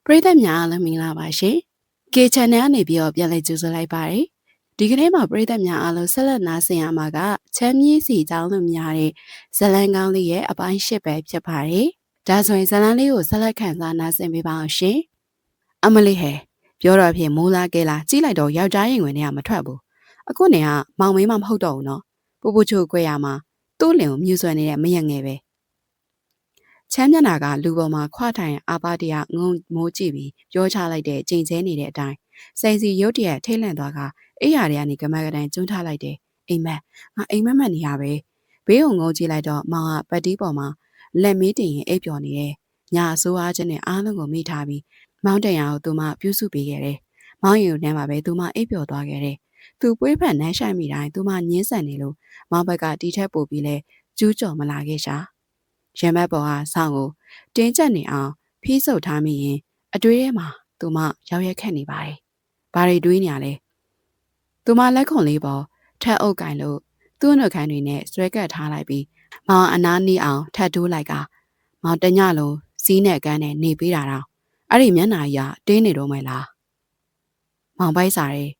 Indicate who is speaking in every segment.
Speaker 1: ပရိသတ်များအားလုံးမင်္ဂလာပါရှင်။ K Channel ကနေပြီးတော့ပြန်လည်ကြိုဆိုလိုက်ပါတယ်။ဒီကနေ့မှာပရိသတ်များအားလုံးဆက်လက်နားဆင်ရမှာကချမ်းမြေ့စီတောင်းလို့များတဲ့ဇလန်းကောင်းလေးရဲ့အပိုင်း၈ပဲဖြစ်ပါတယ်။ဒါဆိုရင်ဇလန်းလေးကိုဆက်လက်ခံစားနားဆင်ပေးပါအောင်ရှင်။အမလေးဟဲပြောတော့ဖြင့်မိုးလာကဲလာကြည့်လိုက်တော့ယောက်ျားရင်ဝင်တွေကမထွက်ဘူး။အခုနေကမောင်မင်းမမဟုတ်တော့ဘူးနော်။ပူပူချိုခွဲရမှာသူ့လင်ကိုမြူဆွဲနေတဲ့မရငယ်ပဲ။ချမ်းမျက်နာကလူပေါ်မှာခွထိုင်အာပါတရငုံမိုးကြည့်ပြီးပြောချလိုက်တဲ့ကြင်ကျဲနေတဲ့အတိုင်းစိန်စီရုတ်တရက်ထိတ်လန့်သွားကအိယာတွေကနေကမကတန်ကျွန်းထားလိုက်တယ်အိမ်မက်ငါအိမ်မက်မက်နေရပဲဘေးုံငုံကြည့်လိုက်တော့မောင်ကပတ်တီးပေါ်မှာလက်မီးတင်ရင်အိပ်ပျော်နေတယ်ညာအစိုးအားချင်းနဲ့အားလုံးကိုမိထားပြီးမောင်တန်ရကိုသူမပြုစုပေးခဲ့တယ်မောင်ရီကိုနှမ်းပါပဲသူမအိပ်ပျော်သွားခဲ့တယ်သူပွေးဖက်နှမ်းဆိုင်မိတိုင်းသူမညင်းဆန်နေလို့မောင်ဘက်ကတီထက်ပို့ပြီးလဲကျူးကျော်မလာခဲ့ရှာရမက်ပေါ်ကဆောင်းကိုတင်းကျပ်နေအောင်ဖီးဆုပ်ထားမိရင်အတွေးထဲမှာသူမရောက်ရက်ခက်နေပါတယ်။ဘာတွေတွေးနေရလဲ။သူမလက်ခွန်လေးပေါ်ထက်အုပ်ကင်လို့သူ့နှုတ်ခမ်းတွေနဲ့ဆွဲကပ်ထားလိုက်ပြီးမောင်အနားနီးအောင်ထပ်တိုးလိုက်ကမောင်တညလုံးစီးနဲ့ကန်းနဲ့နေပေးတာတော့အဲ့ဒီမျက်နှာကြီးကတင်းနေတော့မယ်လား။မောင်ပိုက်စားတယ်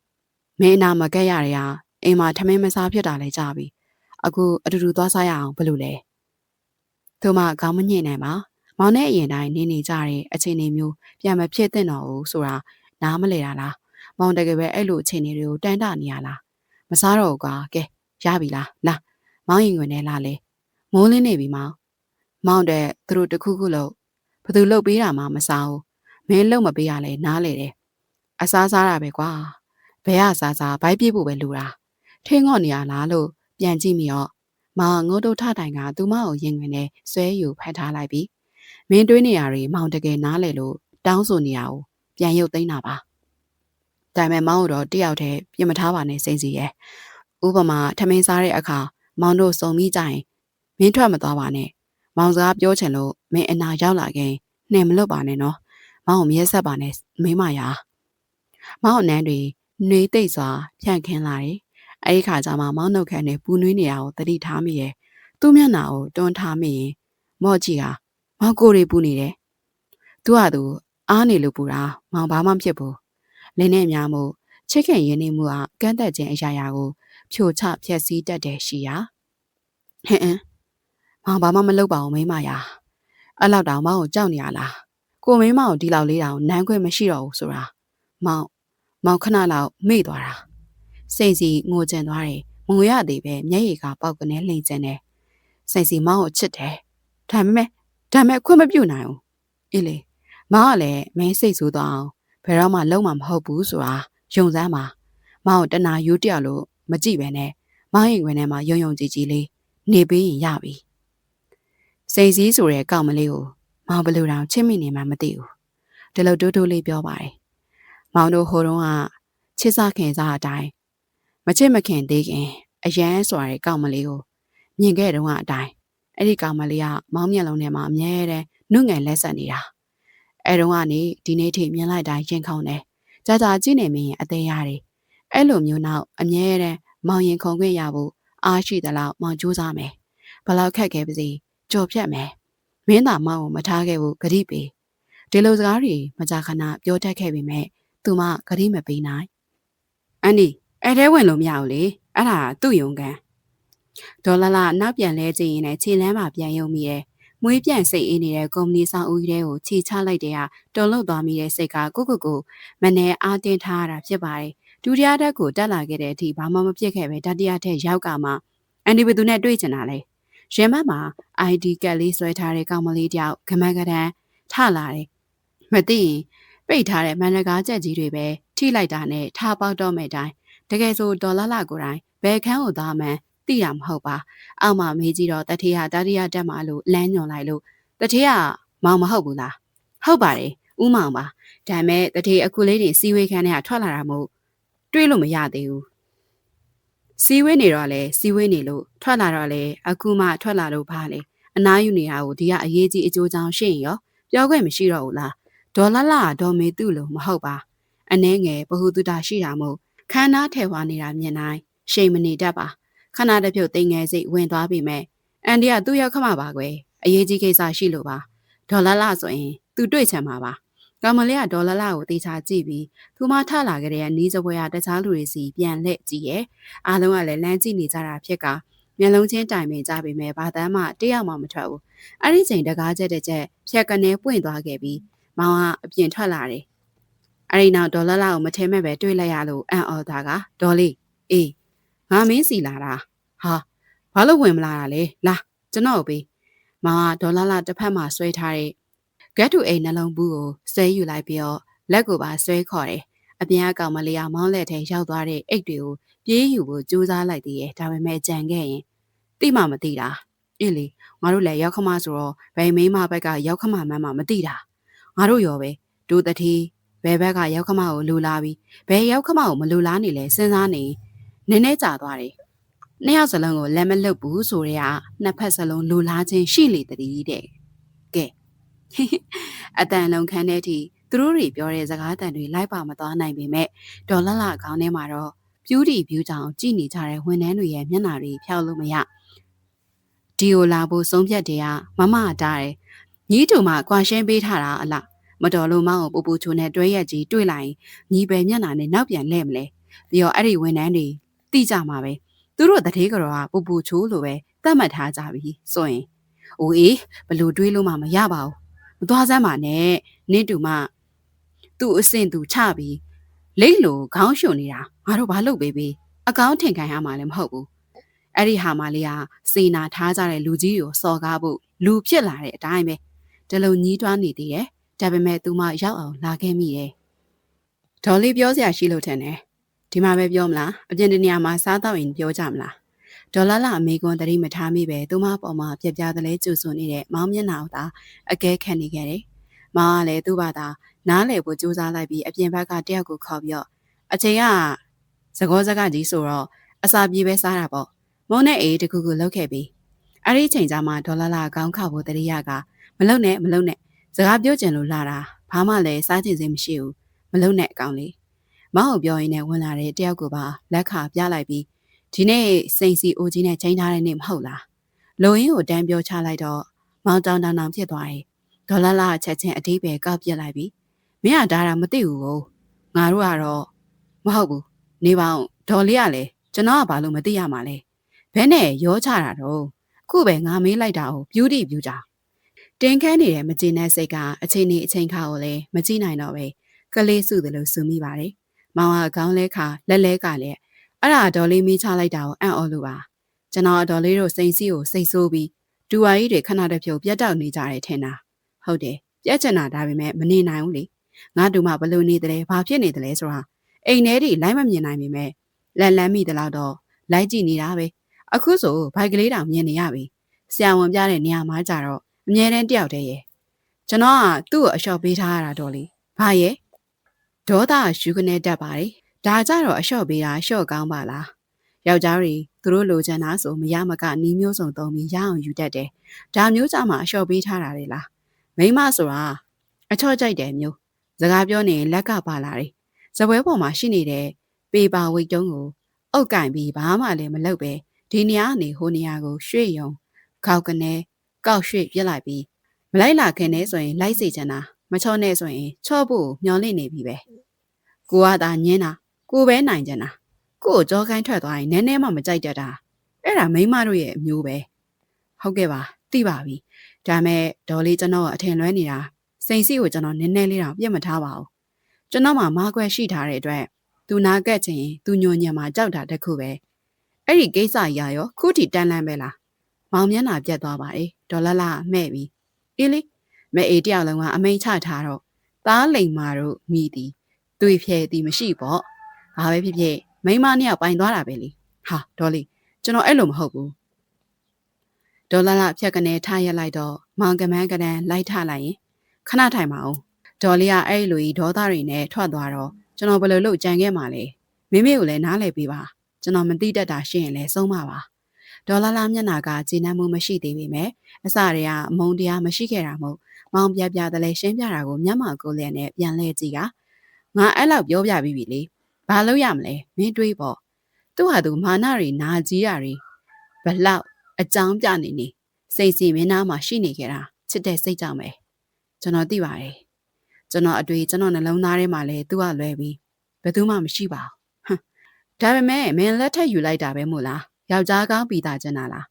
Speaker 1: ။မင်းအနာမကက်ရတဲ့ဟာအိမ်မှာထမင်းမစားဖြစ်တာလဲကြပြီ။အခုအတူတူသွားစားရအောင်ဘယ်လိုလဲ။သူမခေါင်းမညှိနိုင်ပါမောင်နဲ့အရင်တိုင်းနေကြတဲ့အခြေအနေမျိုးပြန်မဖြစ်သင့်တော့ဘူးဆိုတာနားမလဲတာလားမောင်တကယ်ပဲအဲ့လိုအခြေအနေတွေကိုတန်းတနေရလားမစားတော့ဘူးကွာကဲရပြီလားလာမောင်ရင်ဝင်နေလားလေမိုးလင်းနေပြီမောင်တဲ့သူတို့တခုခုလို့ဘသူလှုပ်ပေးတာမှမစားဘူးမင်းလှုပ်မပေးရလဲနားလေတယ်အစားစားတာပဲကွာဘယ်ကစားဘိုက်ပြစ်ဖို့ပဲလူတာထင်းငေါ့နေရလားလို့ပြန်ကြည့်မိတော့မောင်ငုတ်တို့ထတိုင်ကသူမကိုရင်ဝင်နေဆွဲယူဖတ်ထားလိုက်ပြီးမင်းတွေးနေရတွေမောင်တကယ်နားလေလို့တောင်းဆိုနေရအောင်ပြန်ရုပ်သိမ်းတာပါဒါပေမဲ့မောင်တို့တယောက်တည်းပြင်မထားပါနဲ့စိမ့်စီရဲ့ဥပမာထမင်းစားတဲ့အခါမောင်တို့စုံမိကြရင်မင်းထွက်မသွားပါနဲ့မောင်စကားပြောချင်လို့မင်းအနာရောက်လာခင်နှင်မလွတ်ပါနဲ့နော်မောင်ကိုမြဲဆက်ပါနဲ့မင်းမယာမောင်အနန်းတွေနှွေးသိပ်စွာဖြန့်ခင်းလာတယ်အဲ့ဒီခါကျမှမောင်နှုတ်ခမ်းနဲ့ပူနွေးနေရအောင်တတိထားမိရဲ့သူ့မျက်နှာကိုတွန်းထားမိရင်မော့ကြီးဟာမောင်ကိုတွေပူနေတယ်။သူ့ဟာသူအားနေလို့ပူတာမောင်ဘာမှမဖြစ်ဘူး။လင်းနဲ့များမှုချစ်ခင်ရင်းနှီးမှုကကန့်သက်ခြင်းအရာရာကိုဖြိုချဖျက်ဆီးတတ်တယ်ရှိရာ။ဟင်မောင်ဘာမှမလုပ်ပါဘူးမိမယာ။အဲ့လောက်တောင်မောင်ကိုကြောက်နေရလား။ကိုမိမကိုဒီလောက်လေးတောင်နမ်းခွင့်မရှိတော့ဘူးဆိုတာ။မောင်ခဏလောက်မေ့သွားတာ။စိတ်စီငိုကြံသွားတယ်။မငွေရသေးပဲမျက်ရည်ကပေါက်ကနေလှိမ့်ကျင်တယ်။စိတ်စီမောင်ကိုချစ်တယ်။ဒါပေမဲ့ခွင့်မပြုတ်နိုင်ဘူးအေးလေမောင်ကလည်းမင်းစိတ်ဆိုးသွားအောင်ဘယ်တော့မှလုံးမှာမဟုတ်ဘူးဆိုတာယုံစမ်းပါမောင်ကိုတနာယူတယောက်လို့မကြည့်ပဲနဲ့မောင်ရင်ခွင်ထဲမှာယုံကြည်လေးနေပေးရင်ရပြီစိတ်စည်းဆိုတဲ့ကောက်မလေးကိုမောင်ဘလို့တောင်ချစ်မိနေမှမသိဘူးဒီလိုတိုးတိုးလေးပြောပါတယ်မောင်တို့ဟိုတုန်းကချစ်စားခင်စားအတိုင်းမချစ်မခင်သေးခင်အရန်ဆိုရတဲ့ကောက်မလေးကိုမြင်ခဲ့တုန်းကအတိုင်းအဲ့ဒီကောင်မလေးကမောင်းမျက်လုံးထဲမှာအမြဲတမ်းနှုတ်ငယ်လက်ဆက်နေတာအဲ့တုန်းကနေဒီနေ့ထိမြင်လိုက်တိုင်းရင်ခုန်တယ်ကြာကြာကြည့်နေမင်းအသေးရတယ်အဲ့လိုမျိုးနောက်အမြဲတမ်းမောင်ရင်ခုန်ခွင့်ရဖို့အားရှိသလောက်မောင်ကြိုးစားမယ်ဘလောက်ခက်ခဲပါစေကြော်ဖြတ်မယ်မင်းသာမောင်ကိုမထားခဲ့ဘူးဂရိပေးဒီလိုစကားတွေမကြာခဏပြောတတ်ခဲ့ပေမဲ့သူမဂရိမပေးနိုင်အန်ဒီအဲ့ထဲဝင်လို့မရဘူးလေအဲ့ဒါသူ့ယုံကန်ဒေါ်လာလာနောက်ပြန်လဲကြည့်ရင်လည်းခြေလမ်းမှာပြန်ယုံမိတယ်။မွေးပြန်စိတ်အေးနေတဲ့ကုမ္ပဏီဆောင်ဦးကြီးတွေကိုခြေချလိုက်တဲ့ဟာတော်လုတ်သွားမိတဲ့စိတ်ကကိုမနဲ့အားတင်းထားရတာဖြစ်ပါတယ်။ဒုတိယဓာတ်ကိုတက်လာခဲ့တဲ့အထိဘာမှမပြစ်ခဲ့ပဲတတိယထက်ရောက်ကမှအန်ဒီဘသူနဲ့တွေ့ချင်တာလေ။ရင်မတ်မှာ ID ကတ်လေးဆွဲထားတဲ့ကောင်မလေးတယောက်ကမကတန်းထလာတယ်။မသိရင်ပိတ်ထားတဲ့မန်နကားချက်ကြီးတွေပဲထိလိုက်တာနဲ့ထားပေါက်တော့မဲ့တိုင်းတကယ်ဆိုဒေါ်လာလာကိုယ်တိုင်ဘယ်ခန်းကိုသားမှန်းသိရမဟုတ်ပါအောက်မှာမေးကြည့်တော့တထေးဟာတတိယတက်မှာလို့လမ်းညွန်လိုက်လို့တထေးကမောင်မဟုတ်ဘူးလားဟုတ်ပါတယ်ဥမောင်ပါဒါမဲ့တထေးအခုလေးတင်စီဝေးခန်းထဲကထွက်လာတာမို့တွေးလို့မရသေးဘူးစီဝေးနေတော့လေစီဝေးနေလို့ထွက်လာတော့လေအခုမှထွက်လာလို့ပါလေအနားယူနေတာကိုဒီကအရေးကြီးအကျိုးကြောင့်ရှင်းရောပြောခွင့်မရှိတော့ဘူးလားဒေါ်လာလာဒေါ်မေသူ့လို့မဟုတ်ပါအနှဲငယ်ဘဟုတုတရှိတာမို့ခန်းနာထဲဝါနေတာမြင်တိုင်းရှိန်မနေတတ်ပါခဏတစ်ဖြုတ်တိမ်ငယ်စိတ်ဝင်သွားပြီမဲ့အန်ဒီကသူ့ရောက်ခမပါကွယ်အရေးကြီးကိစ္စရှိလို့ပါဒေါ်လာလာဆိုရင်သူတွေ့ချင်မှာပါ ကောင်မလေးကဒေါ်လာလာကိုတေချာကြည့်ပြီးသူမထလာကြတဲ့နီးစပွဲကတခြားလူတွေစီပြန်လှည့်ကြည့်ရဲ့အားလုံးကလည်းလမ်းကြည့်နေကြတာဖြစ်ကမျက်လုံးချင်းတိုင်ပင်ကြပေမဲ့ဘာတမ်းမှတယောက်မှမထွက်ဘူးအဲ့ဒီချိန်တကားချက်တစ်ချက်ဖြက်ကနေပွင့်သွားခဲ့ပြီးမောင်ကအပြင်ထွက်လာတယ်အဲ့ဒီနောက်ဒေါ်လာလာကိုမထင်မဲ့ပဲတွေ့လိုက်ရလို့အံ့ဩတာကဒေါ်လေးအေးငါမင်းစီလာတာဟာဘာလို့ဝင်မလာတာလဲလာကျွန်တော်ပေးမောင်ကဒေါ်လာလာတစ်ဖက်မှာဆွဲထားတဲ့ဂတ်တူအိမ်နှလုံးဘူးကိုဆွဲယူလိုက်ပြီးတော့လက်ကိုပါဆွဲခေါ်တယ်အပြင်ကကောင်မလေးကမောင်းလက်ထဲရောက်သွားတဲ့အိတ်တွေကိုပြေးယူဖို့ကြိုးစားလိုက်သေးတယ်ဒါပေမဲ့ကြံခဲ့ရင်တိမှမသိတာအေးလေငါတို့လည်းရောက်ခမဆိုတော့ဘယ်မိမဘက်ကရောက်ခမမှန်းမှမသိတာငါတို့ရောပဲဒိုတတိဘယ်ဘက်ကရောက်ခမကိုလူလာပြီးဘယ်ရောက်ခမကိုမလူလားနေလဲစဉ်းစားနေနည်းနည်းကြာသွားတယ်နှစ်ယောက်စလုံးကိုလက်မလွတ်ဘူးဆိုရဲကနှစ်ဖက်စလုံးလူလားချင်းရှိလေတည်းတဲ့ကဲအတန်လုံးခန်းတဲ့အထိသူတို့တွေပြောတဲ့စကားတန်တွေလိုက်ပါမသွားနိုင်ပေမဲ့ဒေါ်လာလာခေါင်းထဲမှာတော့ပြူးတီပြူးကြောင်ကြည်နေကြတဲ့ဝန်ထမ်းတွေရဲ့မျက်နှာတွေဖျောက်လို့မရဒီကိုလာဖို့ဆုံးဖြတ်တယ်ကမမတားတယ်ညီးတူမှာကွာရှင်းပေးထားတာအလားမတော်လို့မောင်ကိုပူပူချိုနဲ့တွဲရက်ကြီးတွေ့လိုက်ညီပဲမျက်နှာနဲ့နောက်ပြန်လဲမလဲပြီးတော့အဲ့ဒီဝန်ထမ်းတွေတိကြမှာပဲသူတို့တတိကတော့ပူပူချိုလို့ပဲတတ်မှတ်ထားကြပြီဆိုရင်အိုးအေးဘလို့တွေးလို့မှမရပါဘူးမသွားစမ်းပါနဲ့နင့်တူမသူ့အဆင့်သူချပြီးလိတ်လိုခေါင်းရှုံနေတာငါတို့ဘာလုပ်ပေးပေးအကောင်းထင်ခံရမှာလည်းမဟုတ်ဘူးအဲ့ဒီဟာမလေးကစေနာထားကြတဲ့လူကြီးကိုစော်ကားဖို့လူဖြစ်လာတဲ့အတိုင်းပဲဒီလိုညီးတွားနေသေးတယ်ဒါပေမဲ့သူမရောက်အောင်လာခဲ့မိတယ်ဒေါ်လေးပြောစရာရှိလို့ထင်တယ်ဒီမှာပဲပြောမလားအပြင်တနေရာမှာစားတော့ရင်ပြောကြမလားဒေါ်လာလာအမေကွန်တတိမထားမိပဲသူမပေါ်မှာပြက်ပြားတလဲကျူဆွနေတဲ့မောင်မျက်နှာကိုသာအကဲခတ်နေခဲ့တယ်မောင်ကလည်းသူ့ဘာသာနားလေဖို့ကြိုးစားလိုက်ပြီးအပြင်ဘက်ကတယောက်ကိုခေါ်ပြီးတော့အချိန်ကသကောစကားကြီးဆိုတော့အစာပြေးပဲစားတာပေါ့မုံနဲ့အေးတကူကူလောက်ခဲ့ပြီးအဲ့ဒီချိန်ကျမှဒေါ်လာလာခေါင်းခောက်ဖို့တရိယာကမလုံနဲ့စကားပြောကျင်လို့လာတာဘာမှလည်းစားချင်စိမရှိဘူးမလုံနဲ့အကောင်လေးမောင်ကိုပြောရင်းနဲ့ဝင်လာတဲ့တယောက်ကိုပါလက်ခါပြလိုက်ပြီးဒီနေ့စိန်စီအိုကြီးနဲ့ချိန်ထားတဲ့နေ့မဟုတ်လားလုံရင်းကိုတန်းပြောချလိုက်တော့မောင်တောင်ဖြစ်သွားတယ်ဒေါ်လာလာချက်ချင်းအတိပဲကောက်ပြစ်လိုက်ပြီးမင်းကဒါတာမသိဘူးကိုငါတို့ကတော့မဟုတ်ဘူးနေပေါင်းဒေါ်လေးကလည်းကျွန်တော်ကဘာလို့မသိရမှာလဲဘဲနဲ့ရောချတာတော့ခုပဲငါမေးလိုက်တာကိုပြူးတီပြူးတာတင်းခန်းနေတဲ့မကျေနပ်စိတ်ကအချိန်နေအချိန်ခါကိုလည်းမကြည့်နိုင်တော့ပဲကလေးစုတယ်လို့ဆိုမိပါတယ်မောင်ကခေါင်းလဲခါလက်လဲကလည်းအဲ့ဒါဒေါ်လေးမေးချလိုက်တာကိုအံ့ဩလို့ပါကျွန်တော်ဒေါ်လေးတို့စိန်စီကိုစိတ်ဆိုးပြီးဒူဝါကြီးတွေခဏတဖြုတ်ပြတ်တောက်နေကြတယ်ထင်တာဟုတ်တယ်ပြတ်ချင်တာဒါပေမဲ့မနေနိုင်ဘူးလေငါတူမဘလို့နေတယ်ဘာဖြစ်နေတယ်လဲဆိုတာအိမ်ထဲတွေလိုက်မမြင်နိုင်ပေမဲ့လက်လန်းမိတယ်တော့လိုက်ကြည့်နေတာပဲအခုဆိုဘိုက်ကလေးတောင်မြင်နေရပြီဆရာဝန်ပြတဲ့နေရာမှာကြတော့အမြဲတမ်းတယောက်တည်းရဲ့ကျွန်တော်ကသူ့ကိုအလျှော့ပေးထားရတာတော့လေဘာရဲ့ဒေါသရှုကနေတတ်ပါတယ်ဒါကြတော့အလျှော့ပေးတာလျှော့ကောင်းပါလားယောက်ျားတွေသူတို့လိုချင်တာဆိုမရမကနီးမျိုးစုံသုံးပြီးရအောင်ယူတတ်တယ်ဒါမျိုးကြမှာအလျှော့ပေးထားတာလေလားမိမဆိုတာအချော့ကြိုက်တယ်မျိုးစကားပြောနေလက်ကပါလာတယ်ဇပွဲပေါ်မှာရှိနေတဲ့ပေပါဝိတ်တုံးကိုအုတ်ကင်ပြီးဘာမှလည်းမလုပ်ပဲဒီနေရာကနေဟိုနေရာကိုရွှေ့ယုံခောက်ကနေကောက်ရွှေ့ပြစ်လိုက်ပြီးမလိုက်လာခင်နဲ့ဆိုရင်လိုက်စေချင်တာမချောနဲ့ဆိုရင်ချော့ဖို့မျောလင့်နေပြီပဲကိုကသာညင်းတာကိုပဲနိုင်ကြတာကို့ကြောခိုင်းထွက်သွားရင်နည်းနည်းမှမကြိုက်တတ်တာအဲ့ဒါမိမတို့ရဲ့အမျိုးပဲဟုတ်ကဲ့ပါသိပါပြီဒါမဲ့ဒေါ်လေးကျွန်တော်အထင်လွဲနေတာစိန်စီကိုကျွန်တော်နည်းနည်းလေးတော့ပြတ်မထားပါဘူးကျွန်တော်မှမားခွဲရှိထားတဲ့အတွက်သူနာကက်ချင်သူညိုညံမှာကြောက်တာတခုပဲအဲ့ဒီကိစ္စကြီးရောခုထိတန်းလန်းပဲလားမောင်မျက်နှာပြတ်သွားပါတယ်ဒေါ်လာလာမှဲ့ပြီးအေးလေမဲအေးတယောက်လုံးကအမိန်ချထားတော့သားလိန်မာတို့မိသည်တွေ့ဖြဲသည်မရှိပေါ့ဘာပဲဖြစ်ဖြစ်မိမနှစ်ယောက်ပိုင်သွားတာပဲလေဟာဒေါ်လေးကျွန်တော်အဲ့လိုမဟုတ်ဘူးဒေါ်လာလာဖြတ်ကနေထားရက်လိုက်တော့မောင်ကမန်းကနန်းလိုက်ထလိုက်ရင်ခဏထိုင်ပါအောင်ဒေါ်လေးကအဲ့လိုကြီးဒေါသတွေနဲ့ထွက်သွားတော့ကျွန်တော်ဘယ်လိုလုပ်ကြံခဲ့မှာလဲမိမိကိုလည်းနားလည်ပေးပါကျွန်တော်မသိတတ်တာရှိရင်လည်းဆုံးပါပါဒေါ်လာလာမျက်နှာကကြည်နမ်းမှုမရှိသေးပေမဲ့အစတည်းကအမုန်းတရားမရှိခဲ့တာမို့မောင်ပြပြတလဲရှင်းပြတာကိုမျက်မှောက်ကိုလည်းနဲ့ပြန်လဲကြည့်ကငါအဲ့လောက်ပြောပြပြီးပြီလေဘာလို့ရမလဲမင်းတွေးပေါ့သူ့ဟာသူမာနတွေနာကြီးတာတွေဘလောက်အကြောင်းပြနေနေစိတ်စီမင်းသားမှာရှိနေခဲ့တာချစ်တဲ့စိတ်ကြောင့်ပဲကျွန်တော်သိပါတယ် ကျွန်တော်အတွေ့ကျွန်တော်နှလုံးသားထဲမှာလည်းသူကလွယ်ပြီးဘယ်သူမှမရှိပါဘူးဒါပေမဲ့မင်းလက်ထက်ယူလိုက်တာပဲမို့လားယောက်ျားကောင်းပီတာကျင်တာလား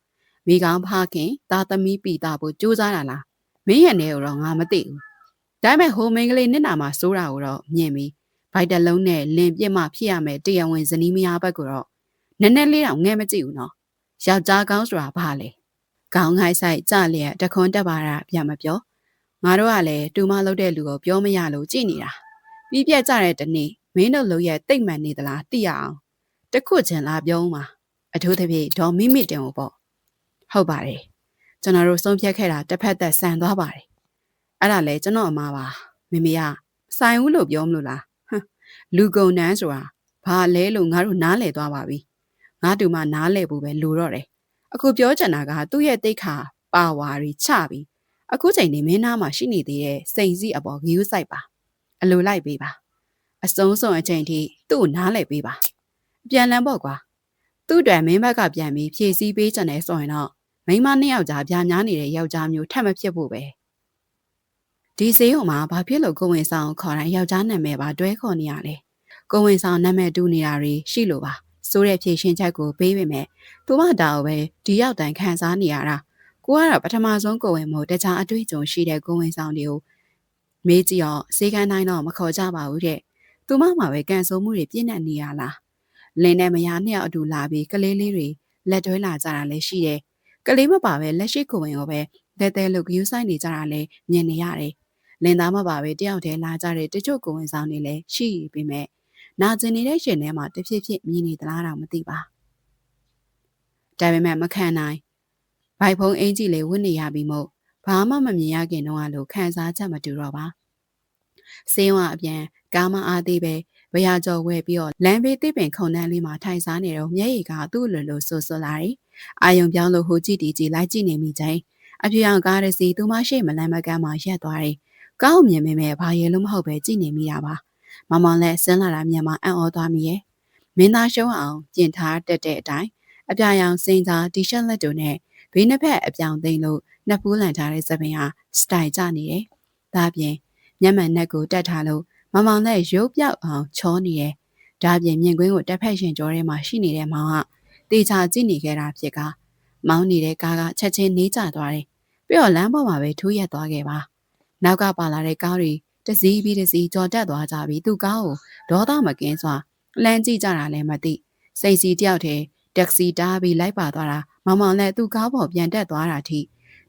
Speaker 1: မိကောင်းဖခင်သားသမီးပီတာဖို့ကြိုးစားတာလားမင်းရဲ့နေကိုတော့ငါမသိဘူးဒါပေမဲ့ဟိုမင်းကလေးနှစ်နာမှာစိုးတာကိုတော့မြင်ပြီးဘိုက်တလုံးနဲ့လင်ပြစ်မှဖြစ်ရမယ်တရားဝင်ဇနီးမယားဘက်ကိုတော့နည်းနည်းလေးတော့ငဲမကြည့်ဘူးနော်ယောက်ျားကောင်းဆိုတာဘာလဲခေါင်းငိုက်ဆိုင်ကြလျက်တခွန်းတက်ပါတာပြန်မပြောငါတို့ကလည်းတူမလုပ်တဲ့လူကိုပြောမရလို့ကြည်နေတာပြီးပြက်ကြတဲ့တနေ့မင်းတို့လုံရဲ့တိတ်မှန်နေသလားသိရအောင်တခုချင်လာပြောဦးမှာအထူးသဖြင့်ဒေါ်မိမိတင်ကိုပေါ့ဟုတ်ပါတယ်ကျွန်တော်တို့ဆုံးဖြတ်ခဲ့တာတစ်ဖက်သက်ဆန်သွားပါတယ်အဲ့ဒါလဲကျွန်တော်အမားပါမိမိကဆိုင်ဦးလို့ပြောမလို့လားလူကုန်နန်းဆိုတာဘာလဲလို့ငါတို့နားလည်သွားပါပြီငါတူမနားလည်ဖို့ပဲလိုတော့တယ်အခုပြောချင်တာကသူ့ရဲ့တိတ်ခါပါဝါတွေချပြီးအခုချိန်နေမင်းသားမှာရှိနေသေးတဲ့စိန်စီအပေါ်ဂယူးဆိုင်ပါအလိုလိုက်ပေးပါအစုံစုံအချိန်ထိသူ့ကိုနားလည်ပေးပါပြန်လန်းပေါ့ကွာသူ့အတွက်မင်းဘက်ကပြန်ပြီးဖြည့်ဆည်းပေးချင်တယ်ဆိုရင်တော့မိန်းမနှစ်ယောက်ကြားပြားများနေတဲ့ယောက်ျားမျိုးထပ်မဖြစ်ဖို့ပဲဒီဈေးဟိုမှာဘာဖြစ်လို့ကိုဝင်ဆောင်ခေါ်တိုင်းယောက်ျားနာမည်ပါတွဲခေါ်နေရလဲကိုဝင်ဆောင်နာမည်တူနေတာတွေရှိလို့ပါဆိုတဲ့ဖြည့်ရှင်းချက်ကိုပေးပေမဲ့သူမတောင်ပဲဒီရောက်တိုင်ခံစားနေရတာကိုကတော့ပထမဆုံးကိုဝင်မို့တခြားအတွေ့အကြုံရှိတဲ့ကိုဝင်ဆောင်တွေကိုမေးကြည့်တော့စေကန်းတိုင်းတော့မခေါ်ကြပါဘူးတဲ့သူမမှာပဲကန်ဆိုးမှုတွေပြည့်နေရလားလင်းနဲ့မယားနှစ်ယောက်အတူလာပြီးကလေးလေးတွေလက်တွဲလာကြတာလည်းရှိတယ်ကလေးမပါပဲလက်ရှိကိုဝင်ရောပဲတဲတဲလို့ဂယူးဆိုင်နေကြတာလည်းမြင်နေရတယ်လင်းသားမပါပဲတယောက်တည်းလာကြတဲ့တချို့ကိုဝင်ဆောင်တွေလည်းရှိပေမဲ့နာကျင်နေတဲ့ရှင်ထဲမှာတဖြည်းဖြည်းမြင်နေသလားတော့မသိပါဒါပေမဲ့မခံနိုင်ဘိုက်ဖုံးအင်ကြီးလေးဝတ်နေရပြီးမို့ဘာမှမမြင်ရခင်တော့လို့ခံစားချက်မတူတော့ပါစေးဝအပြန်ကားမအားသေးပဲဘရာကျော်ဝဲပြီးတော့လမ်းဘေးတစ်ပင်ခုံတန်းလေးမှာထိုင်စားနေတော့မျက်ရည်ကသူ့လိုလိုဆူဆူလာတယ်အာယုံပြောင်းလို့ဟိုကြည့်တီကြည့်လိုက်ကြည့်နေမိချိန်အပြူအောင်ကားရစီသူမရှိမလန်းမကန်းမှာရက်သွားတယ်ကောင်းမြင်မိမဲ့ဘာရဲလို့မဟုတ်ပဲကြည့်နေမိတာပါမမောင်လည်းဆင်းလာတာမြန်မှအံ့ဩသွားမိရဲ့မင်းသားရှုံးအောင်ပြင်ထားတက်တဲ့အတိုင်းအပြာရောင်စင်သာတီရှပ်လက်တို့နဲ့ဘေးနှစ်ဖက်အပြောင်သိမ့်လို့နှစ်ဖူးလန်ထားတဲ့သပင်ဟာစတိုင်ကျနေတယ်ဒါပြင်မျက်မှန်နဲ့ကိုတက်ထားလို့မမောင်လည်းရုပ်ပြောက်အောင်ချောနေတယ်ဒါပြင်မြင်ကွင်းကိုတက်ဖက်ရှင်ကြောထဲမှာရှိနေတဲ့မောင်ကတေချာကြည့်နေခဲ့တာဖြစ်ကမောင်းနေတဲ့ကားကချက်ချင်းနေကျသွားတယ်ပြီးတော့လမ်းပေါ်မှာပဲထိုးရက်သွားခဲ့ပါနောက်ကပါလာတဲ့ကားတွေတစည်းပြီးတစည်းကြော်တက်သွားကြပြီးသူ့ကားကိုဒေါသမကင်းစွာလမ်းကြည့်ကြတာလည်းမသိစိတ်စီတယောက်တည်းတက္ကစီတားပြီးလိုက်ပါသွားတာမောင်မောင်လည်းသူ့ကားပေါ်ပြန်တက်သွားတာထိ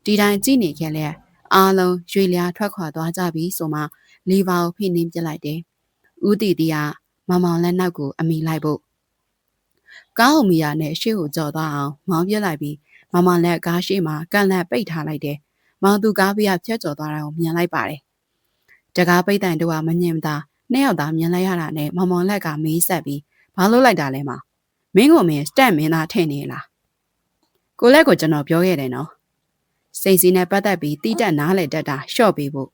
Speaker 1: ဒီတိုင်းကြည့်နေခဲ့လေအားလုံးရွေလျားထွက်ခွာသွားကြပြီဆိုမှလီဗာကိုဖိနှင်းပြလိုက်တယ်ဦးတီတီကမောင်မောင်လက်နောက်ကိုအမိလိုက်ဖို့ကားကိုမီယာနဲ့ရှေ့ကိုကြော်သွားအောင်မောင်းပြလိုက်ပြီးမောင်မောင်လက်ကားရှေ့မှာကန်လက်ပိတ်ထားလိုက်တယ်မောင်သူကားပြဖြတ်ကျော်သွားတာကိုမြင်လိုက်ပါတယ်တကားပိတ်တိုင်တို့ကမမြင်တာနှစ်ယောက်သားမြင်လိုက်ရတာနဲ့မောင်မောင်လက်ကမေးဆက်ပြီးဘာလို့လိုက်တာလဲမောင်မင်းကိုမင်းစတက်မင်းသားထင်နေလားကိုလက်ကိုကျွန်တော်ပြောခဲ့တယ်နော်စိတ်စီနဲ့ပတ်သက်ပြီးတိတက်နားလေတက်တာရှော့ပေးဖို့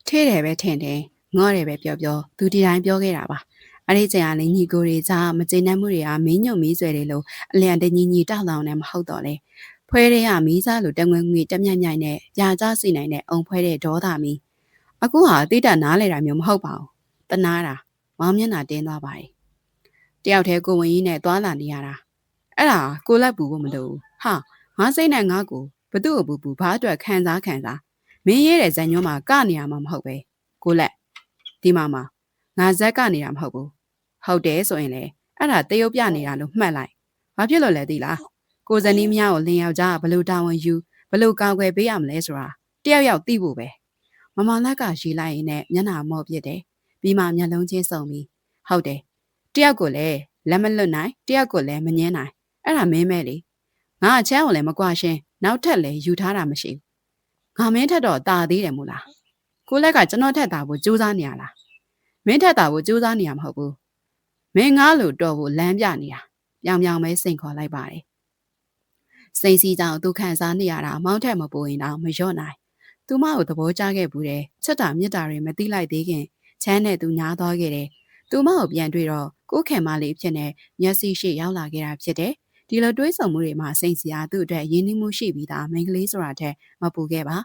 Speaker 1: ထဲတယ်ပဲထင်တယ်ငေါ့တယ်ပဲပြောသူဒီတိုင်းပြောခဲ့တာပါအဲ့ဒီချိန်ကလည်းညီကိုတွေကြားမကျေနပ်မှုတွေကမင်းညုံမီးဆွဲတယ်လို့အလျံတညီညီတောက်လောင်နေမဟုတ်တော့လေဖွဲတွေကမီးစားလို့တငွေငွေတက်မြတ်မြိုင်နဲ့ပြာကြစီနိုင်တဲ့အုံဖွဲတဲ့ဒေါသမီအခုဟာတိတက်နားလေတာမျိုးမဟုတ်ပါဘူးတနာတာမောင်မျက်နှာတင်းသွားပါတယ်တယောက်တည်းကိုဝင်ကြီးနဲ့သွားလာနေရတာအဲ့ဒါကိုလက်ပူဖို့မလိုဘူးဟာငါစိတ်နဲ့ငါကိုဘသူ့ကိုပူဘာအတွက်ခံစားမင်းရေးတဲ့ဇန်ညွန်းမှာကနေရမှာမဟုတ်ပဲကိုလက်ဒီမှာငါဇက်ကနေရမှာမဟုတ်ဘူးဟုတ်တယ်ဆိုရင်လေအဲ့ဒါတရုပ်ပြနေတာလို့မှတ်လိုက်ဘာဖြစ်လို့လဲသိလားကိုဇနီးမယားကိုလင်ယောက်ျားကဘလို့တာဝန်ယူဘလို့ကောက်ွယ်ပေးရမလဲဆိုတာတယောက်ယောက်သိဖို့ပဲမမလက်ကရီလိုက်ရင်နဲ့မျက်နှာမော့ပြစ်တယ်ပြီးမှမျက်လုံးချင်းစုံပြီးဟုတ်တယ်တယောက်ကိုလည်းလက်မလွတ်နိုင်တယောက်ကိုလည်းမငင်းနိုင်အဲ့ဒါမင်းမဲလေငါအချမ်းကိုလည်းမကွာရှင်းနောက်ထပ်လည်းယူထားတာမရှိဘူးငါမင်းထက်တော့တာသေးတယ်မို့လားကိုလက်ကကျွန်တော်ထက်တာကိုကြိုးစားနေရလားမင်းထက်တာကိုကြိုးစားနေရမှာမဟုတ်ဘူးမင်းငါ့လိုတော့ကိုလမ်းပြနေတာပြောင်ပြောင်ပဲစိန်ခေါ်လိုက်ပါတယ်စိန်စီကြောင့်သူခံစားနေရတာမောင်းထက်မပိုရင်တော့မလျော့နိုင်သူမကိုသဘောကျခဲ့ဘူးတယ်ချက်တာမြစ်တာတွေမသိလိုက်သေးခင်ချမ်းနဲ့သူညားသွားခဲ့တယ်သူမကိုပြန်တွေ့တော့ကိုခင်မလေးဖြစ်နေမျက်စိရှိရောက်လာခဲ့တာဖြစ်တယ်ဒီလိုတွေးဆုံမှုတွေမှာစိန်စီအားသူ့အတွက်ရင်းနှီးမှုရှိပြီးသားမိန်းကလေးဆိုတာထက်မပူခဲ့ပါ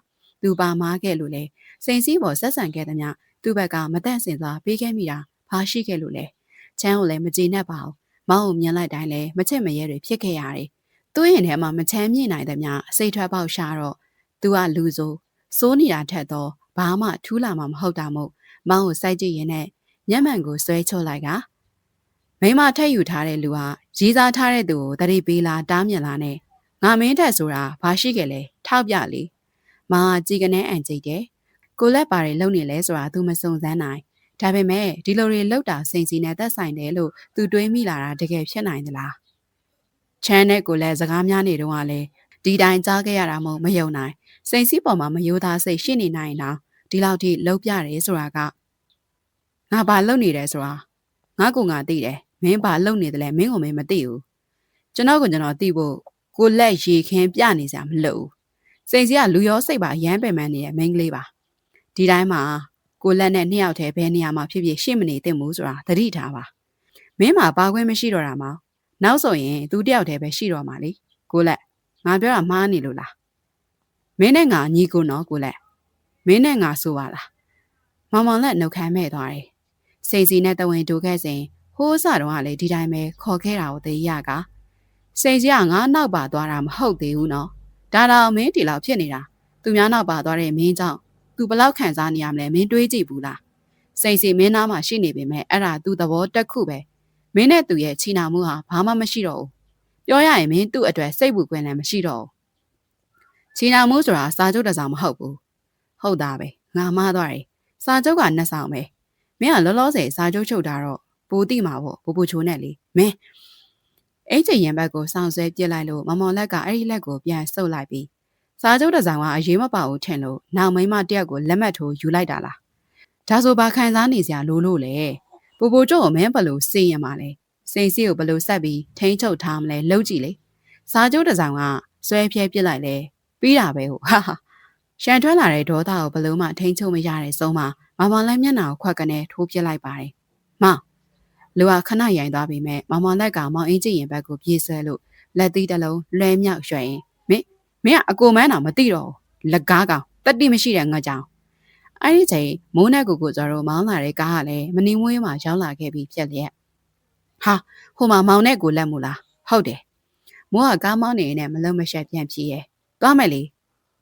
Speaker 1: သူပါမားခဲ့လို့လေစိန်စည်းပေါ်ဆက်ဆံခဲ့သည်များသူ့ဘက်ကမတန့်စင်စွာပေးခဲ့မိတာဘာရှိခဲ့လို့လဲချမ်းကိုလည်းမကြည်နဲ့ပါဘူးမောင်ကိုမြင်လိုက်တိုင်းလည်းမချစ်မရဲတွေဖြစ်ခဲ့ရတယ်သူ့ရင်ထဲမှာမချမ်းမြေ့နိုင်သည်များစိတ်ထွက်ပေါက်ရှာတော့သူကလူစိုးနေတာထက်တော့ဘာမှထူးလာမှမဟုတ်တာမို့မောင်ကိုစိုက်ကြည့်ရင်နဲ့မျက်မှန်ကိုဆွဲချော့လိုက်ကမိမထက်ယူထားတဲ့လူဟာရေးစားထားတဲ့သူကိုတတိပေးလာတားမြင်လာနဲ့ငါမင်းတက်ဆိုတာဘာရှိခဲ့လဲထောက်ပြလေမောင်ကကြည်ကနေအန်ကြည့်တယ်ကိုလက်ပါတွေလုံနေလဲဆိုတာသူမစုံစမ်းနိုင်ဒါပေမဲ့ဒီလိုတွေလောက်တာစိန်စီနဲ့သက်ဆိုင်တယ်လို့သူတွေးမိလာတာတကယ်ဖြစ်နိုင်သလားချမ်းနဲ့ကိုလည်းစကားများနေတော့ကလည်းဒီတိုင်းကြားခဲ့ရတာမို့မယုံနိုင်စိန်စီပေါ်မှာမယိုးသားစိတ်ရှိနေနိုင်တော့ဒီလောက်ထိလှုပ်ပြတယ်ဆိုတာကငါဘာလုပ်နေတယ်ဆိုတာငါကသိတယ်မင်းဘာလုပ်နေတယ်လဲမင်းကမင်းမသိဘူးကျွန်တော်သိဖို့ကိုလက်ရေခင်းပြနေစရာမလိုဘူးစိန်စီကလူရောစိတ်ပါရမ်းပင်ပန်းနေတဲ့မိန်းကလေးပါဒီတိုင်းမှာကိုလက်နဲ့နှစ်ယောက်တည်းဘယ်နေရာမှာဖြစ်ဖြစ်ရှေ့မနေသင့်ဘူးဆိုတာသတိထားပါမင်းမှာပါခွင့်မရှိတော့တာမောင်နောက်ဆိုရင်သူတယောက်တည်းပဲရှိတော့မှာလေကိုလက်ငါပြောတာမှားနေလို့လားမင်းနဲ့ငါညီကိုနော်ကိုလက်မင်းနဲ့ငါဆိုပါလားမောင်လက်နှုတ်ခမ်းမဲ့သွားတယ်စိန်စီနဲ့တဝင်းတူခဲ့စဉ်ဟိုးစတော့ကလည်းဒီတိုင်းပဲခေါ်ခဲ့တာကိုသိရကစိန်စီကငါနောက်ပါသွားတာမဟုတ်သေးဘူးနော်ဒါတော့မင်းဒီလောက်ဖြစ်နေတာသူများနောက်ပါသွားတဲ့မင်းကြောင့်သူဘလောက်ခံစားနေရမလဲမင်းတွေးကြည့်ဘူးလားစိန်စီမင်းသားမှာရှိနေပေမဲ့အဲ့ဒါသူသဘောတက်ခုပဲမင်းနဲ့သူရဲ့ချီနာမှုဟာဘာမှမရှိတော့ဘူးပြောရရင်မင်းသူ့အတွက်စိတ်ပူခွင့်လည်းမရှိတော့ဘူးချီနာမှုဆိုတာစာချုပ်တစ်စောင်မဟုတ်ဘူးဟုတ်တာပဲငါမှားသွားတယ်စာချုပ်ကနှစ်ဆောင်ပဲမင်းကလောလောဆယ်စာချုပ်ချုပ်တာတော့ပူတိမှာပေါ့ပူပူချိုးနဲ့လေမင်းအဲ့ချိန်ရင်ဘက်ကိုစောင့်ဆွဲပြစ်လိုက်လို့မောင်လက်ကအဲ့ဒီလက်ကိုပြန်ဆုပ်လိုက်ပြီးစာချုပ်တစ်စောင်ကအရေးမပါဘူးထင်လို့နောက်မိမတယောက်ကိုလက်မှတ်ထိုးယူလိုက်တာလားဒါဆိုဘာခံစားနေစရာလို့လေပူပူချိုးကိုမင်းဘလို့စေးရမှာလဲစိန်စီကိုဘလို့ဆက်ပြီးထိန်းချုပ်ထားမလဲလှုပ်ကြည့်လေစာချုပ်တစ်စောင်ကဆွဲဖြဲပြစ်လိုက်လေပြီးတာပဲဟုတ်ဟာရှန်ထွက်လာတဲ့ဒေါသကိုဘလို့မှထိန်းချုပ်မရတဲ့ဆုံးမှာမောင်လက်မျက်နှာကိုခွက်ကနေထိုးပြစ်လိုက်ပါတယ်မောင်လူကခဏရိုင်သွားပြီမဲ့မောင်လက်ကမောင်အင်းကြည့်ရင်ဘက်ကိုပြေးဆွဲလို့လက်သီးတစ်လုံးလွှဲမြောက်ရွှဲရင်မင်းကအကိုမန်းတော့မသိတော့လက်ကားကောင်တတိမရှိတဲ့ငါကြောင်အဲ့ဒီချိန်မိုးနဲ့ကိုကျော်တို့မောင်းလာတဲ့ကားကလည်းမနီမွေးမှရောက်လာခဲ့ပြီးဖြစ်လျက်ဟာဟိုမှာမောင်နဲ့ကိုလက်မူလားဟုတ်တယ်မိုးကကားမောင်းနေနေမလုံးမရှက်ပြန်ပြေးရဲသွားမယ်လေ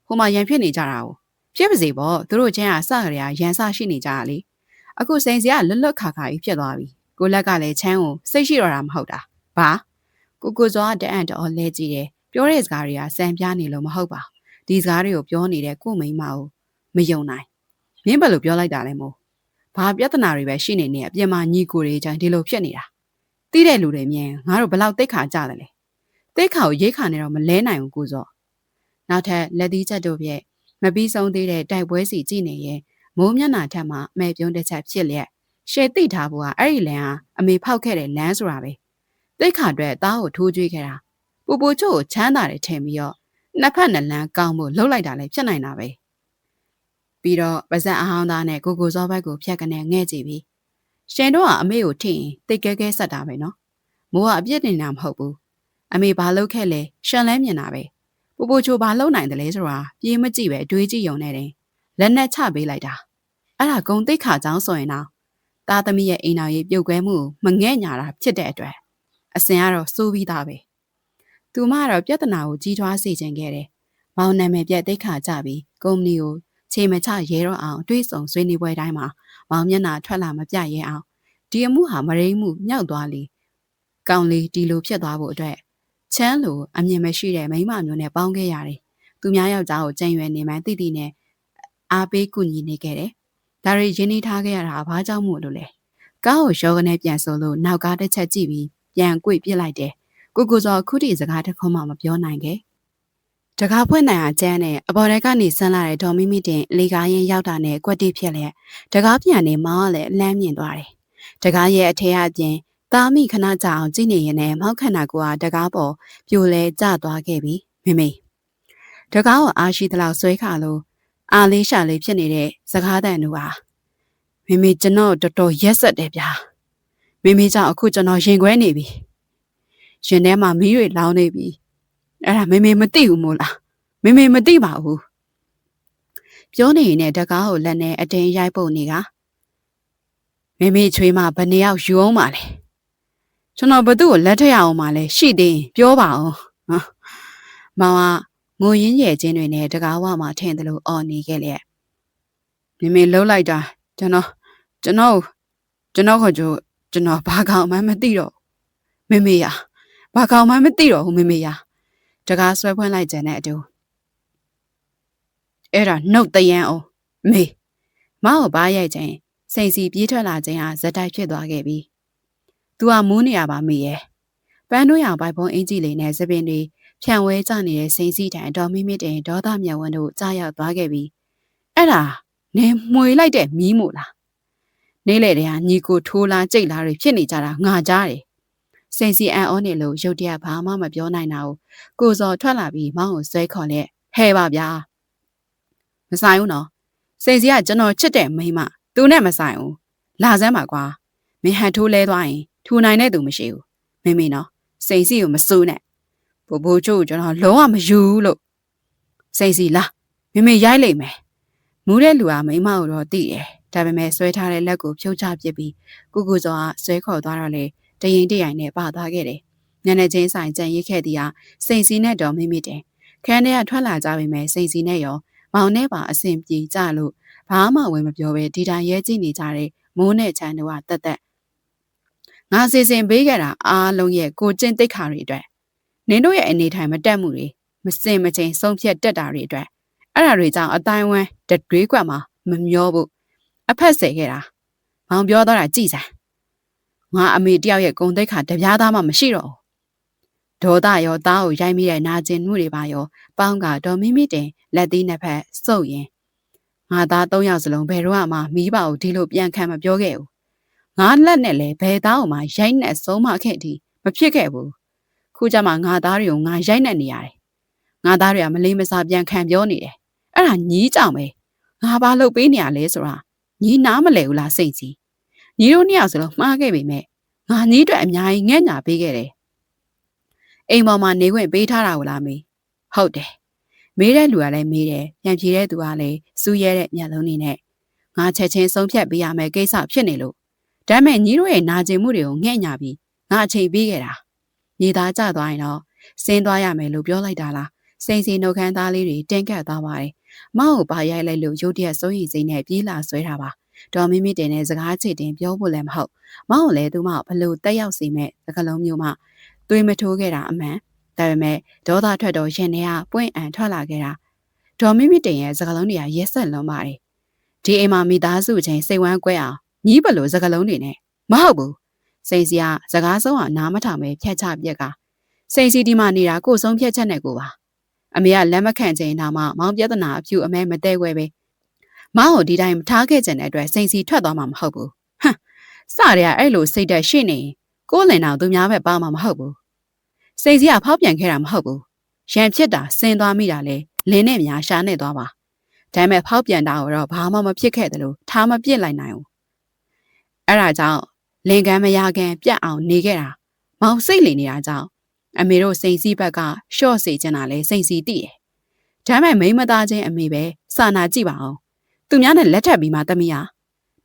Speaker 1: ဟိုမှာရန်ဖြစ်နေကြတာကိုဖြစ်ပါစေပေါ့သူတို့ချင်းကစကြရရန်စရှိနေကြတာလေအခုစိန်စီကလွတ်လွတ်ခါခါကြီးဖြစ်သွားပြီကိုလက်ကလည်းချမ်းကိုစိတ်ရှိတော့တာမဟုတ်တာဘာကိုစောကတအံ့တော်လဲကြည့်တယ်ပြောတဲ့စကားတွေကစံပြားနေလို့မဟုတ်ပါဒီစကားတွေကိုပြောနေတဲ့ကိုမိန်းမကိုမယုံနိုင်မင်းဘယ်လိုပြောလိုက်တာလဲမို့ဘာပြဿနာတွေပဲရှိနေနေအပြင်မှာညီကိုတွေကြောင့်ဒီလိုဖြစ်နေတာသိတဲ့လူတွေမြင်ငါတို့ဘလောက်တိတ်ခါကြတယ်လဲတိတ်ခါကိုရိတ်ခါနေတော့မလဲနိုင်ဘူးကိုစောနောက်ထပ်လက်သီးချက်တို့ပြည့်မပြီးဆုံးသေးတဲ့တိုက်ပွဲစီကြည့်နေရင်မိုးမျက်နှာထက်မှအမဲပြုံးတစ်ချက်ဖြစ်လျက်ရှေ့သိထားဖို့ကအဲ့ဒီလမ်းဟာအမေဖောက်ခဲ့တဲ့လမ်းဆိုတာပဲတိတ်ခါအတွက်သားကိုထိုးကြွေးခဲ့တာပူပူချို့ကိုချမ်းသာတယ်ထင်ပြီးတော့နှစ်ဖက်နှစ်လမ်းကောင်းဖို့လှုပ်လိုက်တာလည်းဖြစ်နိုင်တာပဲပြီးတော့ပါဇက်အဟောင်းသားနဲ့ကိုစောဘက်ကိုဖြတ်ကနေငဲ့ကြည့်ပြီးရှင်တို့ကအမေကိုထိရင်တိတ်ကဲကဲဆက်တာပဲနော်မိုးကအပြစ်တင်တာမဟုတ်ဘူးအမေဘာလုပ်ခဲ့လဲရှန်လဲမြင်တာပဲပူပူချိုဘာလုပ်နိုင်တယ်လဲဆိုတာပြေးမကြည့်ပဲအတွေးကြည့်ုံနဲ့တင်လက်နဲ့ချပေးလိုက်တာအဲ့ဒါဂုံတိတ်ခါကြောင်းဆိုရင်တော့သားသမီးရဲ့အိမ်တော်ရေးပြုတ်ကွဲမှုမငဲ့ညာတာဖြစ်တဲ့အတွက်အစင်ကတော့စိုးပြီးသားပဲသူမကတော့ပြဿနာကိုကြီးထွားစေခြင်းခဲ့တယ်မောင်နာမည်ပြက်တိတ်ခါကြပြီးကုမ္ပဏီကိုခြေမချရဲတော့အောင်အတွေ့အဆုံဆွေးနွေးပွဲတိုင်းမှာမောင်မျက်နှာထွက်လာမပြရဲအောင်ဒီအမှုဟာမရိမှုမြောက်သွားလေကောင်းလေးဒီလိုဖြစ်သွားဖို့အတွက်ချမ်းလိုအမြင်မရှိတဲ့မိန်းမမျိုးနဲ့ပေါင်းခဲ့ရတယ်သူများယောက်ျားကိုကြံရွယ်နေမှန်းသိသိနဲ့အားပေးကူညီနေခဲ့တယ်ဒါရီရင်းနှီးထားခဲ့ရတာဘာကြောင့်မို့လို့လဲကားကိုရောကနေပြန်ဆိုလို့နောက်ကားတစ်ချက်ကြည့်ပြီးပြန်ကွေ့ပြစ်လိုက်တယ်ကိုစောခုတည်းစကားတစ်ခွန်းမှမပြောနိုင်ခဲ့တကားဖွင့်နိုင်အောင်ကျန်းနဲ့အပေါ်ထဲကနေဆန်းလာတဲ့ဒေါ်မိမိတင်လေကားရင်ရောက်တာနဲ့ကွက်တိဖြစ်လျက်တကားပြန်နေမောင်းကလည်းလမ်းမြင်သွားတယ်တကားရဲ့အထက်အပြင်သားမိခဏကြာအောင်ကြည့်နေရင်လည်းမောက်ခန္ဓာကိုယ်ဟာတကားပေါ်ပြိုလဲကျသွားခဲ့ပြီမေတကားကိုအားရှိသလောက်ဆွဲခါလို့အားလေးရှာလေးဖြစ်နေတဲ့စကားတန်တို့ဟာမေကျွန်တော်တော်တော်ရက်ဆက်တယ်ဗျာမေကြောင့်အခုကျွန်တော်ရင်ခွဲနေပြီရင်ထဲမှာမီးတွေလောင်းနေပြီအဲ့ဒါမေမသိဘူးမို့လားမေမသိပါဘူး ပြောနေနဲ့တကားကိုလက်နဲ့အတင်းရိုက်ပုတ်နေကမိမိချွေးမဘယ်နှစ်ယောက်ယူအောင်ပါလဲကျွန်တော်ဘသူ့ကိုလက်ထက်ရအောင်ပါလဲရှိသေးရင်ပြောပါအောင်မောင်ကငိုရင်းရဲ့ချင်းတွေနဲ့တကားဝမှာထင်တယ်လို့အော်နေခဲ့လျက်မိမိလှုပ်လိုက်တာကျွန်တော်ခေါ်ကြကျွန်တော်ဘာကောင်မှမသိတော့မိမိရဘာကောင်မှမသိတော့ဘူးမိမိရတကားဆွဲဖွင့်လိုက်ကြတဲ့အတူအဲ့ဒါနှုတ်တရန်အောင်မေမောင်ကိုဘားရိုက်ခြင်းစိန်စီပြေးထွက်လာခြင်းဟာဇက်တိုက်ဖြစ်သွားခဲ့ပြီ။ "तू ကမူးနေရပါမေရဲ့။ပန်းတို့ရောင်ပိုက်ဖုံးအင်ကြီးလေးနဲ့စပင်တွေဖြန့်ဝဲကျနေတဲ့စိန်စီတန်တော်မိမိတင်ဒေါသမျက်ဝန်းတို့ကြားရောက်သွားခဲ့ပြီ။အဲ့ဒါနင်မှွေလိုက်တဲ့မီးမို့လား။နေလေတဲ့ဟာညီကိုထိုးလားကြိတ်လားတွေဖြစ်နေကြတာငါကြားတယ်။စိန်စီအန်အောနေလို့ရုတ်တရက်ဘာမှမပြောနိုင်တာကိုစော်ထွက်လာပြီးမောင်ကိုဆွဲခေါ်လက်ဟဲပါဗျာ။မဆိုင်ဘူးနော်။စိန်စီကကျွန်တော်ချစ်တဲ့မိန်းမသူနဲ့မဆိုင်ဘူးလာစမ်းပါကွာမင်းဟန်ထိုးလဲသွားရင်ထူနိုင်တဲ့သူမရှိဘူးမိမိနော်စိန်စီကိုမစိုးနဲ့ဘိုးချို့ကျွန်တော်လုံးဝမယူလို့စိန်စီလာမိမိရိုက်လိုက်မယ်မူးတဲ့လူကမိမကိုတော့သိတယ်ဒါပေမဲ့ဆွဲထားတဲ့လက်ကိုဖြုတ်ချပစ်ပြီးကိုစောကဆွဲခေါ်သွားတော့လေတရင်တရိုင်နဲ့ပါသွားခဲ့တယ်ညနေချင်းဆိုင်ကြံရိတ်ခဲ့သည်ဟာစိန်စီနဲ့တော့မိမိတယ်ခန်းထဲကထွက်လာကြပြီမဲ့စိန်စီနဲ့ရောမောင်နဲ့ပါအဆင်ပြေကြလို့ဘာမှဝင်မပြောပဲဒီတိုင်းရဲကြည့်နေကြတဲ့မိုးနဲ့ချမ်းတို့ကတက်ငါစီစဉ်ပေးခဲ့တာအားလုံးရဲ့ကိုကျင့်တိတ်ခါတွေအတွက်နင်တို့ရဲ့အနေထိုင်မတက်မှုတွေမစင်မချင်းဆုံးဖြတ်တက်တာတွေအတွက်အဲ့ဒါတွေကြောင့်အတိုင်းဝမ်းတတွေးကွက်မှာမမျောဘူးအဖက်ဆယ်ခဲ့တာမောင်ပြောတော့တာကြည်စမ်းငါအမေတယောက်ရဲ့ဂုံတိတ်ခါတပြားသားမှမရှိတော့ဒေါသရောသားကိုရိုက်မိတဲ့နာကျင်မှုတွေပါရောပေါင်းကတော်မိမိတင်လက်သီးနှစ်ဖက်စုပ်ရင်ငါသား၃ယောက်စလုံးဘယ်တော့မှမီးပါကိုဒီလိုပြန်ခံမပြောခဲ့ဘူးငါလက်နဲ့လည်းဘယ်သားမှရိုက်နဲ့ဆုံးမခဲ့သည်မဖြစ်ခဲ့ဘူးခုကျမှငါသားတွေကိုငါရိုက်နဲ့နေရတယ်ငါသားတွေကမလေးမစားပြန်ခံပြောနေတယ်အဲ့ဒါညီးကြောင်ပဲငါဘာလုပ်ပေးနေရလဲဆိုတာညီးနားမလဲဘူးလားစိတ်ကြီးညီးတို့နှစ်ယောက်စလုံးမှားခဲ့ပေမဲ့ငါညီးအတွက်အများကြီးငဲ့ညာပေးခဲ့တယ်အိမ်ပေါ်မှာနေခွင့်ပေးထားတာကိုလားမေဟုတ်တယ်မေးတဲ့လူကလည်းမေးတယ်ပြန်ဖြေတဲ့သူကလည်းစူးရဲတဲ့မျက်လုံးနေနဲ့ငါချက်ချင်းဆုံးဖြတ်ပေးရမယ်ကိစ္စဖြစ်နေလို့ဒါမဲ့ညီတို့ရဲ့နာကျင်မှုတွေကိုငဲ့ညာပြီးငါအချိန်ပေးခဲ့တာညီသားကြသွားရင်တော့ဆင်းသွားရမယ်လို့ပြောလိုက်တာလားစိန်စီနှုတ်ခမ်းသားလေးတွေတင်းကပ်သွားပါတယ်မောင်ကိုပါရိုက်လိုက်လို့ရုတ်တရက်စိုးရိမ်စိတ်နဲ့ပြေးလာဆွဲတာပါတော်မိမိတင်တဲ့စကားချစ်တင်ပြောဖို့လည်းမဟုတ်မောင်ကိုလည်းသူမဘလို့တက်ရောက်စီမဲ့စကလုံးမျိုးမှသွေးမထိုးခဲ့တာအမှန်ဒါပေမဲ့ဒေါသထွက်တော့ရင်ထဲကပွင့်အံထွက်လာခဲ့တာဒေါ်မိမိတင်ရဲ့စကလုံးတွေကရက်ဆက်လုံးပါတယ်ဒီအိမ်မှာမိသားစုချင်းစိတ်ဝမ်းကွဲအောင်ညီးဘလို့စကလုံးတွေနဲ့မဟုတ်ဘူးစိန်စီကစကားဆုံးအောင်နားမထောင်ပဲဖြတ်ချပြက်ကစိန်စီဒီမှာနေတာကိုဆုံးဖြတ်ချက်နဲ့ကိုပါအမေကလက်မခံချင်တော့မှမောင်ပြဿနာအဖြူအမဲမတဲခွဲပဲမောင်ကိုဒီတိုင်းမထားခဲ့ချင်တဲ့အတွက်စိန်စီထွက်သွားမှာမဟုတ်ဘူးဟမ်စရတဲ့အဲ့လိုစိတ်တက်ရှိနေကိုလင်တော်သူများပဲပါမှာမဟုတ်ဘူးစိန်စီကဖောက်ပြန်ခဲ့တာမဟုတ်ဘူးရန်ဖြစ်တာဆင်းသွားမိတာလေလင်းနဲ့များရှာနေသွားပါဒါပေမဲ့ဖောက်ပြန်တာတော့ဘာမှမဖြစ်ခဲ့တယ်လို့ထားမပြစ်လိုက်နိုင်ဘူးအဲ့ဒါကြောင့်လင်ကန်းမရကန်ပြတ်အောင်နေခဲ့တာမောင်စိတ်လေနေတာကြောင့်အမေတို့စိန်စီဘက်ကရှော့စေချင်တာလေစိန်စီတည်တယ်ဒါပေမဲ့မိမသားချင်းအမေပဲစာနာကြည့်ပါအောင်သူများနဲ့လက်ထပ်ပြီးမှတမီးဟာ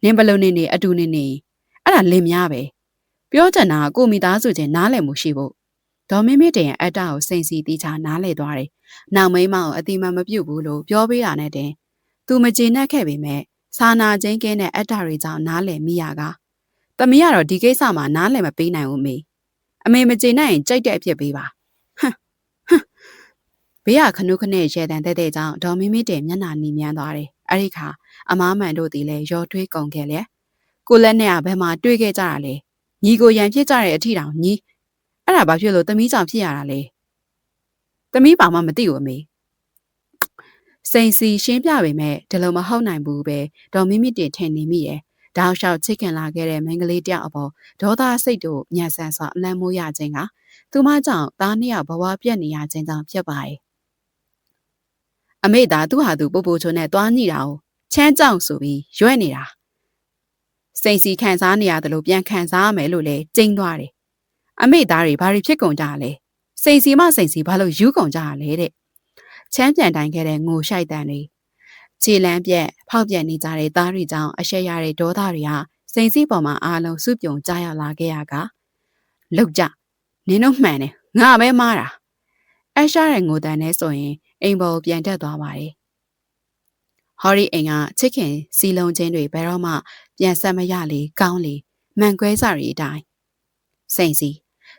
Speaker 1: နင်းဘလုံးနေအတူနေအဲ့ဒါလင်များပဲပြောချင်တာကိုမိသားစုချင်းနားလည်မှုရှိဖို့ဒေါ်မင်းမင်းတင်ရဲ့အတ္တကိုစိန်စီတီးချနားလေသွားတယ်။နောက်မိမကိုအတိမမပြုတ်ဘူးလို့ပြောပေးတာနဲ့တင်သူမကျေနပ်ခဲ့ပေမဲ့စာနာချင်းကင်းတဲ့အတ္တတွေကြောင့်နားလေမိရကတမီးကတော့ဒီကိစ္စမှာနားလေမပေးနိုင်ဘူးမေအမေမကျေနပ်ရင်ကြိုက်တဲ့အဖြစ်ပေးပါဟမ်ဘေးကခနုခနဲ့ရဲတန်တဲ့ကြောင့်ဒေါ်မင်းမင်းတင်မျက်နှာနီမြန်းသွားတယ်။အဲ့ဒီခါအမားမှန်တို့တီလည်းရောထွေးကုန်ခဲ့လေ။ကိုလက်နဲ့ကဘယ်မှာတွေ့ခဲ့ကြတာလဲ။ညီကိုရန်ဖြစ်ကြတဲ့အထီတောင်ညီအဲ့ဒါဘာဖြစ်လို့သမီးကြောင့်ဖြစ်ရတာလဲသမီးပါမှမသိဘူးအမေစိန်စီရှင်းပြပေမဲ့ဒီလိုမဟုတ်နိုင်ဘူးပဲဒေါ်မိမိတင်ထင်နေမိတယ်တောက်လျှောက်ချစ်ခင်လာခဲ့တဲ့မင်္ဂလေးတယောက်အပေါ်ဒေါသစိတ်တို့ညံဆန်စွာအလံမိုးရခြင်းကသူမကြောင့်သားနှစ်ယောက်ဘဝပြတ်နေရခြင်းကြောင့်ဖြစ်ပါတယ်အမေသာသူ့ဟာသူပူပူချိုနဲ့တွားညိတာကိုချမ်းကြောက်ဆိုပြီးရွက်နေတာစိန်စီခံစားနေရတယ်လို့ပြန်ခံစားရမယ်လို့လဲကျင်းသွားတယ်အမေသားတွေဘာတွေဖြစ်ကုန်ကြလဲစိန်စီဘာလို့ယူကုန်ကြရလဲတဲ့ချမ်းပြန်တိုင်းခဲ့တဲ့ငိုရှိုက်တန်တွေချ ခြေလမ်းပြက်ဖောက်ပြန်နေကြတဲ့သားတွေကြောင့်အရှက်ရတဲ့ဒေါသတွေဟာစိန်စီပေါ်မှာအားလုံးစုပြုံကြရောက်လာခဲ့ရကလောက်ကြနင်တို့မှန်တယ်ငါပဲမားတာအရှားရဲ့ငိုတန်နဲ့ဆိုရင်အိမ်ပေါ်ပြန်တက်သွားပါတယ်ဟော်ရီအိမ်ကချစ်ခင်စီလုံးချင်းတွေဘယ်တော့မှပြန်ဆက်မရလေကောင်းလေမှန်ကွဲစားရီအတိုင်းစိန်စီ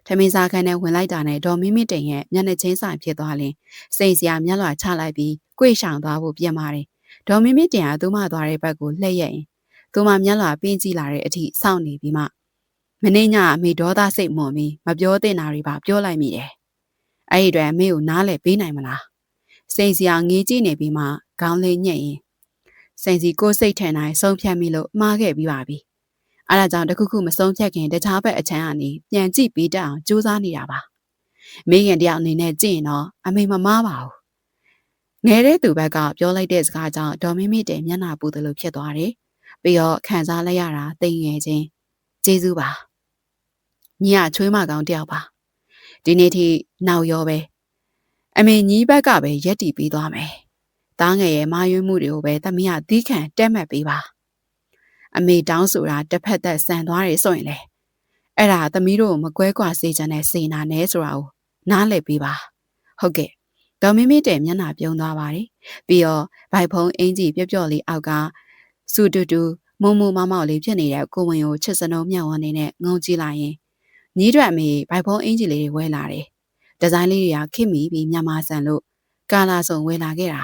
Speaker 1: ထမင်းစားခန်းနဲ့ဝင်လိုက်တာနဲ့ဒေါ်မီမီတိန်ရဲ့မျက်နှာချင်းဆိုင်ဖြစ်သွားရင်စိန်စရာမျက်လွှာချလိုက်ပြီးကြွေဆောင်သွားဖို့ပြင်ပါတယ်ဒေါ်မီမီတင်ကသူမသွားတဲ့ဘက်ကိုလှည့်ရက်ရင်သူမမျက်လွှာပင်းကြည့်လာတဲ့အထိစောင့်နေပြီးမှမင်းညအမေဒေါသစိတ်မွန်ပြီးမပြောသင့်တာတွေပါပြောလိုက်မိတယ်အဲ့ဒီတော့အမေကိုနားလဲပေးနိုင်မလားစိန်စရာငေးကြည့်နေပြီးမှခေါင်းလေးညှက်ရင်စိန်စီကိုစိတ်ထန်တိုင်းဆုံးဖြတ်မိလို့မှားခဲ့ပြီးပါပြီအဲ့ဒါကြောင့်တခုခုမဆုံးဖြတ်ခင်တခြားဘက်အချမ်းကနေပြန်ကြည့်ပြီးတအောင်စူးစမ်းနေတာပါမိခင်တယောက်အနေနဲ့ကြည့်ရင်တော့အမေမမားပါဘူးငယ်တဲ့သူဘက်ကပြောလိုက်တဲ့စကားကြောင့်ဒေါ်မီမီတဲ့မျက်နှာပူသလိုဖြစ်သွားတယ်ပြီးတော့ခံစားလိုက်ရတာတိမ်ငယ်ချင်းကျေးဇူးပါညီကချွေးမကောင်တယောက်ပါဒီနေ့ထိနောက်ရောပဲအမေညီဘက်ကပဲရက်တီပြီးသွားမယ်သားငယ်ရဲ့မာရွေးမှုတွေကိုပဲသမီးကသီးခံတက်မှတ်ပေးပါအမေတောင်းဆိုတာတစ်ဖက်သက်ဆန်သွားတယ်ဆိုရင်လေအဲ့ဒါသမီးတို့မကွဲကွာစေချင်တဲ့စေနာနဲ့ဆိုတာကိုနားလည်ပေးပါဟုတ်ကဲ့ဒေါ်မီမီတဲ့မျက်နှာပြုံးသွားပါတယ်ပြီးတော့ဗိုက်ဖုံးအင်ကြီးပျော့ပျော့လေးအောက်ကစူတူတူမုံမုံမောက်မောက်လေးဖြစ်နေတဲ့ကိုဝင်ကိုချစ်စနှုံးမြောက်ဝန်းနေနဲ့ငုံကြည့်လိုက်ရင်ညီးတွက်အမေဗိုက်ဖုံးအင်ကြီးလေးတွေဝဲလာတယ်ဒီဇိုင်းလေးတွေကခစ်မိပြီးမြန်မာဆန်လို့ကာလာစုံဝဲလာခဲ့တာ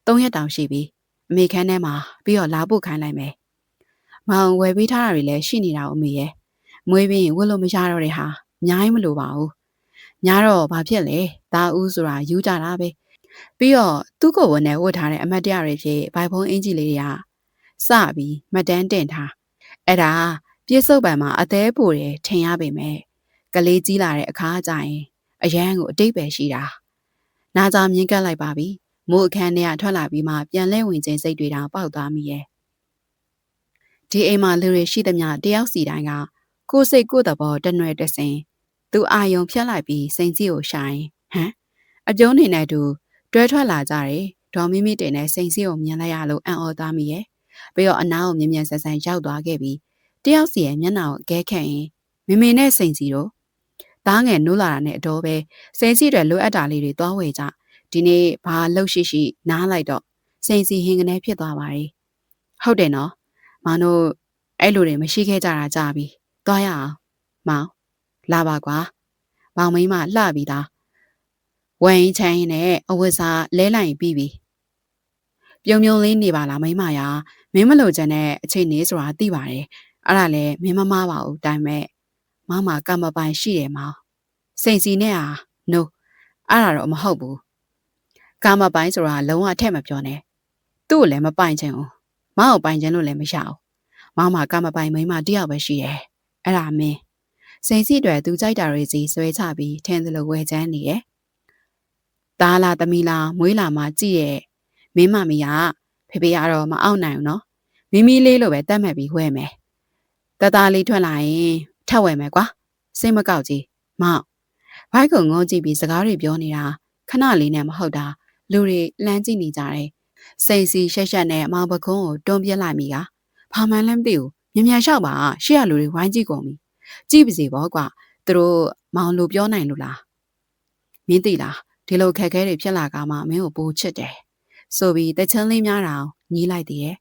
Speaker 1: 3ရက်တောင်ရှိပြီအမေခန်းထဲမှာပြီးတော့လာဖို့ခိုင်းလိုက်မယ်မောင်ဝယ်ပေးထားတာတွေလည်းရှိနေတာအမေရဲ့မွေးပြီးဝတ်လို့မရတော့တဲ့ဟာအများကြီးမလိုပါဘူးညာတော့ဘာဖြစ်လဲဒါဦးဆိုတာယူကြတာပဲပြီးတော့သူ့ကိုယ်ဝန်နဲ့ဝတ်ထားတဲ့အမတ်တရားတွေဖြစ်ဘိုင်ဖုံးအင်ကြီးလေးတွေကစပြီးမတန်းတင်ထားအဲ့ဒါပြစ္ဆုတ်ပံမှာအသေးပိုတယ်ထင်ရပေမဲ့ကလေးကြီးလာတဲ့အခါကျရင်အရန်ကိုအတိတ်ပဲရှိတာနားကြမြင်ကပ်လိုက်ပါပြီမိုးအခန်းထဲကထွက်လာပြီးမှပြန်လဲဝင်ခြင်းစိတ်တွေတောင်ပေါက်သွားမိရဲ့ဒီအိမ်မှာလူတွေရှိသမျှတယောက်စီတိုင်းကကိုယ်စိတ်ကိုယ်သဘောတနွယ်တစင်သူအာယုံဖြတ်လိုက်ပြီးစိန်စီကိုရှာရင်ဟမ်အပြုံးနေနဲ့တူတွဲထွက်လာကြတယ်ဒေါ်မီမီတင်နဲ့စိန်စီကိုမြင်လိုက်ရလို့အံ့ဩသွားမိရဲ့ပြီးတော့အနားကိုမြင်မြန်ဆန်ဆန်ရောက်သွားခဲ့ပြီးတယောက်စီရဲ့မျက်နှာကိုအကဲခတ်ရင်မမေနဲ့စိန်စီတို့သားငယ်နိုးလာတာနဲ့အတော်ပဲစိန်စီတွေလိုအပ်တာလေးတွေသွားဝယ်ကြဒီနေ့ဘာလှုပ်ရှိရှိနားလိုက်တော့စိန်စီဟင်ကနေဖြစ်သွားပါပြီဟုတ်တယ်နော်မောင်တို့အဲ့လိုတွေမရှိခဲ့ကြတာကြပြီသွားရအောင်မောင်လာပါကွာမောင်မိန်းမလှပြီးသားဝိုင်းချမ်းနဲ့အဝတ်စားလဲလိုက်ပြီးပြီပြုံပြုံလေးနေပါလားမိန်းမရာမင်းမလို့ချင်တဲ့အချိန်နေဆိုတာသိပါတယ်အဲ့ဒါလည်းမင်းမမားပါဘူးဒါပေမဲ့မမကမပိုင်ရှိတယ်မောင်စိန်စီနဲ့ဟာ no အဲ့ဒါတော့မဟုတ်ဘူးကာမပိုင်ဆိုတာလုံးဝအထက်မပြောနဲ့သူ့ကိုလည်းမပိုင်ချင်ဘူးမောင်ကိုပိုင်ချင်လို့လည်းမရဘူးမောင်မကာမပိုင်မိန်းမတယောက်ပဲရှိတယ်အဲ့ဒါမင်းစိန်စီတွေသူကြိုက်တာတွေစီဆွဲချပြီးထင်းသလိုဝဲချမ်းနေတယ်သားလားသမီးလားမွေးလာမှကြည့်ရဲ့မင်းမမီကဖေဖေကတော့မအောင်နိုင်ဘူးနော်မိမိလေးလိုပဲတတ်မှတ်ပြီးဝဲမယ်တသားလေးထွက်လာရင်ထက်ဝဲမယ်ကွာစိတ်မကောက်ကြီးမောင်ဘိုက်ကိုငုံကြည့်ပြီးစကားတွေပြောနေတာခဏလေးနဲ့မဟုတ်တာလူတွေလှမ်းကြည့်နေကြတယ်စိန်စီရှက်ရှက်နဲ့မောင်ပကုံးကိုတွန်းပြလိုက်မိကဘာမှန်းလည်းမသိဘူးမြ мян လျှောက်ပါရှေ့ကလူတွေဝိုင်းကြည့်ကုန်ပြီကြည့်ပါစေပေါ့ကွာသူတို့မောင်လိုပြောနိုင်လို့လားမင်းသိလားဒီလိုခက်ခဲတွေဖြစ်လာကမှမင်းကိုပိုးချစ်တယ်ဆိုပြီးတချမ်းလေးများတောင်ညီးလိုက်သေးရဲ့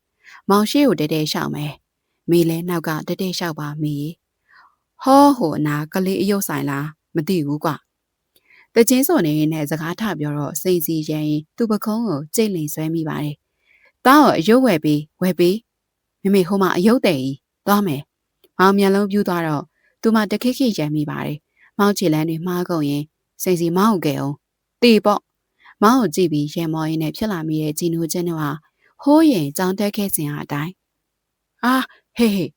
Speaker 1: မောင်ရှိကိုတဲတဲရှောက်မယ်မိလဲနောက်ကတဲတဲရှောက်ပါမိဟောဟိုအနာကလေးအယုတ်ဆိုင်လားမသိဘူးကွာတချင်းစုံနေနဲ့စကားထပြောတော့စိတ်စီရင်သူ့ပခုံးကိုကြိတ်လင်ဆွဲမိပါတယ်တားကိုအယုတ်ဝယ်ပြီးမမေဟိုမှာအယုတ်တယ်ကြီးသွားမယ်မောင်မျက်လုံးပြူးသွားတော့သူမတခိခိရံမိပါတယ်မောင်ခြေလန်းတွေမှားကုန်ရင်စိတ်စီမောင်ကိုကဲအောင်တေပေါ့မောင်ကိုကြည့်ပြီးရေမော်ရင်းနဲ့ဖြစ်လာမိတဲ့ဂျီနိုချင်းတို့ဟာဟိုးရင်ကြောင်တက်ခဲ့စဉ်ဟာအတိုင်းအာဟေး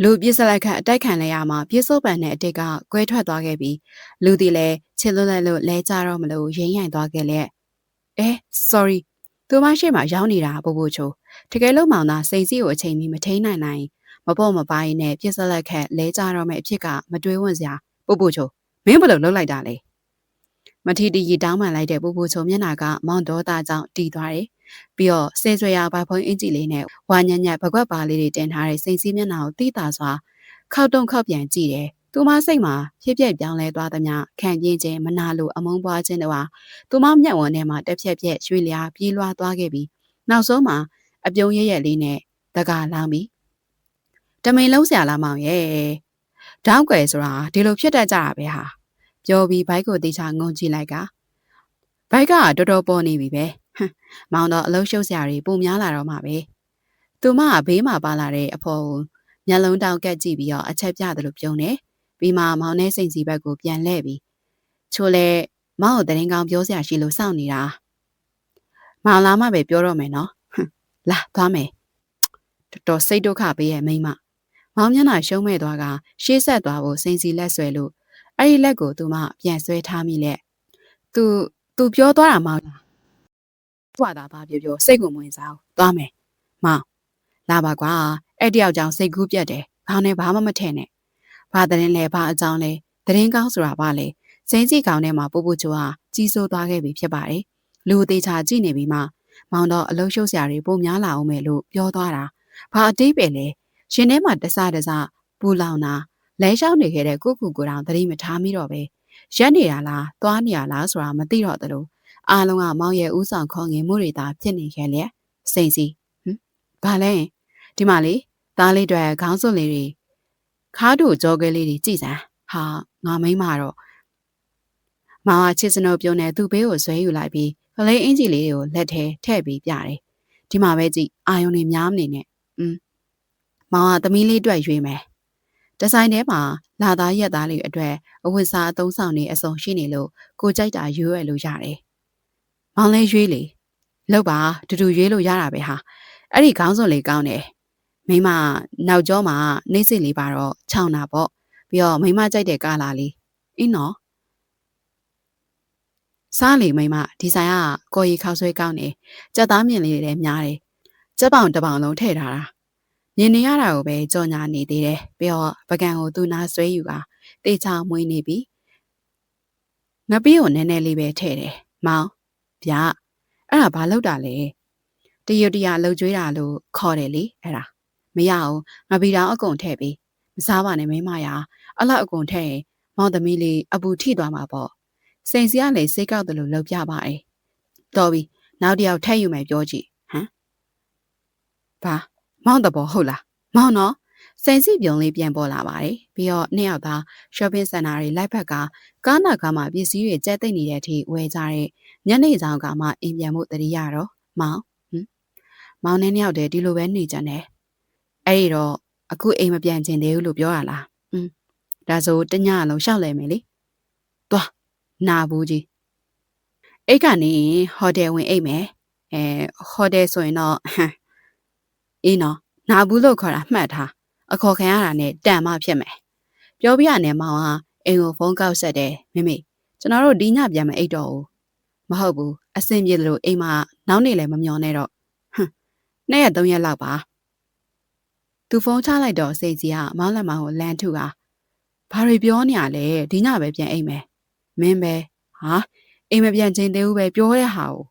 Speaker 1: လူပြစ်စလိုက်ခတ်အတိုက်ခံလိုက်ရမှာပြစ်စုပ်ပန်တဲ့အတိတ်ကကွဲထွက်သွားခဲ့ပြီးလူတီလည်းချစ်လွတ်လိုက်လို့လဲကြတော့မလို့ရင်းရိုင်သွားခဲ့လက်sorry သူမရှိမှရောက်နေတာပို့ပို့ချိုတကယ်လို့မောင်သားစိန်စီကိုအချိန်မီမထိန်နိုင်မပေါ့မပိုင်းနဲ့ပြစ်စလက်ခတ်လဲကြတော့မဲ့အဖြစ်ကမတွေးဝွန့်စရာပို့ပို့ချိုမင်းဘယ်လိုလုပ်လိုက်တာလဲ မထီတီတောင်းမှန်လိုက်တဲ့ပူပူချုံမျက်နှာကမောင်ဒေါသကြောင့်တီးသွားတယ်ပြီးတော့ဆဲဆွဲရဘိုင်ဖုံးအင်ကြီးလေးနဲ့ဝါညံ့ညံ့ပကွက်ပါလေးတွေတင်ထားတဲ့စိန်စည်းမျက်နှာကိုတီးတာစွာခောက်တုံခောက်ပြန်ကြည့်တယ်သူမစိတ်မှာဖြစ်ပြက်ပြောင်းလဲသွားသမျှခံပြင်းခြင်းမနာလိုအမုန်းပွားခြင်းတို့ဟာသူမမျက်ဝန်းထဲမှာတက်ဖြက်ဖြက်ရွှေလျာပြေးလွှားသွားခဲ့ပြီးနောက်ဆုံးမှာအပြုံးရရက်လေးနဲ့တကားလောင်းပြီးတမိန်လုံးဆရာလာမောင်ရဲ့တောင်းကွယ်ဆိုတာဒီလိုဖြစ်တတ်ကြတာပဲဟာပြောပြီးဘိုက်ကိုတေချာငုံကြည့်လိုက်ကဘိုက်ကတော်တော်ပေါ်နေပြီပဲမောင်တော့အလုံးရှုပ်စရာတွေပုံများလာတော့မှပဲသူမကဘေးမှာပါလာတဲ့အဖေါ်ကိုမျက်လုံးတောင်ကက်ကြည့်ပြီးတော့အချက်ပြတယ်လို့ပြောနေပြီးမှမောင်နဲ့စိန်စီဘက်ကိုပြန်လှည့်ပြီးချို့လဲမောင်ကိုတရင်ကောင်ပြောစရာရှိလို့စောင့်နေတာမောင်လာမှပဲပြောတော့မယ်နော်လာသွားမယ်တော်စိတ်ဒုက္ခပေးရဲ့မိမမောင်မျက်နှာရှုံးမဲ့သွားကရှေ့ဆက်သွားဖို့စိန်စီလက်ဆွဲလို့အဲ့ဒီလက်ကိုသူမပြန်ဆွဲထားမိလက်သူပြောသွားတာမောင်ဘွာတာဘာပြောစိတ်ကိုမဝင်စားဘူးသွားမယ်မောင်လာပါကွာအဲ့တယောက်ကြောင့်စိတ်ကူးပြတ်တယ်ဘာနဲ့ဘာမှမထည့်နဲ့ဘာတရင်လဲဘာအကြောင်းလဲတရင်ကောင်းဆိုတာဘာလဲစိမ့်စီကောင်းထဲမှာပူပူချိုဟာကြီးစိုးသွားခဲ့ပြီဖြစ်ပါတယ်လူသေးချာကြည့်နေပြီးမှမောင်တော့အလုံးရှုပ်စရာတွေပုံများလာအောင်မယ်လို့ပြောသွားတာဘာအတိတ်ပဲလဲရှင်ထဲမှာတစပူလောင်တာလဲလျှောက်နေခဲ့တဲ့ကိုတောင်သတိမထားမိတော့ပဲရက်နေရလားသွားနေရလားဆိုတာမသိတော့သလိုအားလုံးကမောင်ရဲ့ဥဆောင်ခေါငင်မှုတွေသာဖြစ်နေခဲ့လေစိမ့်စီဘာလဲဒီမှာလေသားလေးတွေခေါင်းစွပ်လေးတွေခါးတူကြောကလေးတွေကြည်စမ်းဟာငါမိမတော့မောင်ကချစ်စနိုးပြုံးနေသူ့ဘေးကိုဆွဲယူလိုက်ပြီးကလေးအင်ကြီးလေးကိုလက်ထဲထည့်ပြီးပြတယ်ဒီမှာပဲကြည့်အာယုံတွေများမနေနဲ့မောင်ကသမီးလေးအတွက်ရွေးမယ်ဒီဇိုင်းထဲမှာလာသားရက်သားလေးအတွက်အဝတ်စားအသုံးဆောင်နေအစုံရှိနေလို့ကိုကြိုက်တာရွေးရလို့ရတယ်မောင်လေးရွေးလေလောက်ပါတူတူရွေးလို့ရတာပဲဟာအဲ့ဒီခေါင်းစွပ်လေးကောင်းတယ်မိမနောက်ကျောမှာနှိမ့်စစ်လေးပါတော့ခြောင်တာပေါ့ပြီးတော့မိမကြိုက်တဲ့ကာလာလေးအင်းနော်စားလေမိမဒီဆိုင်ကကော်ရီခောက်ဆွဲကောင်းတယ်ကြက်သားမြင်လေးတွေလည်းများတယ်ကြက်ပေါင်တစ်ပေါင်လုံးထည့်ထားတာမြင်နေရတာကိုပဲကြော်ညာနေသေးတယ်ပြီးတော့ပကံကိုသူနာဆွဲယူကတေချာမွေးနေပြီငပီးကိုနည်းနည်းလေးပဲထည့်တယ်မောင်ဗျာအဲ့ဒါဘာလောက်တာလဲတရတရလှုပ်ကြွေးတာလို့ခေါ်တယ်လေအဲ့ဒါမရအောင်ငါဗီတောင်အကုန်ထည့်ပြီးမစားပါနဲ့မိမရအလောက်အကုန်ထည့်ရင်မောင်သမီးလေးအပူထိသွားမှာပေါ့စိန်စီကလည်းစိတ်ကောက်တယ်လို့လှုပ်ပြပါတယ်တော်ပြီနောက်တယောက်ထည့်ယူမယ်ပြောကြည့်ဟမ်ဘာမောင်တဘောဟုတ်လားမောင်နော်စိန်စီပြုံလေးပြန်ပေါ်လာပါတယ်ပြီးတော့နှစ်ယောက်သား shopping center တွေလိုက်ဖက်ကကားနာကားမှာပစ္စည်းတွေကျဲသိမ့်နေတဲ့အထိဝယ်ကြတဲ့ညနေဆောင်ကမှအိမ်ပြန်မှုတတိယတော့မောင်မောင်နဲ့နှစ်ယောက်တည်းဒီလိုပဲနေကြတယ်အဲ့ဒီတော့အခုအိမ်မပြန်ချင်သေးဘူးလို့ပြောရလားဒါဆိုတညလုံးရှောက်လဲမယ်လေသွားနာဘူးကြီးအိတ်ကနေဟိုတယ်ဝင်အိတ်မယ်ဟိုတယ်ဆိုရင်တော့အေးနော်နာဘူးလို့ခေါ်တာမှတ်ထားအခေါ်ခံရတာနဲ့တန်မှဖြစ်မယ်ပြောပြရနဲ့မောင်ကအိမ်ကိုဖုန်းကောက်ဆက်တယ်မိကျွန်တော်တို့ဒီညပြန်မအိတ်တော့ဘူးမဟုတ်ဘူးအဆင်ပြေလို့အိမ်မှာနောက်နေလည်းမမျောနဲ့တော့2ရက်3ရက်လောက်ပါသူဖုန်းချလိုက်တော့စိတ်ကြီးကမောင်လက်မောင်ကိုလမ်းထုကဘာတွေပြောနေရလဲဒီညပဲပြန်အိမ်မယ်မင်းပဲဟာအိမ်မပြန်ချင်သေးဘူးပဲပြောတဲ့ဟာကို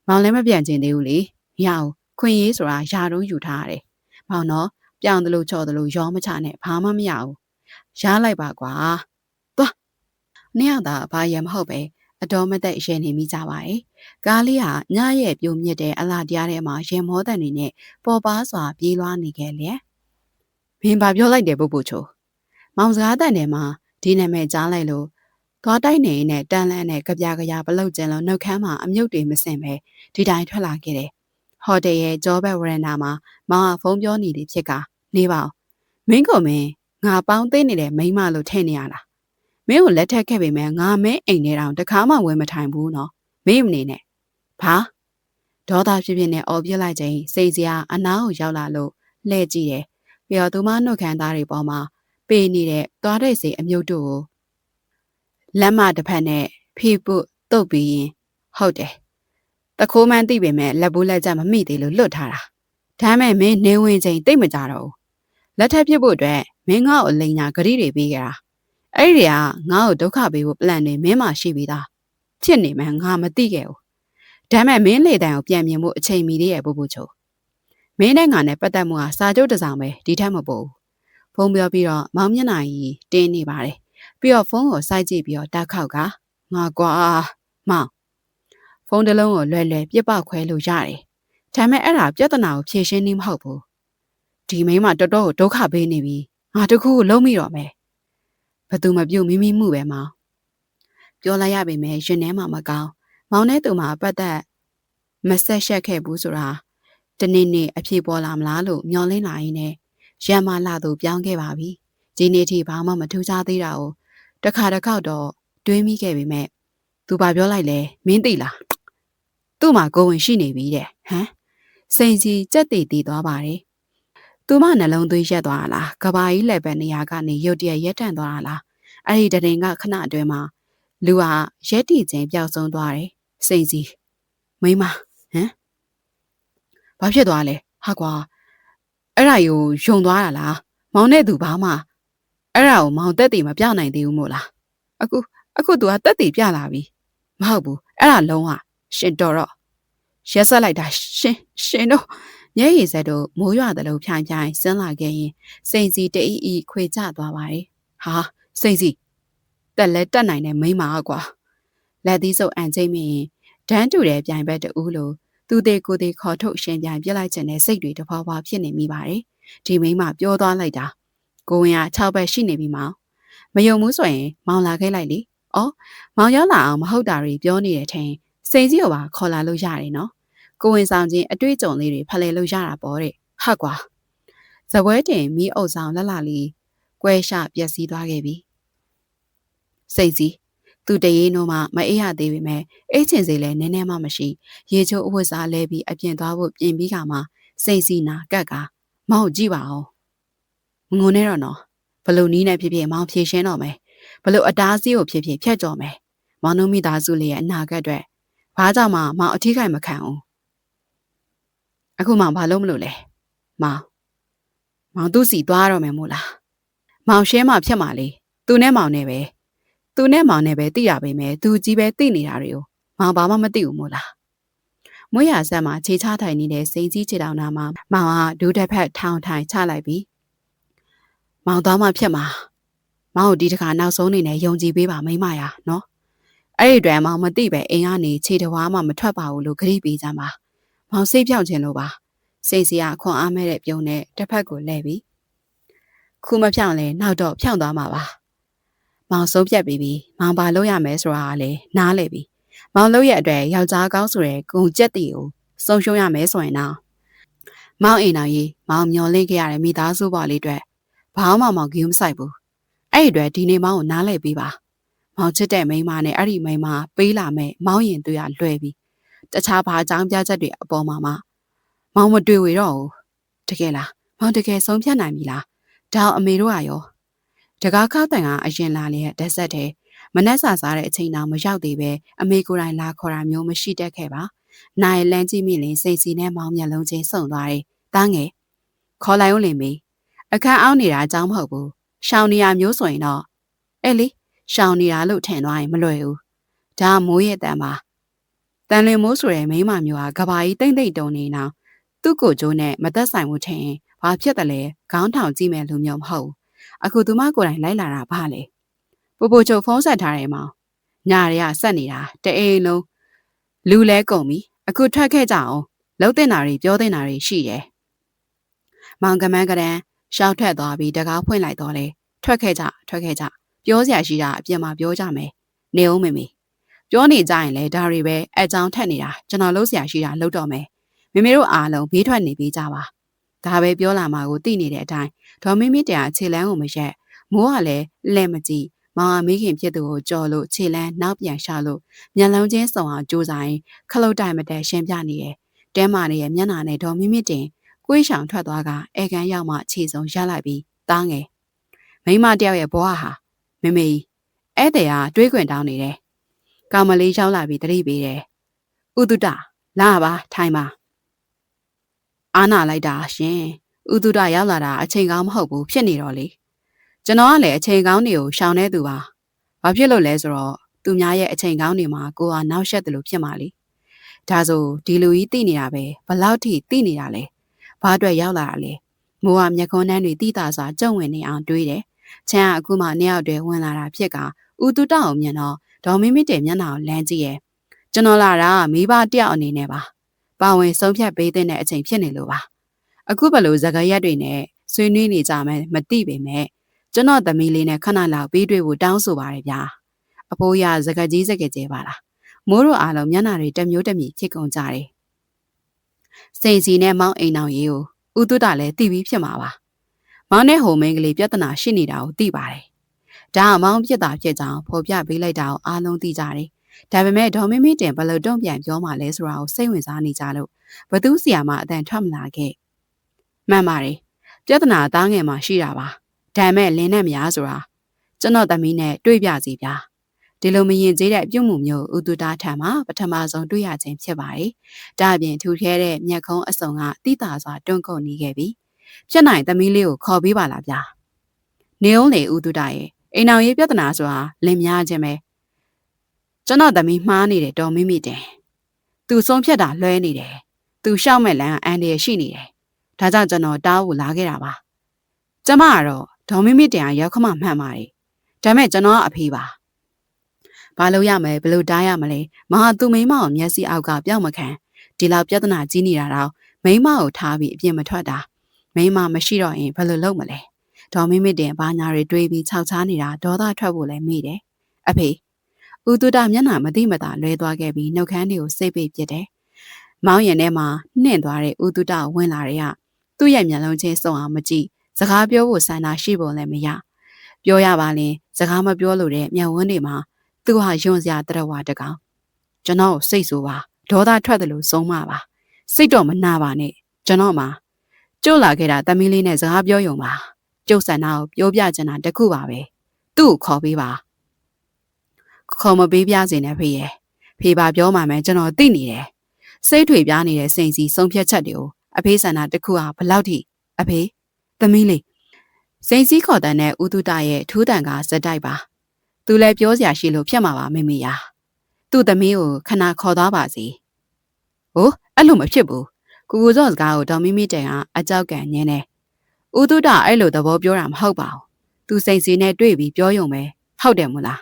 Speaker 1: မောင်လည်းမပြန်ချင်သေးဘူးလေရအောင်ခွင့်ရေးဆိုတာယာတုံးယူထားရတယ်မောင်တော့ပြောင်းတယ်လို့ချော်တယ်လို့ရောမချနဲ့ဘာမှမရဘူးရလိုက်ပါကွာသွားနှစ်ယောက်သာဘာရမဟုတ်ပဲအတော်မသက်ရဲနေမိကြပါရဲ့ကားလေးဟာညရဲ့ပြုံမြင့်တဲ့အလားတရားထဲမှာရင်မောတန်တွေနဲ့ပေါ်ပါစွာပြေးလွှားနေခဲ့လေမင်းဘာပြောလိုက်တယ်ပုတ်ပုတ်ချိုမောင်စကားတန်ထဲမှာဒီနာမည်ကြားလိုက်လို့သွားတိုက်နေနဲ့တန်လန်းနဲ့ကြပြကြပလုတ်ကျင်လို့နှုတ်ခမ်းမှာအမြုပ်တွေမစင်ပဲဒီတိုင်းထွက်လာခဲ့တယ်ဟိုတယ်ရဲ့ကြောဘက်ဝရန်နာမှာမောင်ကဖုန်းပြောနေတယ်ဖြစ်ကနေပါမင်းကမင်းငါပေါင်းသိနေတဲ့မိန်းမလို့ထင်နေရလားမင်းကိုလက်ထက်ခဲ့ပေမဲ့ငါမင်းအိမ်ထဲတောင်တခါမှဝင်မထိုင်ဘူးနော်မင်းမနေနဲ့ဘာဒေါသဖြစ်ဖြစ်နဲ့အော်ပြစ်လိုက်ချိန်စိတ်စရာအနားကိုရောက်လာလို့လှည့်ကြည့်တယ်ပြီးတော့သူမနှုတ်ခမ်းသားတွေပေါ်မှာပေးနေတဲ့သွားတဲ့စိတ်အမြုပ်တို့ကိုလက်မတစ်ဖက်နဲ့ဖိပုတ်တုတ်ပြီးရင်ဟုတ်တယ်တခိုးမှန်းသိပေမဲ့လက်ဘူးလက်ကြမမိသေးလို့လွတ်ထားတာဒါမဲ့မင်းနေဝင်ချိန်တိတ်မကြတော့ဘူးလက်ထက်ဖြစ်ဖို့အတွက်မင်းငါ့ကိုအလိန်ညာဂရိတွေပေးကြတာအဲ့ဒီကငါ့ကိုဒုက္ခပေးဖို့ plan တွေမင်းမှရှိပြီးသား ဖြစ်နေမှငါမသိခဲ့ဘူးဒါမဲ့မင်းလေတန်ကိုပြန်မြင်မှုအချိန်မီသေးရဲ့ပူပူချိုမင်းနဲ့ငါနဲ့ပတ်သက်မှုဟာစာချုပ်တစ်စောင်ပဲဒီထက်မပိုဘူးဖုန်းပြောပြီးတော့မောင်မျက်နှာကြီးတင်းနေပါတယ်ပြီးတော့ဖုန်းကိုစိုက်ကြည့်ပြီးတော့တောက်ခောက်ကငါကွာမောင်ဖုန်းတစ်လုံးကိုလွယ်လွယ်ပြစ်ပေါက်ခွဲလို့ရတယ်ဒါမဲ့အဲ့ဒါပြဿနာကိုဖြေရှင်းနေမဟုတ်ဘူးဒီမိန်းမတော်တော်ကိုဒုက္ခပေးနေပြီငါတခုကိုလုံးမိတော့မယ်ဘသူမပြုတ်မိမိမှုပဲမောင်ပြောလိုက်ရပေမဲ့ရင်ထဲမှာမကောင်းမောင်နဲ့သူမှာပတ်သက်မဆက်ရှက်ခဲ့ဘူးဆိုတာတနေ့နေ့အဖြစ်ပေါ်လာမလားလို့မျောလင်းလာရင်းနဲ့ရံမလာသူပြောင်းခဲ့ပါပြီဒီနေ့ထိဘာမှမထူးခြားသေးတာကိုတခါတစ်ခေါက်တော့တွေးမိခဲ့ပေမဲ့သူဘာပြောလိုက်လဲမင်းသိလားသူ့မှာကိုဝင်ရှိနေပြီတဲ့ဟမ်စိန်စီကြက်တည်တည်သွားပါတယ်သူမနှလုံးသွေးရက်သွားတာလားကဘာကြီးလက်ပဲနေရာကနေရုတ်တရက်ရက်တန့်သွားတာလားအဲ့ဒီတရင်ကခဏအတွင်းမှာလူဟာရက်တီချင်းပျောက်ဆုံးသွားတယ်စိန်စီမိမဟမ်ဘာဖြစ်သွားလဲဟာကွာအဲ့ဒါယူယုံသွားတာလားမောင်နဲ့သူဘာမှအဲ့ဒါကိုမောင်တက်တည်မပြနိုင်သေးဘူးမို့လားအခုသူကတက်တည်ပြလာပြီမဟုတ်ဘူးအဲ့ဒါလုံးဝရှင်တော်တော့ရက်ဆက်လိုက်တာရှင်တို့ညရည်စက်တို့မိုးရွာတယ်လို့ဖြိုင်ဆင်းလာခဲ့ရင်စိန်စီတအီအီခွေကျသွားပါတယ်ဟာစိန်စီတက်လဲတက်နိုင်တဲ့မိန်းမကွာလက်သီးစုပ်အန်ချိန်မင်းဒန်းတူတဲ့ပြိုင်ဘက်တူလို့သူသေးကိုသေးခေါ်ထုတ်ရှင်ပြိုင်ပြစ်လိုက်ခြင်းနဲ့စိတ်တွေတဖွာဖွာဖြစ်နေမိပါတယ်ဒီမိန်းမပြောသွားလိုက်တာကိုဝင်က6ဘက်ရှိနေပြီမောင်မယုံဘူးဆိုရင်မောင်လာခဲ့လိုက်လေအော်မောင်ရောက်လာအောင်မဟုတ်တာတွေပြောနေတယ်ထင်စိန်စီကိုပါခေါ်လာလို့ရတယ်နော်ကိုဝင်ဆောင်ချင်းအတွေ့အကြုံလေးတွေဖလှယ်လို့ရတာပေါ့တဲ့ဟာကွာဇပွဲတင်မီးအုပ်ဆောင်လှလှလေးကွဲရှပျက်စီးသွားခဲ့ပြီစိတ်စီသူတရေနိုးမှမအေးရသေးပေမဲ့အိတ်ချင်စေလဲနည်းနည်းမှမရှိရေချိုးအဝတ်စားလဲပြီးအပြင်သွားဖို့ပြင်ပြီးကမှစိတ်စီနာကက်ကမောင်ကြည့်ပါအောင်ငုံနေတော့နော်ဘလို့နီးနေဖြစ်ဖြစ်မောင်ဖြေရှင်းတော့မယ်ဘလို့အတားစီးကိုဖြစ်ဖြစ်ဖြတ်ကျော်မယ်မောင်တို့မိသားစုလေးရဲ့အနာဂတ်အတွက်ဘာကြောင့်မှမောင်အထီးခိုင်မခံဘူးအခုမောင်ဘာလို့မလို့လဲမောင်သူ့စီသွားတော့မယ်မို့လားမောင်ရှဲမှဖြတ်မှလေသူနဲ့မောင်နဲ့ပဲသိရပေမဲ့သူကြီးပဲသိနေတာတွေကိုမောင်ဘာမှမသိဘူးမို့လားမွေးရဆက်မှာခြေချထိုင်နေတဲ့စိန်ကြီးခြေတောင်နာမှာမောင်ကဒူးတစ်ဖက်ထောင်ထိုင်ချလိုက်ပြီးမောင်သွားမှဖြတ်မှာမောင်ဒီတခါနောက်ဆုံးနေနဲ့ယုံကြည်ပေးပါမိမရာနော်အဲ့ဒီအတွက်မောင်မသိပဲအိမ်ကနေခြေတော်မှမထွက်ပါဘူးလို့ဂရိပေးကြမှာမောင်စိတ်ပြောင်းခြင်းလို့ပါစိတ်စီကခွန်အားမဲ့တဲ့ပြုံးနဲ့တစ်ဖက်ကိုလဲပြီးခုမဖြောင်းလဲနောက်တော့ဖြောင်းသွားမှာပါမောင်ဆုံးဖြတ်ပြီးပြီမောင်ဘာလုပ်ရမယ်ဆိုတာကလည်းနားလဲပြီမောင်လုပ်ရတဲ့ယောက်ျားကောင်းဆိုတဲ့ဂုံကြက်တီကိုဆုံးရှုံးရမယ်ဆိုရင်တော့မောင်အိမ်တော်ကြီးမောင်မျောလင့်ခဲ့ရတဲ့မိသားစုပေါ်လေးအတွက်ဘာမှမောင်ဂရုမစိုက်ဘူးအဲ့ဒီအတွက်ဒီနေ့မောင်ကိုနားလဲပေးပါမောင်ချစ်တဲ့မိန်းမနဲ့အဲ့ဒီမိန်းမပေးလာမယ်မောင်ရင်တွေ့ရလွယ်ပြီတခြားဘာအကြောင်းပြချက်တွေအပေါ်မှာမောင်မတွေ့ဝေတော့ဘူးတကယ်လားမောင်တကယ်ဆုံးဖြတ်နိုင်ပြီလားဒါအမေတို့ကရောတကားခောက်တန်ကအရင်လာလေတဲ့ဆက်တဲ့မနှက်စာစားတဲ့အချိန်တောင်မရောက်သေးပဲအမေကိုယ်တိုင်လာခေါ်တာမျိုးမရှိတတ်ခဲ့ပါနိုင်လန်းကြည့်မိလင်စိတ်စီနဲ့မောင်မျက်လုံးချင်းစုံသွားတယ်တားငယ်ခေါ်လိုက်ဦးလေမေအခန်းအောင်းနေတာအကြောင်းမဟုတ်ဘူးရှောင်းနေရမျိုးဆိုရင်တော့အဲ့လေရှောင်းနေတာလို့ထင်သွားရင်မလွယ်ဘူးဒါမိုးရဲ့တန်ပါတန်လွင်မိုးဆိုတဲ့မိန်းမမျိုးဟာကဘာကြီးတိမ့်တိမ့်တုံနေအောင်သူ့ကိုယ်ကျိုးနဲ့မသက်ဆိုင်မှုထင်ဘာဖြစ်တယ်လဲခေါင်းထောင်ကြည့်မယ်လူမျိုးမဟုတ်အခုသူမကိုယ်တိုင်လိုက်လာတာဘာလဲပူပူချုပ်ဖုံးဆက်ထားတယ်မောင်ညာတွေကဆက်နေတာတအိမ်လုံးလူလဲကုန်ပြီအခုထွက်ခဲ့ကြအောင်လှုပ်တင်တာတွေပြောတင်တာတွေရှိတယ်မောင်ကမန်းကရန်ရှောက်ထွက်သွားပြီးတကားဖွင့်လိုက်တော့လေထွက်ခဲ့ကြပြောစရာရှိတာအပြင်မှာပြောကြမယ်နေအောင်မေပြောနေကြရင်လေဒါတွေပဲအကြောင်းထက်နေတာကျွန်တော်လုပ်စရာရှိတာလုပ်တော့မယ်မေမေတို့အားလုံးဘေးထွက်နေပြီးကြပါဒါပဲပြောလာမှာကိုသိနေတဲ့အတိုင်းဒေါ်မင်းမတရားခြေလန်းကိုမရက်မိုးကလည်းလဲမကြည့်မောင်အမေခင်ဖြစ်သူကိုကြော်လို့ခြေလန်းနောက်ပြန်ရှာလို့မျက်လုံးချင်းစုံအောင်ကြိုးစားရင်ခလုတ်တိုင်မတဲရှင်းပြနေတယ်တဲမာနေရဲ့မျက်နှာနဲ့ဒေါ်မင်းမတင်ကိုယ်ဆောင်ထွက်သွားကအဲကန်ရောက်မှခြေစုံရလိုက်ပြီးတားငယ်မိမတယောက်ရဲ့ဘဝဟာမမေကြီးအဲ့တဲ့ဟာတွေးခွင့်တောင်းနေတယ်ကောင်မလေးရောက်လာပြီးတတိပေးတယ်ဥတုတလာပါထိုင်ပါအာနာလိုက်တာရှင်ဥတုတရောက်လာတာအချိန်ကောင်းမဟုတ်ဘူးဖြစ်နေတော့လေကျွန်တော်ကလည်းအချိန်ကောင်းတွေကိုရှောင်နေသူပါဘာဖြစ်လို့လဲဆိုတော့ သူများရဲ့အချိန်ကောင်းတွေမှာကိုကနောက်ဆက်တယ်လို့ဖြစ်မှာလေဒါဆိုဒီလူကြီးသိနေတာပဲဘလောက်ထိသိနေတာလဲဘာအတွက်ရောက်လာတာလဲမိုးကမျက်ခုံးနှန်းတွေတိတာစွာကြုံဝင်နေအောင်တွေးတယ်ချမ်းကအခုမှနှစ်ယောက်တည်းဝင်လာတာဖြစ်ကဦးတူတောင်မြင်တော့ဒေါ်မင်းမတဲ့မျက်နှာကိုလမ်းကြည့်ရဲ့ကျွန်တော်လာတာမိဘတယောက်အနေနဲ့ပါဝင်ဆုံးဖြတ်ပေးတဲ့အချိန်ဖြစ်နေလို့ပါအခုဘလို့ဇကာရက်တွေနဲ့ဆွေးနွေးနေကြမယ်မသိပေမဲ့ကျွန်တော်သမီးလေးနဲ့ခဏလောက်ပြီးတွေ့ဖို့တောင်းဆိုပါတယ်ဗျာအဖိုးရဇကာကြီးစကကျဲပါလားမိုးတို့အားလုံးမျက်နှာတွေတမျိုးတမီဖြစ်ကုန်ကြတယ်စိန်စီနဲ့မောင်းအိမ်အောင်ရေးကိုဦးတုတလည်းသိပြီးဖြစ်မှာပါမောင်းနဲ့ဟိုမင်းကလေးပြဿနာရှိနေတာကိုသိပါတယ်ဒါကမောင်းပြစ်တာဖြစ်ကြောင်းဖော်ပြပေးလိုက်တာကိုအားလုံးသိကြတယ်ဒါပေမဲ့ဒေါ်မင်းမတင်ဘလို့တုံ့ပြန်ပြောမှလဲဆိုတာကိုစိတ်ဝင်စားနေကြလို့ဘသူစီယာမှအတန်ထွက်မလာခဲ့မှန်ပါတယ်ပြဿနာသားငယ်မှာရှိတာပါဒါမဲ့လင်းနဲ့မရဆိုတာကျွန်တော်သမီးနဲ့တွေ့ပြစီဗျာဒီလိုမရင်ကျေးတဲ့ပြုမှုမျိုးဥတုတာထံမှာပထမဆုံးတွေ့ရခြင်းဖြစ်ပါတယ်ဒါအပြင်ထူထဲတဲ့မျက်ခုံးအစုံကတိတာစွာတွန်းကုန်နေခဲ့ပြီဖြစ်နိုင်သမီးလေးကိုခေါ်ပေးပါလားဗျာနေအောင်လေဥတုတာရဲ့အိမ်အောင်ရေးပြဿနာဆိုတာလင်များခြင်းပဲကျွန်တော်သမီးမှားနေတယ်တော်မိမိတယ်သူဆုံးဖြတ်တာလွဲနေတယ်သူရှောက်မဲ့လမ်းအန်တရရှိနေတယ်ဒါကြောင့်ကျွန်တော်တားဖို့လာခဲ့တာပါကျမကတော့ဒေါ်မိမိတင်ရောက်ခမမှန်ပါတယ်ဒါမဲ့ကျွန်တော်အဖေပါဘာလို့ရမလဲဘလို့တားရမလဲမဟာသူမိမကိုမျက်စိအောက်ကပြောင်းမခံဒီလောက်ပြဿနာကြီးနေတာတော့မိမကိုထားပြီးအပြစ်မထွက်တာမိမမရှိတော့ရင်ဘယ်လိုလုပ်မလဲဒေါ်မိမိတင်ဘာညာတွေတွေးပြီးခြောက်ချားနေတာဒေါသထွက်ဖို့လည်းမိတယ်အဖေဦးတူတာမျက်နှာမသိမသာလွဲသွားခဲ့ပြီးနှုတ်ခမ်းတွေကိုစိတ်ပိတ်ပစ်တယ်မောင်းရင်ထဲမှာနှင့်သွားတဲ့ဦးတူတာဝင်လာတဲ့ကသူ့ရဲ့မျက်လုံးချင်းစုံအောင်မကြည့်စကားပြောဖို့ဆန္ဒရှိပုံလည်းမရပြောရပါရင်စကားမပြောလို့တဲ့မျက်ဝန်းတွေမှာသူဟာယွန်စရာတရဝတကောင်ကျွန်တော်စိတ်ဆိုးပါဒေါသထွက်တယ်လို့ဆုံးမပါစိတ်တော့မနာပါနဲ့ကျွန်တော်မှာကျုပ်လာခဲ့တာသမီးလေးနဲ့စကားပြောရုံပါကျုပ်ဆန္ဒကိုပြောပြချင်တာတခုပါပဲသူ့ကိုခေါ်ပေးပါခေါ်မပေးပြစေနဲ့ဖေရဲ့ဖေပါပြောမှမယ်ကျွန်တော်သိနေတယ်စိတ်ထွေပြားနေတဲ့စိန်စီဆုံးဖြတ်ချက်တွေကိုအဖေဆန္ဒတခုဟာဘလောက်ထိအဖေသမီးလေးစိန်စီခေါ်တဲ့နဲ့ဦးတုတရဲ့ထူးတန်ကဇက်တိုက်ပါသူလည်းပြောစရာရှိလို့ဖြစ်မှာပါမိမိယာသူ့သမီးကိုခဏခေါ်သွားပါစီဟိုအဲ့လိုမဖြစ်ဘူးကူကူစော့စကားကိုဒေါ်မိမိတင်ကအကြောက်ကန်ညင်းတယ်ဦးတုတအဲ့လိုသဘောပြောတာမဟုတ်ပါဘူးသူစိန်စီနဲ့တွေ့ပြီးပြောရုံပဲဟုတ်တယ်မို့လား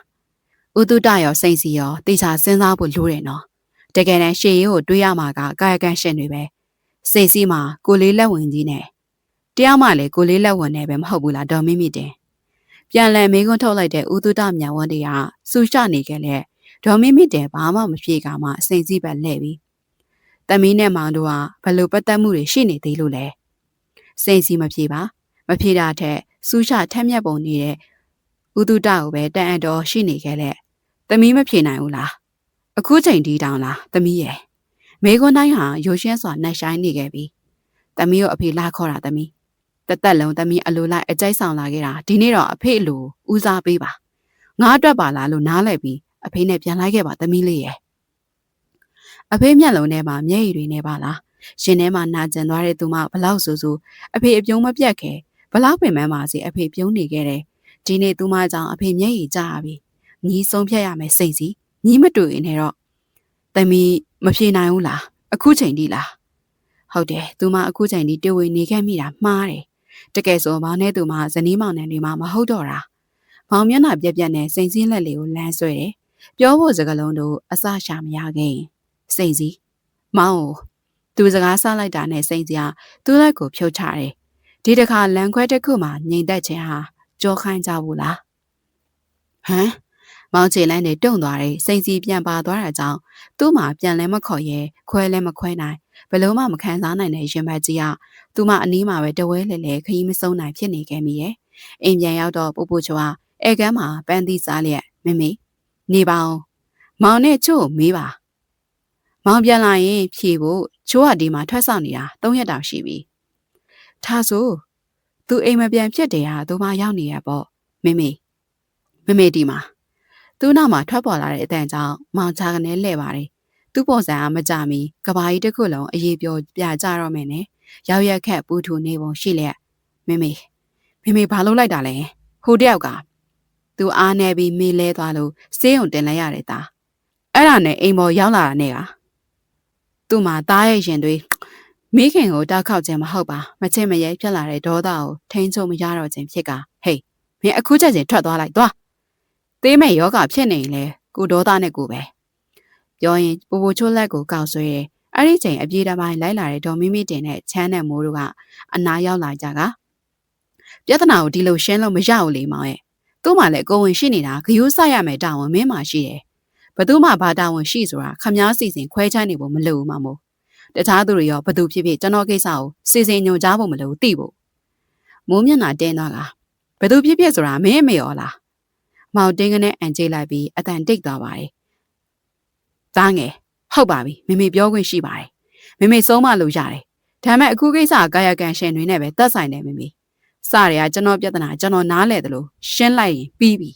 Speaker 1: ဦးတုတရောစိန်စီရောတေချာစဉ်းစားဖို့လိုတယ်နော်တကယ်တမ်းရှေ့ရေးကိုတွေးရမှာကကာယကံရှင်တွေပဲစိန်စီမှာကိုလေးလက်ဝင်ကြီးနဲ့တရားမှလည်းကိုလေးလက်ဝင်နေပဲမဟုတ်ဘူးလားဒေါ်မိမိတင်ပြန်လည်မေးခွန်းထုတ်လိုက်တဲ့ဦးတုတမြဝန်းတရစူရှနေခဲ့လေဒေါ်မိမိတင်ဘာမှမဖြေကမှစိန်စီပဲလှဲ့ပြီးတမီးနဲ့မောင်တို့ကဘလို့ပတ်သက်မှုတွေရှိနေသေးလို့လဲစိန်စီမဖြေပါမဖြေတာထက်စူရှထက်မြက်ပုံနေတဲ့ဦးတုတကိုပဲတန်အတော်ရှိနေခဲ့လေတမီးမဖြေနိုင်ဘူးလားအခုချိန်ဒီတောင်လားတမီးရဲ့မေခွန်းတိုင်းဟာရိုရှင်းစွာနှက်ဆိုင်နေခဲ့ပြီတမီးကိုအဖေလာခေါ်တာတမီးတသက်လုံးတမီးအလိုလိုက်အကြိုက်ဆောင်လာခဲ့တာဒီနေ့တော့အဖေအလိုဦးစားပေးပါငါအတွက်ပါလားလို့နားလိုက်ပြီးအဖေနဲ့ပြန်လိုက်ခဲ့ပါတမီးလေးရဲ့အဖေမျက်လုံးထဲမှာမျက်ရည်တွေနဲ့ပါလားရှင်ထဲမှာနာကျင်သွားတဲ့သူမဘလောက်ဆူဆူအဖေအပြုံးမပြတ်ခဲ့ဘလောက်ပင်ပန်းပါစေအဖေပြုံးနေခဲ့တယ်ဒီနေ့သူမကြောင့်အဖေမျက်ရည်ကျရပြီညီဆုံးဖြတ်ရမယ်စိတ်စီညီမတွေ့ရင်တော့တမီးမဖြေနိုင်ဘူးလားအခုချိန်ဒီလားဟုတ်တယ်သူမအခုချိန်ဒီတွေ့ဝင်နေခဲ့မိတာမှားတယ်တကယ်ဆိုမောင်နဲ့သူမဇနီးမောင်နှံတွေမှမဟုတ်တော့တာမောင်မျက်နှာပြက်ပြက်နဲ့စိန်စင်းလက်လေးကိုလမ်းဆွဲတယ်ပြောဖို့စကားလုံးတို့အစရှာမရခဲ့စိန်စီမောင်ကိုသူစကားဆလိုက်တာနဲ့စိန်စီကသူ့လက်ကိုဖြုတ်ချတယ်ဒီတစ်ခါလမ်းခွဲတစ်ခုမှငြိမ်သက်ခြင်းဟာကြောခိုင်းကြဘူးလားဟမ်မောင်ချေလန်းနဲ့တုံသွားတယ်စိန်စီပြန်ပါသွားတာကြောင့်သူ့မှာပြန်လဲမခေါ်ရဲခွဲလဲမခွဲနိုင်ဘလို့မှမခံစားနိုင်တဲ့ရင်ဘတ်ကြီးကသူမအနီးမှာပဲတဝဲလဲလဲခရီးမဆုံးနိုင်ဖြစ်နေခဲ့မိရဲ့အိမ်ပြန်ရောက်တော့ပူပူချွာအဲကမ်းမှာပန်းသီးစားလျက်မမေနေပါအောင်မောင်နဲ့ချို့မေးပါမောင်ပြန်လာရင်ဖြေဖို့ချိုးကဒီမှာထွက်ဆောင်နေတာ3ရက်တောင်ရှိပြီထားဆိုသူအိမ်မပြန်ဖြစ်တယ်ဟာသူမရောက်နေရပေါ့မမေဒီမှာသူ့နောက်မှာထွက်ပေါ်လာတဲ့အတန်ကြောင့်မောင်ချာကနေလှဲ့ပါတယ်သူ့ပေါ်ဆံကမကြမီကဘာကြီးတစ်ခုလုံးအေးပြောပြကြတော့မယ်နဲ့ရောက်ရက်ခက်ပူထူနေပုံရှိလျက်မမေဘာလုပ်လိုက်တာလဲဟိုတယောက်က သူအားနေပြီးမေးလဲသွားလို့ဆေးရုံတင်လိုက်ရတယ်သားအဲ့ဒါနဲ့အိမ်ပေါ်ရောက်လာတာနဲ့ကသူ့မှာသားရဲ့ရင်တွေမိခင်ကိုတောက်ခောက်ခြင်းမဟုတ်ပါမချစ်မရဲဖြစ်လာတဲ့ဒေါသကိုထိန်းချုပ်မရတော့ခြင်းဖြစ်ကဟေးမင်းအခုချက်ချင်းထွက်သွားလိုက်သွားသေးမဲ့ယောဂဖြစ်နေရင်လေကိုဒေါသနဲ့ကိုပဲပြောရင်ပူပူချိုးလက်ကိုကောက်ဆွဲရဲအဲ့ဒီချိန်အပြေးတစ်ပိုင်းလိုက်လာတဲ့ဒေါ်မီမီတင်နဲ့ချမ်းနဲ့မိုးတို့ကအနားရောက်လာကြကပြဿနာကိုဒီလိုရှင်းလို့မရဘူးလေမောင်ရဲ့သူ့မှာလည်းကိုဝင်ရှိနေတာဂယိုးဆိုင်ရမယ်တာဝန်မင်းမှရှိတယ်ဘသူမှဘာတာဝန်ရှိဆိုတာခမားစီစဉ်ခွဲချမ်းနေဖို့မလိုဘူးမမို့တခြားသူတွေရောဘသူဖြစ်ဖြစ်ကျွန်တော်ကိစ္စကိုစီစဉ်ညွှန်ကြားဖို့မလိုသိဖို့မိုးမျက်နှာတင်းသွားကဘသူဖြစ်ဖြစ်ဆိုတာမင်းမေရောလားမောင်တင်းကနေအန်ကျေးလိုက်ပြီးအတန်တိတ်သွားပါတယ်သားငယ်ဟုတ်ပါပြီမေမေပြောခွင့်ရှိပါတယ်မေမေဆုံးမလို့ရတယ်ဒါပေမဲ့အခုကိစ္စကာယကံရှင်တွေနဲ့ပဲသက်ဆိုင်တယ်မေမေစရကကျွန်တော်ပြဿနာကျွန်တော်နားလဲတယ်လို့ရှင်းလိုက်ရင်ပြီးပြီ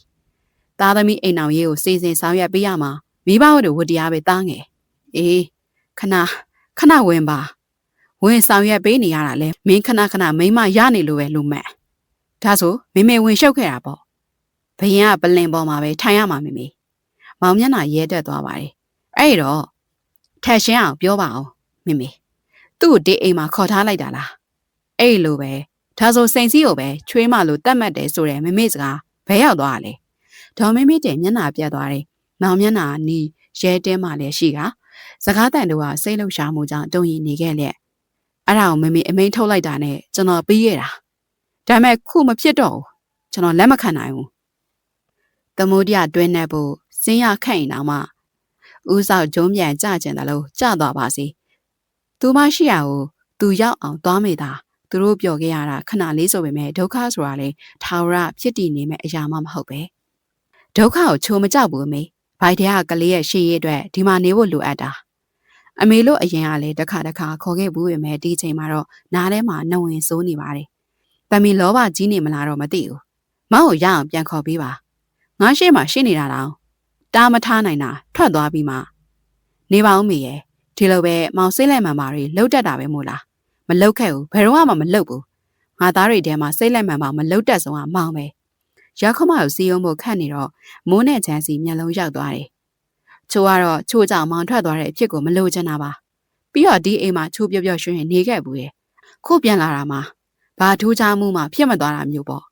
Speaker 1: သားသမီးအိမ်အောင်ရေးကိုစီစဉ်ဆောင်ရွက်ပေးရမှာမိဘတို့ဝတရားပဲသားငယ်အေးခဏဝင်ပါဝင်ဆောင်ရွက်ပေးနေရတာလဲမင်းခဏမိမရနေလို့ပဲလို့မှတ်ဒါဆိုမေမေဝင်ရှုပ်ခဲ့တာပေါ့ဘရင်ကပလင်ပေါ်မှာပဲထိုင်ရမှာမေမေမောင်မျက်နှာရဲတက်သွားပါတယ်အဲ့တော့ထက်ရှင်းအောင်ပြောပါအောင်မေမေသူ့ကိုဒီအိမ်မှာခေါ်ထားလိုက်တာလားအဲ့လိုပဲဒါဆိုစိန်စည်းကိုပဲချွေးမလို့တတ်မှတ်တယ်ဆိုတဲ့မေမေစကားဘဲရောက်သွားတာလေဒေါ်မေမေတင်မျက်နှာပြတ်သွားတယ်မောင်မျက်နှာနီးရဲတဲမှလည်းရှိကစကားတန်တို့ကစိတ်လှုပ်ရှားမှုကြောင့်တုံ့ရင်နေခဲ့လက်အဲ့ဒါကိုမေမေအမိန်ထုတ်လိုက်တာနဲ့ကျွန်တော်ပြီးရတာဒါပေမဲ့ခုမဖြစ်တော့ဘူးကျွန်တော်လက်မခံနိုင်ဘူးသမုဒ္ဒရာတွင်းနေဖို့စင်းရခန့်ရင်တော့မှဦးဆောက်ဂျုံးပြန်ကြကျင်တယ်လို့ကြသွားပါစေသူမရှိရကိုသူရောက်အောင်သွားမိတာသူတို့ပြောခဲ့ရတာခဏလေးဆိုပေမဲ့ဒုက္ခဆိုတာလေထာဝရဖြစ်တည်နေမဲ့အရာမှမဟုတ်ပဲဒုက္ခကိုချိုးမကြောက်ဘူးအမေဘိုက်တဲ့ကလေးရဲ့ရှေ့ရည်အတွက်ဒီမှာနေဖို့လိုအပ်တာအမေလို့အရင်ကလည်းတစ်ခါခေါ်ခဲ့ဘူးပေမဲ့ဒီချိန်မှာတော့နားထဲမှာနှဝင်စိုးနေပါတယ်တမီလောဘကြီးနေမလားတော့မသိဘူးမောင်ကိုရအောင်ပြန်ခေါ်ပေးပါငါရှေ့မှာရှင်းနေတာတော့တားမထားနိုင်တာထွက်သွားပြီးမှနေပါဦးမေရဲ့ဒီလိုပဲမောင်စိတ်လိုက်မှန်ပါတွေလှုပ်တတ်တာပဲမို့လားမလှုပ်ခဲ့ဘူးဘယ်တော့မှမလှုပ်ဘူးငါသားတွေထဲမှာစိတ်လိုက်မှန်ပါမလှုပ်တတ်ဆုံးကမောင်ပဲရောက်ခမကိုစီးရုံးဖို့ခန့်နေတော့မိုးနဲ့ချမ်းစီမျက်လုံးရောက်သွားတယ်ချိုးကတော့ချိုးကြောင်မောင်ထွက်သွားတဲ့အဖြစ်ကိုမလိုချင်တာပါပြီးတော့ဒီအိမ်မှာချိုးပြောရွှင်နေခဲ့ဘူးရဲ့ခုပြန်လာတာမှာဘာထူးခြားမှုမှဖြစ်မသွားတာမျိုးပေါ့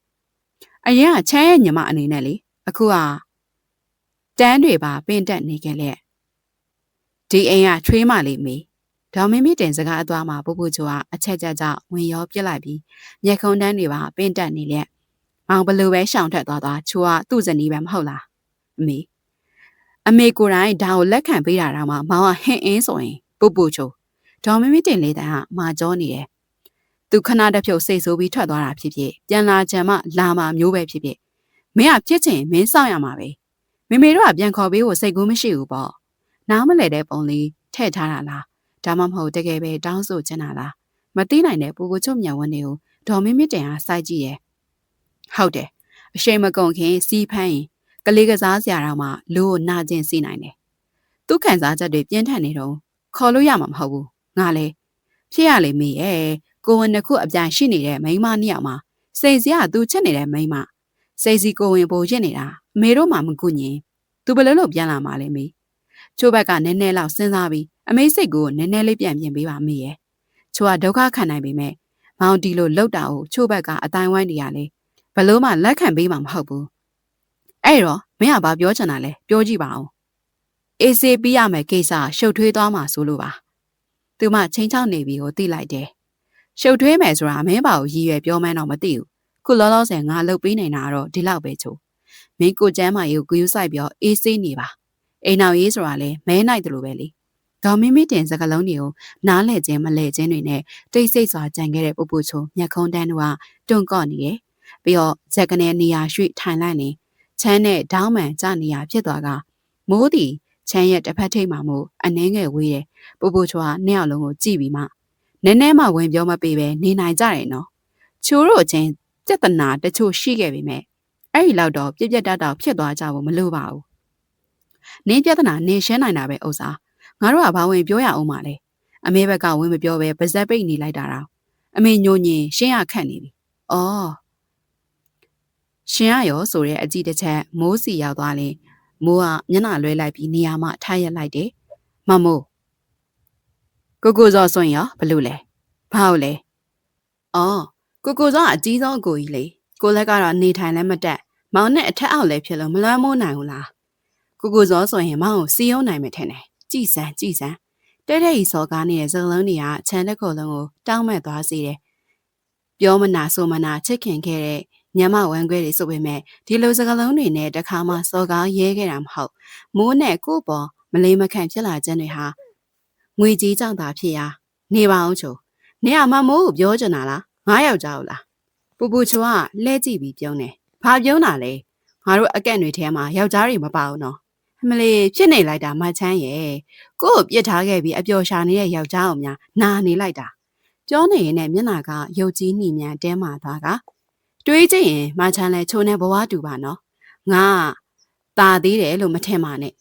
Speaker 1: အရင်ကချမ်းရဲ့ညီမအနေနဲ့လေအခုကတန်းတွေပါပင့်တက်နေခဲ့လက်ဒီအိမ်ကချွေးမလေးမေဒေါ်မင်းမတင်စကားအသွားမှာပူပူချိုကအချက်ကြဝင်ရောပြစ်လိုက်ပြီးမျက်ခုံးတန်းတွေပါပင့်တက်နေလက်မောင်ဘလူပဲရှောင်ထွက်သွားချိုးကသူ့ဇနီးပဲမဟုတ်လားအမေကိုယ်တိုင်ဒါကိုလက်ခံပေးတာတော့မှမောင်ကဟင်းအင်းဆိုရင်ပူပူချိုဒေါ်မင်းမတင်လေးတန်းကမာကြောနေတယ်သူခဏတစ်ဖြုတ်စိတ်ဆိုးပြီးထွက်သွားတာဖြစ်ဖြစ်ပြန်လာချင်မှလာမှာမျိုးပဲဖြစ်ဖြစ်မင်းကဖြစ်ချင်မင်းစောင့်ရမှာပဲမေမေတို့ကပြန်ခေါ်ပေးဖို့စိတ်ကူးမရှိဘူးပေါ့နားမလဲတဲ့ပုံလေးထည့်ထားတာလားဒါမှမဟုတ်တကယ်ပဲတောင်းဆိုချင်တာလားမသိနိုင်တဲ့ပူပူချုပ်မြန်ဝန်းတွေကိုဒေါ်မင်းမတင်အားစိုက်ကြည့်ရဲ့ဟုတ်တယ်အရှိန်မကုန်ခင်စီးဖမ်းရင်ကလေးကစားစရာတော့မှလူကိုနာကျင်စီနိုင်တယ်သူခံစားချက်တွေပြင်းထန်နေတော့ခေါ်လို့ရမှာမဟုတ်ဘူးငါလဲဖြစ်ရလေမေရဲ့ကိုဝင်တစ်ခုအပြိုင်ရှိနေတဲ့မိန်းမနှစ်ယောက်မှာစိတ်စရာသူချစ်နေတဲ့မိန်းမစိတ်စီကိုဝင်ပိုရစ်နေတာအမေတို့မှမကူညင်သူဘယ်လိုလုပ်ပြန်လာမှာလဲမေချိုးဘက်ကနည်းနည်းလောက်စဉ်းစားပြီးအမေစိတ်ကိုနည်းနည်းလေးပြန်ပြင်ပေးပါမေရဲ့ချိုးကဒုက္ခခံနိုင်ပေမဲ့မောင်တီလိုလှုပ်တာကိုချိုးဘက်ကအတိုင်းဝိုင်းနေရလေဘလို့မှလက်ခံပေးမှာမဟုတ်ဘူးအဲ့တော့မင်းကဘာပြောချင်တာလဲပြောကြည့်ပါဦးအေးစေးပြီးရမယ်ကိစ္စရှုပ်ထွေးသွားမှာဆိုလို့ပါသူမချင်းချောင်းနေပြီကိုသိလိုက်တယ်ရှုပ်ထွေးမယ်ဆိုတာမင်းပါကိုရည်ရွယ်ပြောမှန်းတော့မသိဘူးခုလောလောဆယ်ငါလှုပ်ပေးနေတာတော့ဒီလောက်ပဲချိုးမင်းကိုကျမ်းမာရေးကိုဂယူးဆိုင်ပြောအေးစေးနေပါအိမ်နောက်ရေးဆိုတာလဲမဲနိုင်တယ်လို့ပဲလေဒေါ်မင်းမတင်စကလုံးတွေကိုနားလဲခြင်းမလဲခြင်းတွေနဲ့တိတ်ဆိတ်စွာကြံခဲ့တဲ့ပူပူချိုမျက်ခုံးတန်းတို့ကတွန့်ကော့နေတယ်ပြီးတော့ဇက်ကနေနေရာရွှေ့ထိုင်လိုက်နေချမ်းနဲ့ဒေါင်းမှန်ကြနေရဖြစ်သွားကမိုးတီချမ်းရဲ့တစ်ဖက်ထိပ်မှာမို့အနှင်းငယ်ဝေးတယ်ပူပူချိုကနှစ်ယောက်လုံးကိုကြည့်ပြီးမှနည်းနည်းမှဝင်ပြောမပေးပဲနေနိုင်ကြတယ်နော်ချိုးတို့အချင်းပြဿနာတချို့ရှိခဲ့ပေမဲ့အဲ့ဒီလောက်တော့ပြက်ပြက်တတ်တော့ဖြစ်သွားကြဖို့မလိုပါဘူးနင်းပြဿနာနင်းရှင်းနိုင်တာပဲဥစ္စာငါတို့ကဘာဝင်ပြောရအောင်မလဲအမေဘက်ကဝင်မပြောပဲပါဇက်ပိတ်နေလိုက်တာတော့အမေညိုညင်ရှင်းရခန့်နေပြီအော် ရှင်ရရောဆိုတဲ့အကြည့်တစ်ချက်မိုးစီရောက်သွားရင်မိုးကမျက်နှာလွှဲလိုက်ပြီးနေရာမှထားရက်လိုက်တယ်မမိုးကိုစောစွန့်ရောဘလို့လဲဘာလို့လဲအော်ကိုစောအကြီးဆုံးအကိုကြီးလေကိုလက်ကတော့နေထိုင်လည်းမတက်မောင်နဲ့အထက်အောက်လည်းဖြစ်လို့မလွှမ်းမိုးနိုင်ဘူးလားကိုစောဆိုရင်မောင်ကိုစီယုံနိုင်မယ်ထင်တယ်ကြည်စမ်းတဲ့တဲ့ဤစောကားနေတဲ့စကလုံးတွေကခြံတစ်ခုလုံးကိုတောင်းမဲ့သွားစေတယ်ပြောမနာဆိုမနာချစ်ခင်ခဲ့တဲ့ညမဝမ်းခွဲတွေဆိုပေမဲ့ဒီလိုစကလုံးတွေနဲ့တခါမှစောကားရဲခဲ့တာမဟုတ်မိုးနဲ့ကို့ပေါ်မလေးမခန့်ဖြစ်လာခြင်းတွေဟာငွေကြီးကြောင့်သာဖြစ်ရာနေပါအောင်ချိုနေရမမိုးကိုပြောချင်တာလားငါယောက်ျားဟုတ်လားပူချိုကလှဲကြည့်ပြီးပြုံးတယ်ဘာပြုံးတာလဲငါတို့အကန့်တွေထဲမှာယောက်ျားတွေမပါဘူးနော်အမလေးဖြစ်နေလိုက်တာမချမ်းရဲ့ကို့ကိုပြစ်ထားခဲ့ပြီးအပျော်ရှာနေတဲ့ယောက်ျားအောင်များနာနေလိုက်တာပြောနေရင်နဲ့မျက်နှာကရုပ်ကြီးနှီမြန်တဲမာသွားကတွေးကြည့်ရင်မချမ်းလဲချိုးနေဘဝတူပါနော်ငါตาသေးတယ်လို့မထင်ပါနဲ့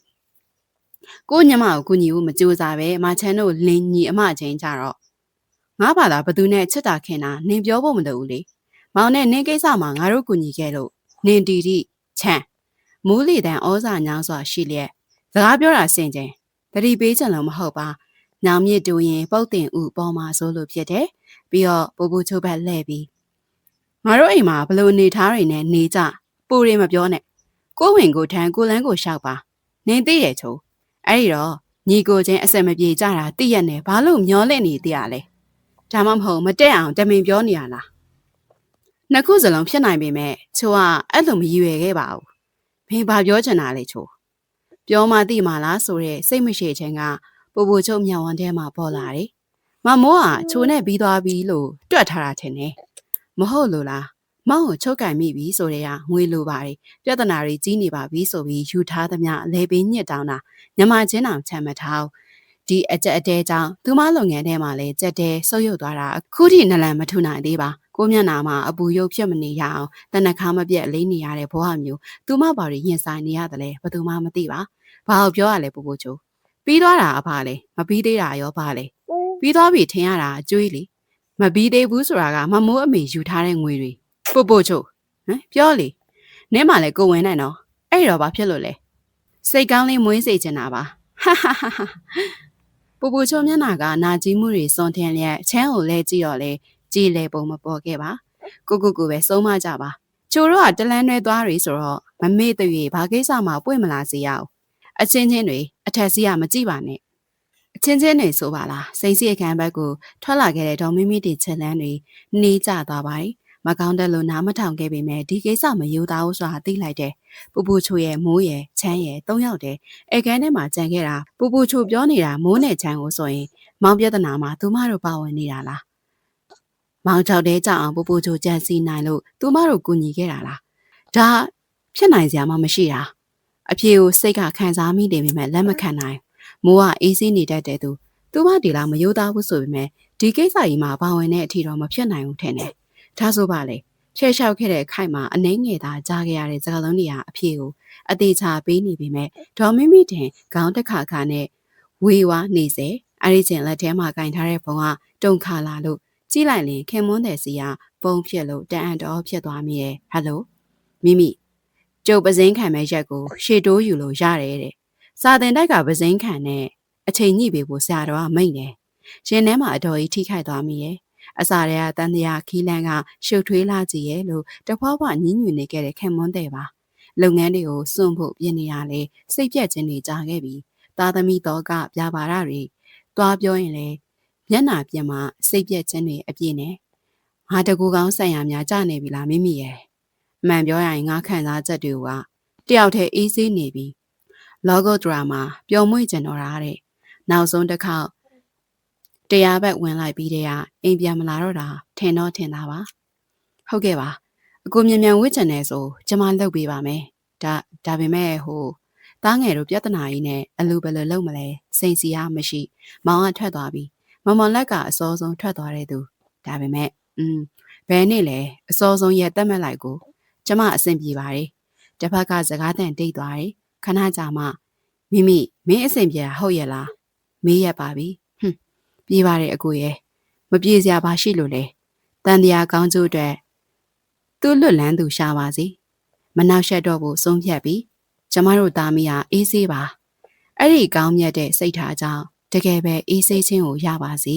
Speaker 1: ကိုညမကိုကူညီဖို့မကြိုးစားပဲမချမ်းတို့လင်းညီအမချင်းကြတော့ငါဘာသာဘသူနဲ့ချစ်တာခင်တာနင်ပြောဖို့မလိုဘူးလေမောင်နဲ့နင်ကိစ္စမှာငါတို့ကူညီခဲ့လို့နင်တီတီချမ်းမူးလီတန်ဩဇာညောင်းစွာရှိလျက်စကားပြောတာစင်ချင်းတတိပေးချင်လို့မဟုတ်ပါညောင်မြစ်တူရင်ပုတ်တင်ဥပေါ်မှာဆိုလို့ဖြစ်တယ်ပြီးတော့ပူချိုဘက်လှဲ့ပြီးငါတို့အိမ်မှာဘလို့နေထားတွေနဲ့နေကြပူတွေမပြောနဲ့ကိုဝင်ကိုထမ်းကိုလန်းကိုရှောက်ပါနင်သိရဲ့ချိုးအဲ့ဒီတော့ညီကိုချင်းအဆက်မပြေကြတာသိရက်နဲ့ဘာလို့မျောလင့်နေသေးရလဲဒါမှမဟုတ်မတက်အောင်တမင်ပြောနေရလားနှစ်ခုစလုံးဖြစ်နိုင်ပေမဲ့ချိုးကအဲ့လိုမရည်ရွယ်ခဲ့ပါဘူးမင်းဘာပြောချင်တာလဲချိုးပြောမှသိမှာလားဆိုတဲ့စိတ်မရှိခြင်းကပူချုံမြောင်ဝန်းထဲမှာပေါ်လာတယ်မမိုးကချိုးနဲ့ပြီးသွားပြီလို့တွက်ထားတာထင်တယ်မဟုတ်လို့လားမောင်ကိုချုပ်ကင်မိပြီဆိုတဲ့ကငွေလိုပါတယ်ပြဿနာတွေကြီးနေပါပြီဆိုပြီးယူထားသမျှလေပင်းညစ်တောင်းတာညမချင်းအောင်ချမ်းမထားဒီအကြက်အတဲကြောင့်သူမလုပ်ငန်းထဲမှာလဲကြက်တဲဆုပ်ယုပ်သွားတာအခုထိနလန်မထူနိုင်သေးပါကိုမျက်နာမှာအပူရုပ်ဖြစ်မနေရအောင်တနခါမပြက်လေးနေရတဲ့ဘဝမျိုးသူမဘာတွေရင်ဆိုင်နေရတယ်လဲဘယ်သူမှမသိပါဘာကိုပြောရလဲပူချိုပြီးသွားတာအဖလဲမပြီးသေးတာရောဘာလဲပြီးသွားပြီထင်ရတာအကျွေးလေမပြီးသေးဘူးဆိုတာကမမိုးအမေယူထားတဲ့ငွေတွေပူချိုဟမ်ပြောလေနင်းမှလည်းကိုဝင်နိုင်တော့အဲ့တော့ဘာဖြစ်လို့လဲစိတ်ကောင်းလေးမွေးစေချင်တာပါဟာပူချိုမျက်နှာကနာကြီးမှုတွေစွန်ထင်းလျက်ချမ်းကိုလဲကြည့်တော့လေကြည်လေပုံမပေါ်ခဲ့ပါကိုပဲဆုံးမကြပါချိုတို့ကတလန်းတွဲသွားတွေဆိုတော့မမေ့တရွေဘာကိစ္စမှပွင့်မလာစေရအောင်အချင်းချင်းတွေအထက်စီးရမကြည့်ပါနဲ့အချင်းချင်းတွေဆိုပါလားစိတ်စီအခန်းဘက်ကိုထွက်လာခဲ့တဲ့ဒေါ်မိမိတီချက်လန်းတွေနှီးကျသွားပါတယ်မကောင်းတဲ့လို့နားမထောင်ခဲ့ပေမဲ့ဒီကိစ္စမယိုသားဘူးဆိုတာသိလိုက်တယ်ပူချိုရဲ့မိုးရဲ့ချမ်းရဲ့၃ယောက်တည်းအဲကန်းထဲမှာကြံခဲ့တာပူချိုပြောနေတာမိုးနဲ့ချမ်းကိုဆိုရင်မောင်ပြဿနာမှာသူမတို့ပါဝင်နေတာလားမောင်ချောက်တဲကြအောင်ပူချိုကြံစီနိုင်လို့သူမတို့ကူညီခဲ့တာလားဒါဖြစ်နိုင်စရာမှမရှိတာအဖြေကိုစိတ်ကခံစားမိနေပေမဲ့လက်မခံနိုင်မိုးကအေးဆေးနေတတ်တဲ့သူမဒီလားမယိုသားဘူးဆိုပေမဲ့ဒီကိစ္စကြီးမှာပါဝင်တဲ့အထီတော့မဖြစ်နိုင်ဘူးထင်တယ်ဒါဆိုပါလေချဲလျှောက်ခဲ့တဲ့ခိုက်မှာအနှဲငယ်သာကြားခဲ့ရတဲ့စကားလုံးတွေကအဖြေကိုအသေးချာပေးနေပေမဲ့ဒေါ်မိမိတင်ခေါင်းတစ်ခါခါနဲ့ဝေဝါနေစေအဲ့ဒီကျင်လက်ထဲမှာကင်ထားတဲ့ဘုံကတုံခါလာလို့ကြည့်လိုက်ရင်ခင်မွန်းတဲ့စီကဘုံဖြစ်လို့တန်အံ့တော်ဖြစ်သွားမိရဲ့ဟယ်လိုမိမိကျုပ်ပစင်းခံမဲ့ရက်ကိုရှေတိုးယူလို့ရတယ်တဲ့စာတင်တိုက်ကပစင်းခံနဲ့အချိန်ညှိပေးဖို့ဆရာတော်ကမိန့်တယ်ရှင်ထဲမှာအတော်ကြီးထိခိုက်သွားမိရဲ့အစာတွေကတန်တရားခီးလန်းကရှုပ်ထွေးလာကြည့်ရဲ့လို့တဖွာဖွာညင်းညွနေခဲ့တဲ့ခင်မွန်းတဲ့ပါလုပ်ငန်းတွေကိုစွန့်ဖို့ပြင်နေရလေစိတ်ပြက်ခြင်းတွေကြာခဲ့ပြီးသားသမီးတော်ကပြပါရတွေသွားပြောရင်လေမျက်နာပြင်မှာစိတ်ပြက်ခြင်းတွေအပြည့်နဲ့ငါတကူကောင်းဆိုင်ရာများကြာနေပြီလားမိမိရဲ့အမှန်ပြောရရင်ငါခံစားချက်တွေကတယောက်တည်းအေးဆေးနေပြီလောဂိုဒရာမာပျော်မွေ့ကြတော့တာတဲ့နောက်ဆုံးတစ်ခေါက်တရားဘက်ဝင်လိုက်ပြီးတဲ့ကအိမ်ပြန်မလာတော့တာထင်တော့ထင်တာပါဟုတ်ကဲ့ပါအကိုမြန်ဝစ်ချင်တယ်ဆိုကျမလုပ်ပေးပါမယ်ဒါပေမဲ့သားငယ်တို့ပြဿနာကြီးနဲ့အလူဘယ်လိုလုပ်မလဲစိန်စီရမရှိမောင်ကထွက်သွားပြီမမလက်ကအစောဆုံးထွက်သွားတဲ့သူဒါပေမဲ့ဘယ်နေ့လဲအစောဆုံးရက်တက်မဲ့လိုက်ကိုကျမအဆင်ပြေပါတယ်တစ်ဖက်ကစကားတန်တိတ်သွားတယ်ခဏကြာမှမိမိမင်းအဆင်ပြေတာဟုတ်ရဲ့လားမေးရပါပြီပြေးပါတယ်အကိုရဲ့မပြေစရာဘာရှိလို့လဲတန်တရားကောင်းကျိုးအတွက်သူ့လွတ်လန်းသူရှာပါစီ မနှောက်ယှက်တော့ဖို့ဆုံးဖြတ်ပြီးကျမတို့သားမီးဟာအေးဆေးပါအဲ့ဒီကောင်းမြတ်တဲ့စိတ်ထားကြောင့်တကယ်ပဲအေးဆေးခြင်းကိုရပါစ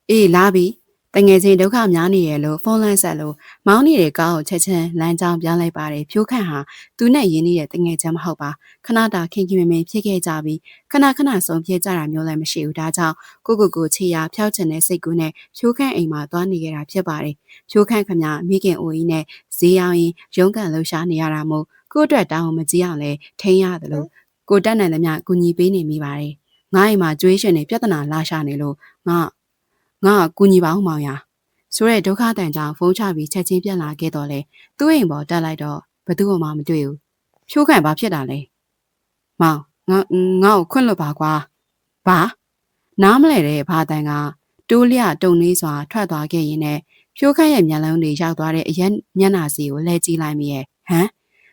Speaker 1: ေအေးလာပြီတငယ်ချင်းဒုက္ခများနေရလို့ဖုန်းလန်းဆက်လို့မောင်းနေတဲ့ကားကိုချက်ချင်းလမ်းကြောင်းပြောင်းလိုက်ပါတယ်ဖြိုးခန့်ဟာသူနဲ့ရင်းနှီးတဲ့တငယ်ချင်းမဟုတ်ပါခဏတာခင်ခင်မင်မင်ဖြစ်ခဲ့ကြပြီးခဏဆုံးဖြတ်ကြတာမျိုးလည်းမရှိဘူးဒါကြောင့်ကိုချီယာဖျောက်ချင်တဲ့စိတ်ကူးနဲ့ဖြိုးခန့်အိမ်မှာသွားနေခဲ့တာဖြစ်ပါတယ်ဖြိုးခန့်ခမမိခင်အိုကြီးနဲ့ဈေးရောင်းရင်ရုန်းကန်လှူရှားနေရတာမို့ကိုအတွက်တောင်းမကြည့်အောင်လဲထိန်းရတယ်လို့ကိုတက်နိုင်သမျှကူညီပေးနေမိပါတယ်ငါ့အိမ်မှာကြွေးရှင်နေပြဿနာလာရှာနေလို့ငါကူညီပါဦးမောင်ရဆိုတဲ့ဒုက္ခတန်ကြောင့်ဖုန်းချပြီးချက်ချင်းပြန်လာခဲ့တော့လေသူ့အိမ်ပေါ်တက်လိုက်တော့ဘသူ့မှမတွေ့ဘူးဖြိုးခန့်ဘာဖြစ်တာလဲမောင်ငါ့ကိုခွင့်လွတ်ပါကွာဘာနားမလဲတဲ့ဘာတန်ကတိုးလျတုံလေးစွာထွက်သွားခဲ့ရင်နဲ့ဖြိုးခန့်ရဲ့မျက်လုံးတွေရောက်သွားတဲ့အရက်မျက်နှာစီကိုလှည့်ကြည့်လိုက်မိရဲ့ဟမ်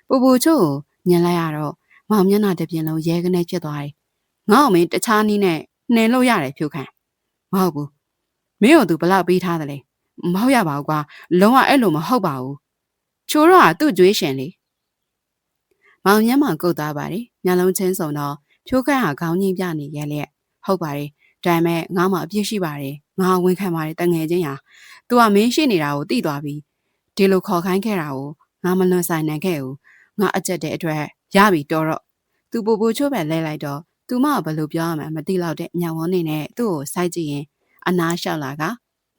Speaker 1: ပူချို့ကိုညင်လိုက်ရတော့မောင်မျက်နှာတစ်ပြင်လုံးရဲကနေဖြစ်သွားတယ်ငါ့အမေတခြားနည်းနဲ့နှင်လို့ရတယ်ဖြိုးခန့်မဟုတ်ဘူးမင်းတို့သူဘလောက်ပေးထားတယ်လဲမဟုတ်ရပါဘူးကွာလုံးဝအဲ့လိုမဟုတ်ပါဘူးချိုးတော့သူ့ကြွေးရှင်လေမောင်မျက်မှောင်ကုတ်သားပါတယ်မျက်လုံးချင်းစုံတော့ဖြိုးခန့်ဟာခေါင်းငိမ့်ပြနေရလျက်ဟုတ်ပါတယ်ဒါပေမဲ့ငါမှအပြစ်ရှိပါတယ်ငါဝန်ခံပါတယ်တငယ်ချင်းဟာသူကမင်းရှိနေတာကိုသိသွားပြီးဒီလိုခေါ်ခိုင်းခဲ့တာကိုငါမလွန်ဆိုင်နိုင်ခဲ့ဘူးငါအကြက်တဲ့အတွက်ရပြီတော်တော့သူပူချိုးပဲလဲလိုက်တော့သူမဘယ်လိုပြောရမှန်းမသိတော့တဲ့ညောင်ဝန်းနေနဲ့သူ့ကိုစိုက်ကြည့်ရင်အနားလျှောက်လာက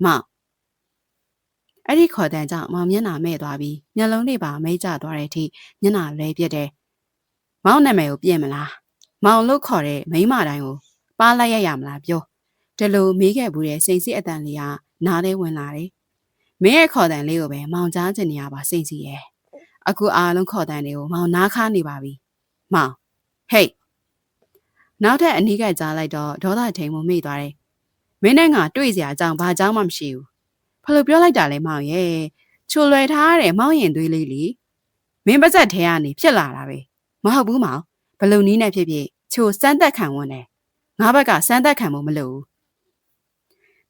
Speaker 1: မောင်အဲ့ဒီခေါ်တဲ့ကြောင့်မောင်မျက်နှာမဲ့သွားပြီးမျက်လုံးတွေပါမိတ်ကျသွားတဲ့အထိမျက်နှာလဲပြက်တယ်မောင်နာမည်ကိုပြင်မလားမောင်လို့ခေါ်တဲ့မိန်းမတိုင်းကိုပါလိုက်ရမလားပြောဒီလိုမေးခဲ့ဘူးတဲ့စိန်စီအတန်လေးကနားထဲဝင်လာတယ်မင်းရဲ့ခေါ်တဲ့လေးကိုပဲမောင်ကြားချင်နေရပါစိန်စီရဲ့အခုအားလုံးခေါ်တဲ့လေးကိုမောင်နားခါနေပါပြီမောင်ဟေးနောက်ထပ်အနီးကကြားလိုက်တော့ဒေါသထိန်မှုမိသွားတယ်မင်းနဲ့ငါတွေ့စရာအကြောင်းဘာကြောင်းမှမရှိဘူးဘယ်လိုပြောလိုက်တာလဲမောင်ရဲ့ချိုလွယ်ထားတဲ့မောင်ရင်သွေးလေးလီမင်းပါဇက်ထဲကနေဖြစ်လာတာပဲမဟုတ်ဘူးမောင်ဘယ်လိုနည်းနဲ့ဖြစ်ဖြစ်ချိုစမ်းသက်ခံဝင်တယ်ငါဘက်ကစမ်းသက်ခံဖို့မလိုဘူး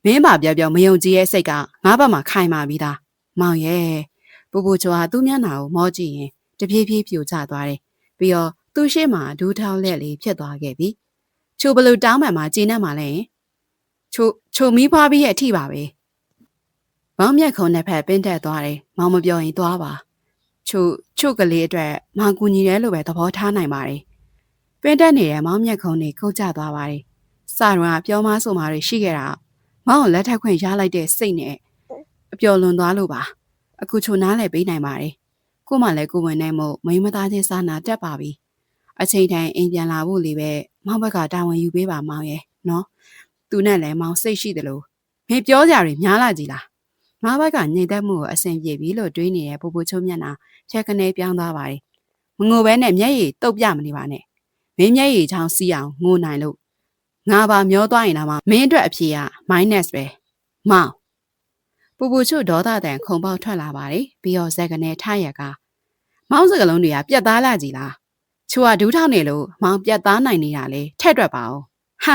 Speaker 1: မင်းပါပြောမယုံကြည်ရဲ့စိတ်ကငါဘက်မှာခိုင်မာပြီးသားမောင်ရဲ့ပူချိုဟာသူ့မျက်နှာကိုမောကြည့်ရင်တပြေးပြေးပြိုကျသွားတယ်ပြီးတော့သူ့ရှေ့မှာဒူးထောင်းလက်လေးဖြစ်သွားခဲ့ပြီချိုဘလူတောင်းပန်မှာကျင်းနေမှာလဲချိုမီးဖွားပြီးရဲ့အထိပါပဲမောင်မြက်ခုံနဲ့ဖက်ပင်းတက်သွားတယ်မောင်မပြောရင်သွားပါချိုကလေးအတွက်မောင်ကူညီတယ်လို့ပဲသဘောထားနိုင်ပါတယ်ပင်းတက်နေတဲ့မောင်မြက်ခုံတွေကုတ်ကျသွားပါတယ်စရွာပြောမဆိုမာတွေရှိခဲ့တာမောင်ကိုလက်ထပ်ခွင့်ရလိုက်တဲ့စိတ်နဲ့အပျော်လွန်သွားလို့ပါအခုချိုနားလည်းပေးနိုင်ပါတယ်ကို့မှလည်းကိုဝင်နိုင်မို့မိမသားချင်းစာနာတက်ပါပြီအချိန်တိုင်းအိမ်ပြန်လာဖို့လေးပဲမောင်ဘက်ကတာဝန်ယူပေးပါမောင်ရဲ့နော်သူနဲ့လည်းမောင်စိတ်ရှိတယ်လို့မင်းပြောကြရများလာကြည်လားငါဘက်ကညင်သက်မှုကိုအဆင်ပြေပြီလို့တွေးနေတဲ့ပူချိုမျက်နှာချက်ကနေပြောင်းသွားပါတယ်မငိုပဲနဲ့မျက်ရည်တုပ်ပြမနေပါနဲ့မင်းမျက်ရည်ချောင်းစီးအောင်ငိုနိုင်လို့ငါပါမျောသွားရင်တော့မင်းအတွက်အဖြေက minus ပဲမောင်ပူချိုဒေါသတန်ခုံပေါက်ထွက်လာပါတယ်ပြီးတော့ဇက်ကနေထရက်ကမောင်စကလုံးတွေကပြတ်သားလာကြည်လားချိုကဒူးထောက်နေလို့မောင်ပြတ်သားနိုင်နေတာလေထက်တွက်ပါဦးဟာ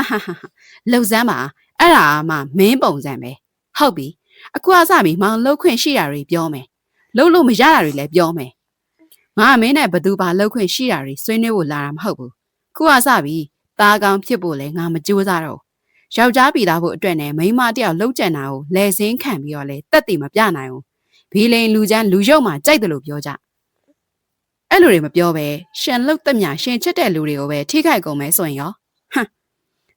Speaker 1: လှုပ်စမ်းပါအဲ့ဒါမှမင်းပုံစံပဲဟုတ်ပြီအခုအစပြီးမောင်လှုပ်ခွင့်ရှိတာတွေပြောမယ်လှုပ်လို့မရတာတွေလည်းပြောမယ်ငါမင်းနဲ့ဘသူပါလှုပ်ခွင့်ရှိတာတွေဆွေးနွေးဖို့လာတာမဟုတ်ဘူးခုအစပြီးသားကောင်းဖြစ်ဖို့လဲငါမကြိုးစားတော့ယောက်ျားပြည်သားဖို့အတွက်နဲ့မိန်းမတယောက်လှုပ်ကြံတာကိုလဲစင်းခံပြီးတော့လဲတက်တည်မပြနိုင်ဘူးဘီလိန်လူချမ်းလူရုပ်မှကြိုက်တယ်လို့ပြောကြအဲ့လိုတွေမပြောပဲရှင်လှုပ်သက်မြရှင်ချစ်တဲ့လူတွေကိုပဲထိခိုက်ကုန်မယ်ဆိုရင်ရောဟမ်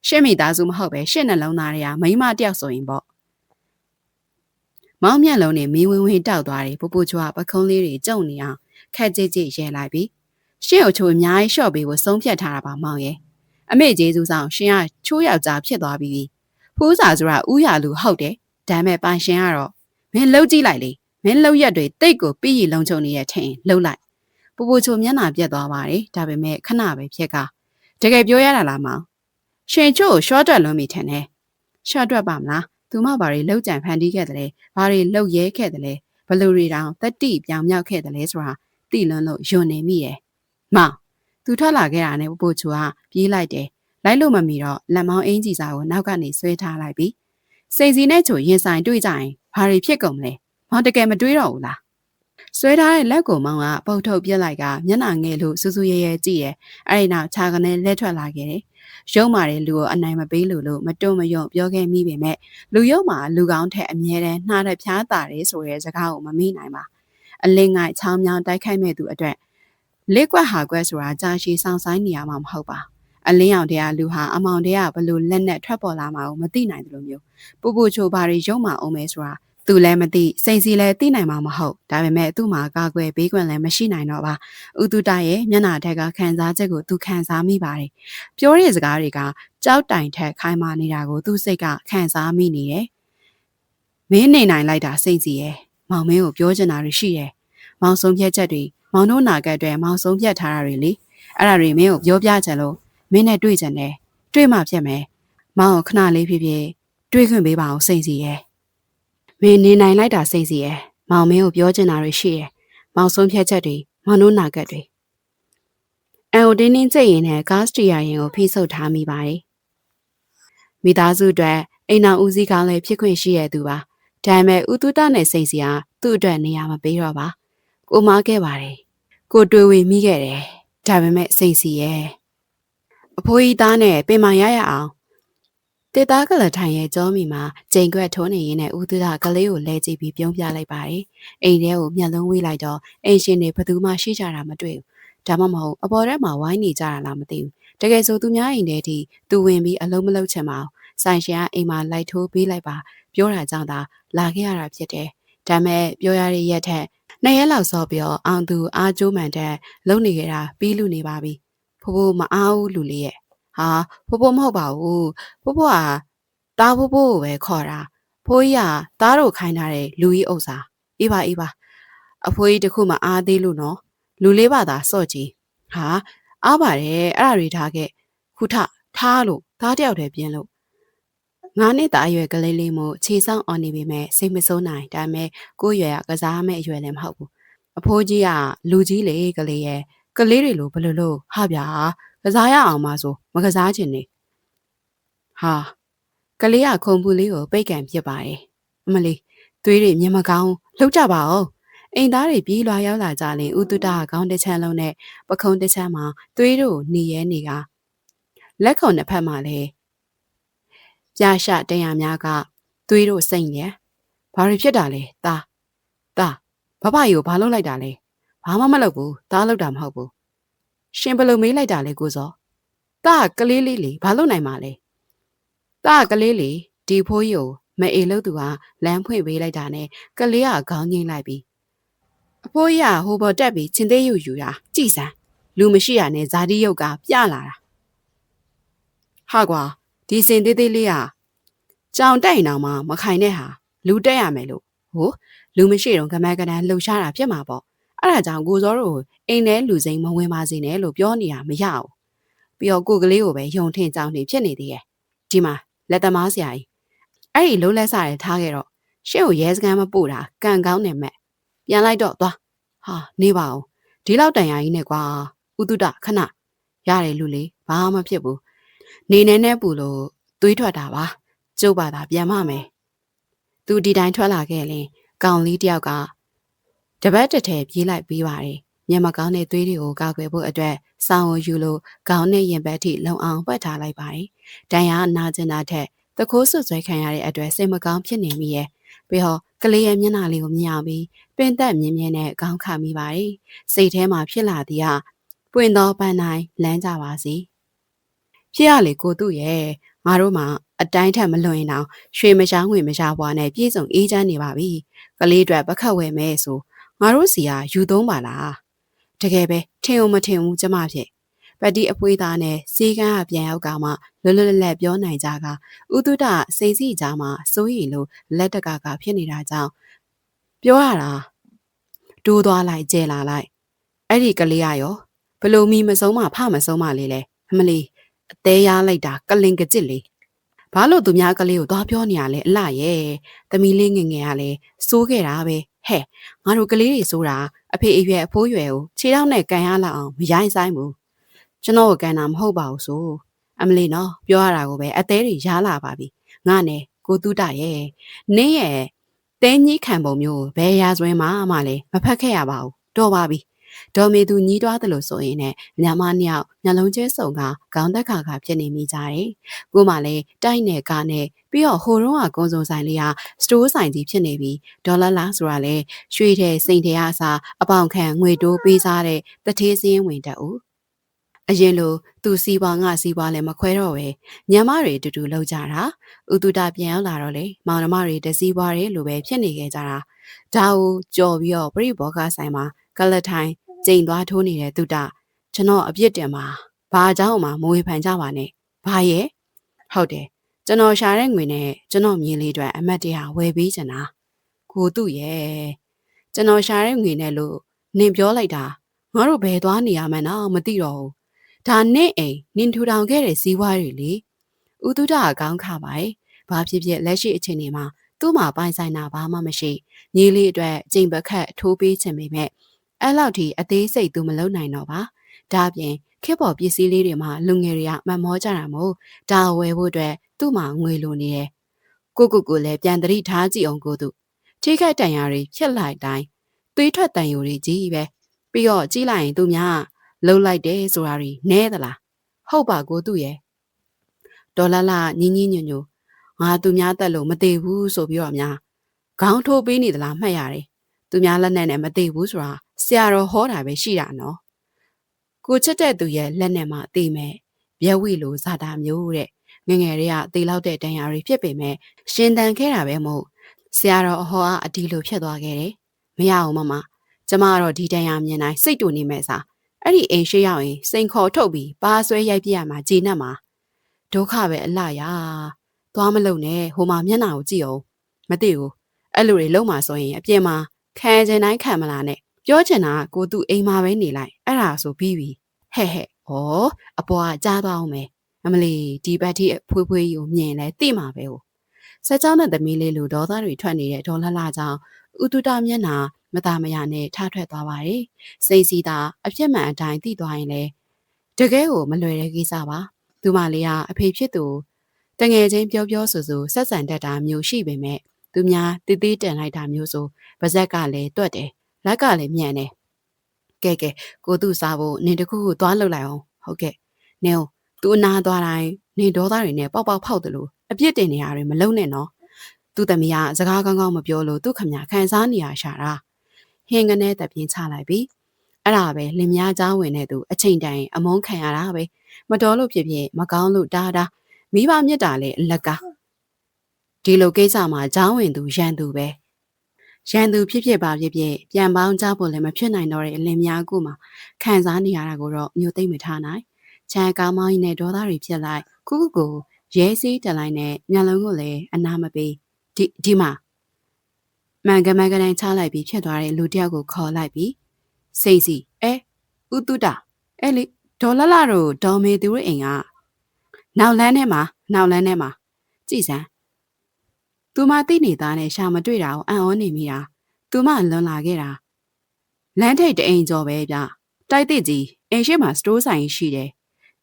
Speaker 1: ရှင့်မိသားစုမဟုတ်ပဲရှင့်နှလုံးသားတွေကမိန်းမတယောက်ဆိုရင်ပေါ့မောင်မျက်လုံးနဲ့မီးဝင်းဝင်းတောက်သွားတယ်ပူချိုကပခုံးလေးတွေကျုံနေအောင်ခက်ကြိတ်ရဲလိုက်ပြီးရှင့်ကိုချိုအများကြီးရှော့ပေးဖို့ဆုံးဖြတ်ထားတာပါမောင်ရဲ့အမေကျေးဇူးဆောင်ရှင်ကချိုးယောက်ျားဖြစ်သွားပြီဖူးစာဆိုတာဥရလူဟုတ်တယ်ဒါမဲ့ပိုင်ရှင်ကတော့မင်းလှုပ်ကြည့်လိုက်လေမင်းလှုပ်ရက်တွေတိတ်ကိုပြီးရီလုံးချုံနေရဲ့ထင်လှုပ်လိုက်ပူချိုမျက်နှာပြက်သွားပါတယ်ဒါပေမဲ့ခဏပဲဖြစ်ကတကယ်ပြောရတာလားမောင်ရှင်ချို့ကိုရှော့တွက်လွန်းမိထင်တယ်ရှော့တွက်ပါမလားသူမဘာတွေလှုပ်ကြံဖန်တီးခဲ့တယ်လဲဘာတွေလှုပ်ရဲခဲ့တယ်လဲဘလူတွေတောင်တတိပြောင်မြောက်ခဲ့တယ်လဲဆိုတာသိလွန်းလို့ယွန်နေမိရဲ့မောင်သူထွက်လာခဲ့တာနဲ့ပူချိုကပြေးလိုက်တယ်လိုက်လို့မမီတော့လက်မောင်းအင်းကြီးစာကိုနောက်ကနေဆွဲထားလိုက်ပြီးစိန်စီနဲ့ချိုရင်ဆိုင်တွေ့ကြရင်ဘာတွေဖြစ်ကုန်လဲမောင်တကယ်မတွေးတော့ဘူးလား ဆွဲထားတဲ့လက်ကိုမောင်ကပုတ်ထုတ်ပြစ်လိုက်ကမျက်နှာငယ်လို့စူးစူးရဲရဲကြည့်တယ်။အဲ့ဒီနောက်ခြာကနေလက်ထွက်လာခဲ့တယ်။ရုံမာတဲ့လူကိုအနိုင်မပေးလို့မတွန့်မယွန့်ပြောခဲ့မိပေမဲ့လူရုံမှာလူကောင်းထက်အမြဲတမ်းနှားတဲ့ဖြားတာတယ်ဆိုတဲ့စကားကိုမမေ့နိုင်ပါ။အလင်းငိုက်ချောင်းမြောင်းတိုက်ခိုက်မဲ့သူအတွက်လက်ကွက်ဟာကွက်ဆိုတာကြာရှည်ဆောင်ဆိုင်နေရမှာမဟုတ်ပါ။အလင်းရောင်တရားလူဟာအမောင်တရားဘလို့လက်နဲ့ထွက်ပေါ်လာမှာကိုမသိနိုင်တယ်လို့မျိုးပူပူချိုပါရီရုံမာအောင်မဲဆိုတာသူလည်းမသိစိတ်စီလည်းသိနိုင်မှာမဟုတ်ဒါပေမဲ့သူ့မှာကာကွယ်ဘေးကွယ်လည်းမရှိနိုင်တော့ပါဥတုတရဲ့မျက်နှာထက်ကခံစားချက်ကိုသူခံစားမိပါတယ်ပြောတဲ့စကားတွေကကြောက်တိုင်ထက်ခိုင်မာနေတာကိုသူ့စိတ်ကခံစားမိနေတယ်မင်းနေနိုင်လိုက်တာစိတ်စီရဲ့မောင်မင်းကိုပြောချင်တာတွေရှိတယ်မောင်ဆုံးဖြတ်ချက်တွေမောင်တို့နာကတ်တွေမောင်ဆုံးဖြတ်ထားတာတွေလေအဲ့ဒါတွေမင်းကိုပြောပြချင်လို့မင်းနဲ့တွေ့ချင်တယ်တွေ့မှဖြစ်မယ်မောင်ကိုခဏလေးဖြစ်ဖြစ်တွေ့ခွင့်ပေးပါအောင်စိတ်စီရဲ့မင်းနေနိုင်လိုက်တာစိတ်စီရဲ့မောင်မင်းကိုပြောချင်တာတွေရှိတယ်မောင်ဆုံးဖြတ်ချက်တွေမောင်တို့နာကတ်တွေအန်အိုတင်းတင်းကြိတ်ရင်နဲ့ဂတ်စတီယာရင်ကိုဖိဆုပ်ထားမိပါတယ်မိသားစုအတွက်အိမ်အောင်ဦးစီးကောင်းလည်းဖြစ်ခွင့်ရှိရသူပါဒါပေမဲ့ဥတုတနဲ့စိတ်စီဟာသူ့အတွက်နေရာမပေးတော့ပါကိုမားခဲ့ပါတယ်ကိုတွေ့ဝေမိခဲ့တယ်ဒါပေမဲ့စိတ်စီရဲ့အဖိုးကြီးသားနဲ့ပင်မရရအောင်တေသားကလထိုင်ရဲ့ကြောမီမှာကျိန်ခွက်ထိုးနေရင်းနဲ့ဦးသူကကလေးကိုလဲကြည့်ပြီးပြုံးပြလိုက်ပါတယ်။အိမ်ထဲကိုမျက်လုံးဝေးလိုက်တော့အိမ်ရှင်တွေဘယ်သူမှရှိကြတာမတွေ့ဘူး။ဒါမှမဟုတ်အပေါ်ထဲမှာဝိုင်းနေကြတာလားမသိဘူး။တကယ်ဆိုသူများအိမ်ထဲထိသူဝင်ပြီးအလုံးမလုံးချင်ပါဘူး။ဆိုင်ရှင်ကအိမ်မှာလိုက်ထိုးပေးလိုက်ပါပြောတာကြောင့်သာလာခဲ့ရတာဖြစ်တယ်။ဒါမဲ့ပြောရတဲ့ရက်ထက်နှစ်ရက်လောက်စောပြီးအောင်သူအားကျိုးမှန်တဲ့လုံနေကြတာပြီးလူနေပါပြီ။ဖိုးဖိုးမအားဘူးလူလေးရဲ့ဟာဖိုးဖိုးမဟုတ်ပါဘူးဖိုးဖိုးကတားဖိုးဖိုးကိုပဲခေါ်တာဖိုးကြီးကတားတို့ခိုင်းထားတဲ့လူကြီးဥစ္စာအေးပါအဖိုးကြီးတခုမှအားသေးလို့နော်လူလေးပါသာစော့ကြည့်ဟာအားပါတယ်အဲ့ဒါတွေထားခဲ့ခုထားလို့သားတယောက်တည်းပြင်းလို့9နှစ်သားအရွယ်ကလေးလေးမို့ခြေဆောင်အောင်နေပေမဲ့စိတ်မဆိုးနိုင်ဒါပေမဲ့ကိုယ့်ရွယ်ကကစားမဲ့အရွယ်လည်းမဟုတ်ဘူးအဖိုးကြီးကလူကြီးလေကလေးရဲ့ကလေးတွေလိုဘယ်လိုလို့ဟာဗျာကစားရအောင်ပါဆိုမကစားချင်နေဟာကလေးကခုံပူလေးကိုပိတ်ကန်ပြစ်ပါတယ်အမလီသွေးတွေမြင်မကောင်းလှုပ်ကြပါဦးအိမ်သားတွေပြေးလွှာရောက်လာကြရင်ဥတုတကခေါင်းတစ်ချမ်းလုံးနဲ့ပခုံးတစ်ချမ်းမှာသွေးတို့နေရဲနေကလက်ခုံတစ်ဖက်မှာလည်းပြာရှတရံများကသွေးတို့စိတ်နေဘာတွေဖြစ်တာလဲသားဘဘကြီးကိုဘာလုပ်လိုက်တာလဲဘာမှမလုပ်ဘူးသားလုပ်တာမဟုတ်ဘူးရှင်ဘယ်လိုမေးလိုက်တာလဲကိုစောသားကလေးလေးလေဘာလုပ်နိုင်မှာလဲသားကလေးလေဒီဖိုးကြီးကိုမအေလို့သူကလမ်းဖွင့်ပေးလိုက်တာနဲ့ကလေးကခေါင်းငိမ့်လိုက်ပြီးအဖိုးကြီးကဟိုပေါ်တက်ပြီးချင်းသေးယူတာကြည်စမ်းလူမရှိရနဲ့ဇာတိရုပ်ကပြလာတာဟာကွာဒီစင်သေးသေးလေးကကြောင်တိုက်ရင်တော့မခိုင်တဲ့ဟာလူတက်ရမယ်လို့ဟိုလူမရှိတော့ကမကနန်လှုပ်ရှားတာဖြစ်မှာပေါ့အဲ့ဒါကြောင့်ကိုစောတို့အိမ်ထဲလူစိမ်းမဝင်ပါစေနဲ့လို့ပြောနေတာမရဘူးပြီးတော့ကိုကလေးကိုပဲယုံထင်ကြောင်နေဖြစ်နေသေးရဲ့ဒီမှာလက်သမားဆရာကြီးအဲ့ဒီလုံးလက်စားရထားခဲ့တော့ရှင့်ကိုရဲစခန်းမပို့တာကံကောင်းနေမဲ့ပြန်လိုက်တော့သွားဟာနေပါဦးဒီလောက်တန်ရာကြီးနဲ့ကွာဥတုတခဏရတယ်လူလေးဘာမှမဖြစ်ဘူးနေနဲ့ပူလို့သွေးထွက်တာပါကျုပ်ပါသာပြန်မမယ်သူဒီတိုင်းထွက်လာခဲ့ရင်ကောင်လေးတယောက်ကတပတ်တစ်ထည်ပြေးလိုက်ပြီးပါတယ်မျက်မကောင်းတဲ့သွေးတွေကိုကောက်ွယ်ဖို့အတွက်စောင်းကိုယူလို့ခေါင်းနဲ့ရင်ဘတ်ထိလုံအောင်ပတ်ထားလိုက်ပါတယ်တန်ရာနာကျင်တာထက်တခိုးဆွဆွဲခံရတဲ့အတွက်စိတ်မကောင်းဖြစ်နေမိရဲ့ပြီးတော့ကလေးရဲ့မျက်နှာလေးကိုမြင်အောင်ပြီးပင်သက်မြင်းမြင်းနဲ့ခေါင်းခါမိပါတယ်စိတ်ထဲမှာဖြစ်လာသည်ဟာပွင့်သောပန်းတိုင်းလမ်းကြပါစီဖြစ်ရလေကိုသူ့ရဲ့ငါတို့မှအတိုင်းထက်မလွန်ရင်တော့ရွှေမရှားငွေမရှားဘွားနဲ့ပြည့်စုံအေးချမ်းနေပါပြီကလေးအတွက်ပခတ်ဝယ်မဲဆိုငါတို့စီကယူသုံးပါလားတကယ်ပဲထင်ဦးမထင်ဘူးကျမဖြစ်ပတ်တီအပွေးသားနဲ့စီကန်းကပြန်ရောက်ကမှလွတ်လွတ်လပ်လပ်ပြောနိုင်ကြကဥတုဒစိန်စီကြားမှာစိုးရိမ်လို့လက်တကဖြစ်နေတာကြောင့်ပြောရတာတိုးသွားလိုက်ကျဲလာလိုက်အဲ့ဒီကလေးကရောဘလို့မီမဆုံးမဖမဆုံးမလေးလဲအမလီအသေးရလိုက်တာကလင်ကကြစ်လေးဘာလို့သူများကလေးကိုသွားပြောနေရလဲအလှရဲ့သမီးလေးငငယ်ကလည်းစိုးခဲ့တာပဲဟဲ့ငါတို့ကလေးတွေစိုးတာအဖေအရွယ်အဖိုးရွယ်ကိုခြေထောက်နဲ့ကန်ရလောက်အောင်မရိုင်းဆိုင်ဘူးကျွန်တော်ကိုကန်တာမဟုတ်ပါဘူးဆိုအမလီနော်ပြောရတာကိုပဲအသေးတွေရားလာပါပြီငါနဲ့ကိုတူးတရဲ့နင်းရဲ့ တင်းကြီးခံပုံမျိုးဘယ်ရာဇဝင်မှလေမဖက်ခဲ့ရပါဘူးတော်ပါပြီဒေါ်မေသူညီးတွားတယ်လို့ဆိုရင်နဲ့ညမနှစ်ယောက်ညလုံးကျဲစုံကခေါင်းတက်ခါဖြစ်နေမိကြတယ်ကိုမှလည်းတိုက်နဲ့ကားနဲ့ပြီးတော့ဟိုတုန်းကကုန်းစုံဆိုင်လေးကစတိုးဆိုင်ကြီးဖြစ်နေပြီဒေါ်လာလားဆိုတာလေရွှေတဲ့စိန်တဲ့အစားအပေါင်ခံငွေတိုးပေးစားတဲ့တထေးစင်းဝင်တတ်ဦးအရင်လိုသူစီးပွားငါစီးပွားလည်းမခွဲတော့ပဲညမတွေတူတူလောက်ကြတာဥတုတာပြန်ရောက်လာတော့လေမောင်နှမတွေတစည်းပွားတွေလိုပဲဖြစ်နေခဲ့ကြတာဒါကိုကြော်ပြီးတော့ပြိဘောကဆိုင်မှာကလထိုင်ကျိန်သွားထိုးနေတဲ့သူတကျွန်တော်အပြစ်တင်ပါဘာအကြောင်းမှမဝေဖန်ကြပါနဲ့ဘာရဲ့ဟုတ်တယ်ကျွန်တော်ရှာတဲ့ငွေနဲ့ကျွန်တော်မြေးလေးအတွက်အမတ်တရားဝယ်ပေးချင်တာကိုသူ့ရဲ့ကျွန်တော်ရှာတဲ့ငွေနဲ့လို့နင်ပြောလိုက်တာငါတို့ဘယ်သွားနေရမှန်းတော့မသိတော့ဘူးဒါနဲ့အိမ်နင်ထူထောင်ခဲ့တဲ့ဇီးဝါးတွေလေဥတုဒအကောင်းခပါရဲ့ဘာဖြစ်ဖြစ်လက်ရှိအခြေအနေမှာသူ့မှာပိုင်ဆိုင်တာဘာမှမရှိညီလေးအတွက်ကျိန်ပခတ်ထိုးပေးချင်ပေမဲ့အဲ့လောက်ထိအသေးစိတ်သူမလုံနိုင်တော့ပါဒါအပြင်ခေတ်ပေါ်ပစ္စည်းလေးတွေမှာလူငယ်တွေကမမောကြတာမို့ဒါဝယ်ဖို့အတွက်သူ့မှာငွေလိုနေတယ်ကိုလည်းပြန်တရိထားကြည့်အောင်ကိုသူထိခိုက်တန်ရာတွေဖြစ်လိုက်တိုင်းသွေးထွက်တန်ယိုတွေကြီးပဲပြီးတော့ကြီးလိုက်ရင်သူများလှုပ်လိုက်တယ်ဆိုတာတွေနဲသလားဟုတ်ပါကိုသူရဲ့ဒေါ်လာလာညင်းညင်းညွညွငါသူများတက်လို့မသေးဘူးဆိုပြီးတော့များခေါင်းထိုးပေးနေသလားမှတ်ရတယ်သူများလက်နဲ့မသေးဘူးဆိုတာဆရာတော်ဟောတာပဲရှိတာနော်ကိုချစ်တဲ့သူရဲ့လက်နဲ့မှသိမယ်မျက်ဝိလိုဇာတာမျိုးတဲ့ငငယ်တွေကသေလောက်တဲ့တန်ရာတွေဖြစ်ပေမဲ့ရှင်တန်ခဲ့တာပဲမဟုတ်ဆရာတော်အဟောအတီလိုဖြစ်သွားခဲ့တယ်မရအောင်မကျမကတော့ဒီတန်ရာမြင်တိုင်းစိတ်တူနေမဲ့စားအဲ့ဒီအိမ်ရှိရောက်ရင်စိန်ခေါ်ထုတ်ပြီးပါဆွဲရိုက်ပြရမှာဂျီနတ်မှာဒုက္ခပဲအလှရာသွားမလုံနဲ့ဟိုမှာမျက်နှာကိုကြည့်အောင်မသိဘူးအဲ့လိုတွေလုံမှာဆိုရင်အပြင်မှာခံချင်တိုင်းခံမလားနဲ့ပြောချင်တာကိုသူ့အိမ်မှာပဲနေလိုက်အဲ့ဒါဆိုပြီးပြီဟဲ့ဩအပေါ်ကကြားသွားအောင်မယ်အမလီဒီဘက်ထိဖွေးဖွေးကြီးကိုမြင်လဲသိမှာပဲဟုတ်ဆက်ကြောင်းတဲ့သမီးလေးလိုဒေါသတွေထွက်နေတဲ့ဒေါ်လှလှကြောင့်ဥတုတမျက်နှာမသားမရနဲ့ထထွက်သွားပါတယ်စိတ်စီးတာအဖြစ်မှန်အတိုင်းသိသွားရင်လေတကယ်ကိုမလွယ်တဲ့ကိစ္စပါသူမလေးကအဖေဖြစ်သူတငယ်ချင်းပြောဆိုဆက်ဆံတတ်တာမျိုးရှိပေမဲ့သူများတိတိတန်လိုက်တာမျိုးဆိုပါဇက်ကလည်းတွက်တယ်လက်ကလည်းမြန်တယ်ကဲကိုသူ့စားဖို့နင်တခုခုသွားလှုပ်လိုက်အောင်ဟုတ်ကဲ့နင်သူအနာသွားတိုင်းနင်ဒေါသတွေနဲ့ပေါက်ဖောက်တယ်လို့အပြစ်တင်နေရတယ်မလုံနဲ့နော်သူ့သမီးကစကားကောင်းမပြောလို့သူ့ခမခံစားနေရရှာတာဟင်းကနေတပြင်းချလိုက်ပြီအဲ့ဒါပဲလင်မယားเจ้าဝင်တဲ့သူအချိန်တိုင်အမုန်းခံရတာပဲမတော်လို့ဖြစ်မကောင်းလို့တားမိဘမြတ်တာလေအလကားဒီလိုကိစ္စမှာเจ้าဝင်သူရန်သူပဲရန်သူဖြစ်ပါဖြစ်ပြန်ပေါင်းကြဖို့လည်းမဖြစ်နိုင်တော့တဲ့အလင်များကိုမှခံစားနေရတာကိုတော့မျိုးသိမ့်မထားနိုင်ချမ်းကားမောင်းရင်နဲ့ဒေါသတွေဖြစ်လိုက်ခုကိုရဲစည်းတလိုက်နဲ့မျက်လုံးကိုလည်းအနာမပေးဒီမှာမန်ကတိုင်းချလိုက်ပြီးဖြစ်သွားတဲ့လူတယောက်ကိုခေါ်လိုက်ပြီးစိတ်စီဥတုတာအဲ့လေဒေါ်လာလာတို့ဒေါ်မေသူရဲ့အိမ်ကနောက်လန်းထဲမှာကြည်စမ်းသူမသိနေသားနဲ့ရှာမတွေ့တာကိုအံ့ဩနေမိတာသူမလွန်လာခဲ့တာလမ်းထိပ်တအိမ်ကျော်ပဲဗျတိုက်သစ်ကြီးအိမ်ရှိမှာစတိုးဆိုင်ရှိတယ်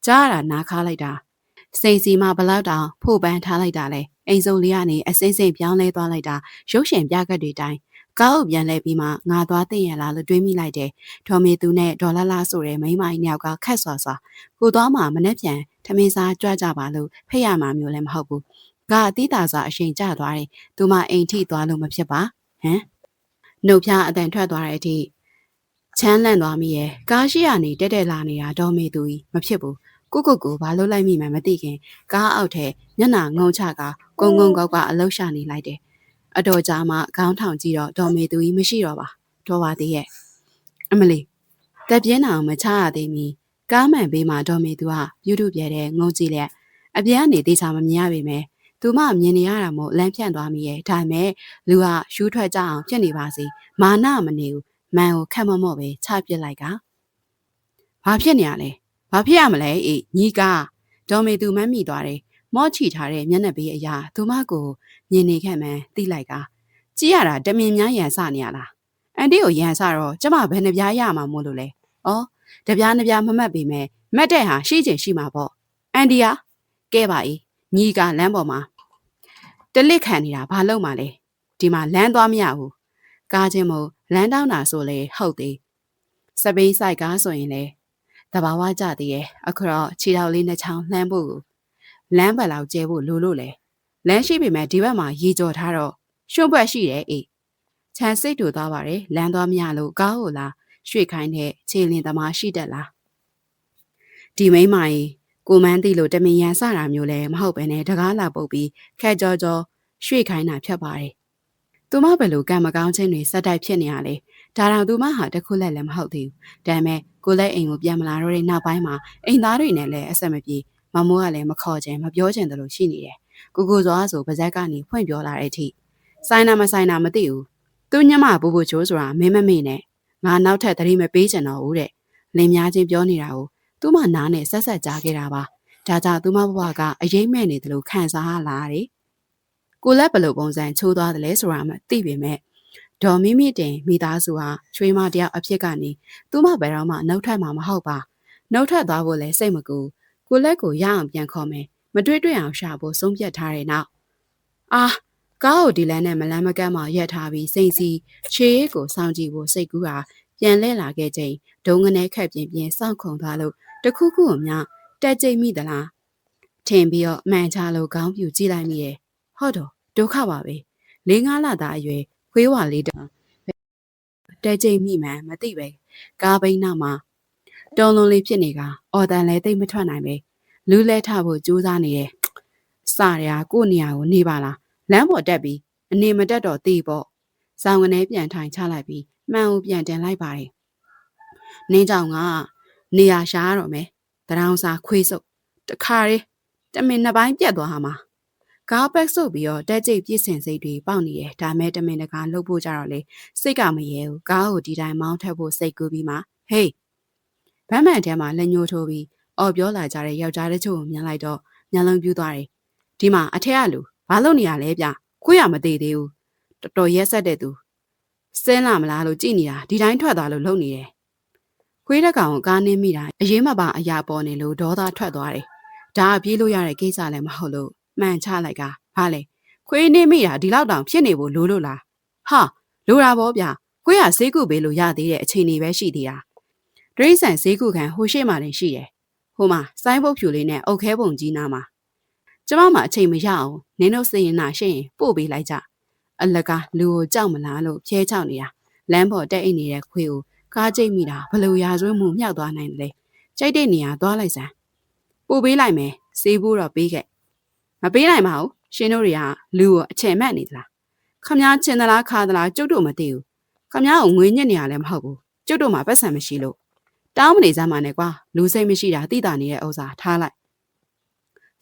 Speaker 1: ကြားရတာနားခါလိုက်တာစိတ်စီမှဘလောက်တောင်ဖို့ပန်းထားလိုက်တာလဲအိမ်စုံလေးကနေအစိမ့်စိမ့်ပြောင်းလဲသွားလိုက်တာရုပ်ရှင်ပြကတ်တွေတိုင်းကားအုပ်ပြန်လဲပြီးမှငါသွားသိရလားလို့တွေးမိလိုက်တယ်ဒေါ်မေသူနဲ့ဒေါ်လာလာဆိုတဲ့မိန်းမကြီးနှစ်ယောက်ကခက်ဆွာကိုသွားမှမနှက်ပြန်ထမင်းစားကြွကြပါလို့ဖိတ်ရမှာမျိုးလည်းမဟုတ်ဘူးကအတိတာစွာအချိန်ကျသွားတယ်သူမအိမ်ထိသွားလို့မဖြစ်ပါဟမ်နှုတ်ဖျားအတန်ထွက်သွားတဲ့အထိချမ်းလန့်သွားမိရဲ့ကားရှိရနေတက်လာနေတာဒေါ်မေသူကြီးမဖြစ်ဘူးကိုဘာလို့လိုက်မိမှမသိခင်ကားအောက်ထဲမျက်နှာငုံချကကုန်းကောက်ကအလှရှာနေလိုက်တယ်အတော်ကြာမှခေါင်းထောင်ကြည့်တော့ဒေါ်မေသူကြီးမရှိတော့ပါတော်ပါသေးရဲ့အမလီတက်ပြင်းအောင်မချရသေးမီကားမှန်ပေးမှဒေါ်မေသူကပြုတ်ပြဲတဲ့ငုံကြည့်လက်အပြန်ကနေတေချာမမြင်ရပေမဲ့သူမမြင်နေရတာမို့လမ်းဖြန့်သွားမိရဲ့ဒါပေမဲ့လူကယူထွက်ကြအောင်ဖြစ်နေပါစေမာနမနေဘူးမန်ကိုခက်မမော့ပဲချပစ်လိုက်ကဘာဖြစ်နေရလဲဘာဖြစ်ရမလဲအေးညီကဒေါ်မေသူမမ်းမိသွားတယ်မော့ချီထားတဲ့မျက်နှာပေးအရာသူမကိုမြင်နေခဲ့မှန်းသိလိုက်ကကြည့်ရတာတမင်များရန်စနေရလားအန်တီကိုရန်စတော့ကျမဘယ်နှပြားရမှာမို့လို့လဲဩတပြားနှပြားမမှတ်ပေမဲ့မတ်တဲ့ဟာရှိချင်ရှိမှာပေါ့အန်တီကကဲပါ၏ညီကလမ်းပေါ်မှာတလစ်ခံနေတာဘာလို့မှလဲ ဒီမှာလမ်းသွားမရဘူးကားချင်းမို့လမ်းတောင်းတာဆိုလေဟုတ်သေးစပိန်ဆိုင်ကားဆိုရင်လေတဘာဝကြသေးရဲ့အခုတော့ခြေထောက်လေးနှစ်ချောင်းလှမ်းဖို့လမ်းပတ်လောက်ကျဲဖို့လိုလို့လေလမ်းရှိပေမဲ့ဒီဘက်မှာရေကြော်ထားတော့ရွှွန့်ပွက်ရှိတယ်အေးချန်စိတ်တူသွားပါတယ်လမ်းသွားမရလို့ကားကိုလာရွှေ့ခိုင်းတဲ့ခြေလင်သမားရှိတတ်လားဒီမိမကြီးကိုမန်းသိလို့တမင်ရန်စတာမျိုးလည်းမဟုတ်ပဲနဲ့တကားလာပုတ်ပြီးခက်ကြောကြောရွှေ့ခိုင်းတာဖြတ်ပါတယ်သူမဘယ်လိုကံမကောင်းခြင်းတွေစက်တိုက်ဖြစ်နေရလဲဒါတောင်သူမဟာတခုလက်လည်းမဟုတ်သေးဘူးဒါပေမဲ့ကိုလက်အိမ်ကိုပြန်မလာတော့တဲ့နောက်ပိုင်းမှာအိမ်သားတွေနဲ့လည်းအဆက်မပြေမမိုးကလည်းမခေါ်ခြင်းမပြောခြင်းတို့လိုရှိနေတယ်ကိုကိုစောဆိုပါဇက်ကနေဖွင့်ပြောလာတဲ့အထိဆိုင်နာမဆိုင်နာမသိဘူးသူညမဘူဘူချိုးဆိုတာမင်းမမေ့နဲ့ငါနောက်ထပ်သတိမပေးချင်တော့ဘူးတဲ့လင်များချင်းပြောနေတာကိုသူမနားနဲ့ဆက်ဆက်ကြားခဲ့တာပါဒါကြောင့်သူမဘဝကအရေးမဲ့နေတယ်လို့ခံစားလာတယ်ကိုလက်ဘယ်လိုပုံစံချိုးသွားတယ်လဲဆိုတာမသိပေမဲ့ဒေါ်မိမိတင်မိသားစုဟာချွေးမတယောက်အဖြစ်ကနေသူမဘယ်တော့မှနှုတ်ထွက်မှာမဟုတ်ပါနှုတ်ထွက်သွားဖို့လည်းစိတ်မကူကိုလက်ကိုရအောင်ပြန်ခေါ်မယ်မတွေ့တွေ့အောင်ရှာဖို့ဆုံးဖြတ်ထားတဲ့နောက်အာကားကိုဒီလန်းနဲ့မလန်းမကန်းမှရက်ထားပြီးစိတ်စီခြေကိုစောင့်ကြည့်ဖို့စိတ်ကူးဟာပြန်လဲလာခဲ့ချိန်ဒုံငနဲ့ခက်ပြင်းပြင်းစောင့်ခုံသွားလို့တခုခုကိုမြတက်ကြိတ်မိသလားထင်ပြီးတော့မှန်ချလို့ခေါင်းပြူကြည့်လိုက်မိရဲ့ဟုတ်တော့ဒုက္ခပါပဲ၄-၅လသားအရွယ်ခွေးဝါလေးတောင်တက်ကြိတ်မိမှန်မသိပဲကားဘိန်းနောက်မှာတုံလုံးလေးဖြစ်နေကအော်တန်လဲတိတ်မထွက်နိုင်ပဲလူးလဲထဖို့ကြိုးစားနေတယ်စရကိုနေရာကိုနေပါလားလမ်းပေါ်တက်ပြီးအနေမတက်တော့သေးပေါ့ဆောင်းကနေပြန်ထိုင်ချလိုက်ပြီးမှန်ကိုပြန်တင်လိုက်ပါတယ်နင်းကြောင်ကနေရာရှားတော့မယ်တရောင်စာခွေးစုပ်တခါလေးတမင်နှစ်ပိုင်းပြတ်သွားဟာမှာကားပက်ဆုပ်ပြီးတော့တက်ကြိတ်ပြည့်စင်စိတ်တွေပေါက်နေတယ်ဒါမဲ့တမင်တကာလှုပ်ဖို့ကြတော့လေစိတ်ကမရဲဘူးကားကိုဒီတိုင်းမောင်းထက်ဖို့စိတ်ကူးပြီးမှဟေးဗမ်းမှန်ထဲမှာလက်ညှိုးထိုးပြီးအော်ပြောလာကြတဲ့ယောက်ျားတချို့ကိုမြင်လိုက်တော့မျက်လုံးပြူးသွားတယ်ဒီမှာအထက်ကလူဘာလုပ်နေရလဲဗျခွေးရမသေးသေးဘူးတော်တော်ရက်ဆက်တဲ့သူစင်းလာမလားလို့ကြည်နေတာဒီတိုင်းထွက်သွားလို့လုံနေတယ်ခွေးတက်ကောင်ကိုကားနင်းမိတာအရေးမပါအရာပေါ်နေလို့ဒေါသထွက်သွားတယ်ဒါအပြေးလို့ရတဲ့ကိစ္စလည်းမဟုတ်လို့မှန်ချလိုက်ကဘာလဲခွေးနင်းမိတာဒီလောက်တောင်ဖြစ်နေဖို့လိုလို့လားဟာလိုတာပေါ့ဗျခွေးကဈေးကုပေးလို့ရသေးတဲ့အခြေအနေပဲရှိသေးတာဒရိษံဈေးကုခံဟိုရှိမှလည်းရှိတယ်ဟိုမှာစိုင်းပုတ်ဖြူလေးနဲ့အုတ်ခဲပုံကြီးနားမှာကျမမှအချိန်မရအောင်နင်းတို့စရင်နာရှိရင်ပို့ပေးလိုက်ကြအလကားလူကိုကြောက်မလားလို့ဖြဲချောက်နေတာလမ်းပေါ်တက်အိတ်နေတဲ့ခွေးကိုကားကြိတ်မိတာဘလို့ရာဇဝတ်မှုမြောက်သွားနိုင်တယ်ကြိုက်တဲ့နေရာသွားလိုက်စမ်းပို့ပေးလိုက်မယ်စေးဖို့တော့ပေးခဲ့မပေးနိုင်ပါဘူးရှင်တို့တွေကလူကိုအချင်မဲ့နေသလားခမားချင်သလားခါသလားကျုပ်တို့မသိဘူးခမားကိုငွေညစ်နေရလည်းမဟုတ်ဘူးကျုပ်တို့မှာပတ်စံမရှိလို့တောင်းမနေစမ်းပါနဲ့ကွာလူစိတ်မရှိတာသိတာနေတဲ့ဥစ္စာထားလိုက်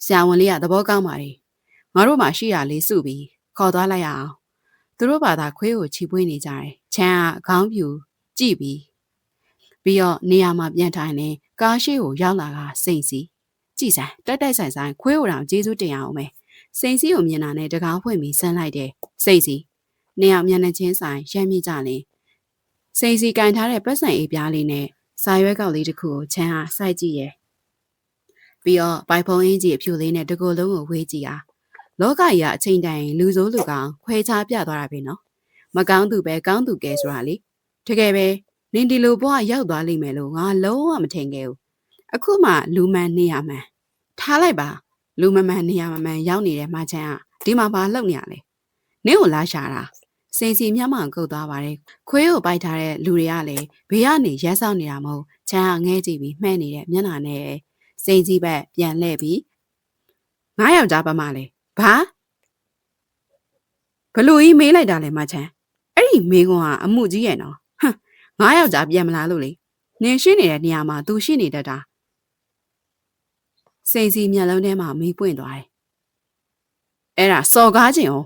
Speaker 1: ဆရာဝန်လေးကသဘောကောင်းပါလေငါတို့မှရှိရလေးစုပြီးခေါ်သွားလိုက်ရအောင်သူတို့ဘာသာခွေးကိုချီပွေးနေကြတယ်ချမ်းကခေါင်းပြူကြည့်ပြီးတော့နေရာမှာပြန်ထိုင်နေကားရှိကိုရောက်လာကစိန်စီကြည်စမ်းတက်တိုက်ဆိုင်ဆိုင်ခွေးကိုတောင်ကျေးဇူးတင်အောင်မယ်စိန်စီကိုမြင်တာနဲ့တကားဖွင့်ပြီးဆန်းလိုက်တယ်စိတ်စီနေအောင်မျက်နှာချင်းဆိုင်ရမ်းမိကြလင်စိန်စီကန်ထားတဲ့ပတ်စံအေးပြားလေးနဲ့စာရွက်ကောက်လေးတစ်ခုကိုချမ်းဟာစိုက်ကြည့်ရဲ့ပြီးတော့ပိုင်ဖုံအင်းကြီးအဖြူလေးနဲ့တကူလုံးကိုဝေးကြည့်အားလောကကြီးကအချိန်တိုင်းလူစိုးလူကောင်ခွဲခြားပြသွားတာပဲနော်မကောင်းသူပဲကောင်းသူကဲဆိုတာလေတကယ်ပဲနင်ဒီလိုဘဝရောက်သွားလိမ့်မယ်လို့ငါလုံးဝမထင်ခဲ့ဘူးအခုမှလူမှန်နေရမှန်ထားလိုက်ပါလူမမှန်နေရမမှန်ရောက်နေတဲ့မချမ်းကဒီမှာဘာလုပ်နေရလဲနင့်ကိုလာရှာတာစိန်စီမျက်မှောင်ကုတ်သွားပါတယ်ခွေးကိုပိုက်ထားတဲ့လူတွေကလည်းဘေးကနေရဲဆောက်နေတာမဟုတ်ချမ်းကငဲကြည့်ပြီးမှဲ့နေတဲ့မျက်နှာနဲ့စိန်စီဘက်ပြန်လှည့်ပြီးငါယောက်ျားပါမလဲဘာဘလူကြီးမေးလိုက်တာလေမချမ်းအဲ့ဒီမေးခွန်းကအမှုကြီးရဲ့နော်ဟမ်ငါယောက်ျားပြန်မလာလို့လေနင်ရှိနေတဲ့နေရာမှာသူရှိနေတတ်တာစိန်စီမျက်လုံးထဲမှာမေးပွင့်သွားတယ်အဲ့ဒါစော်ကားခြင်း哦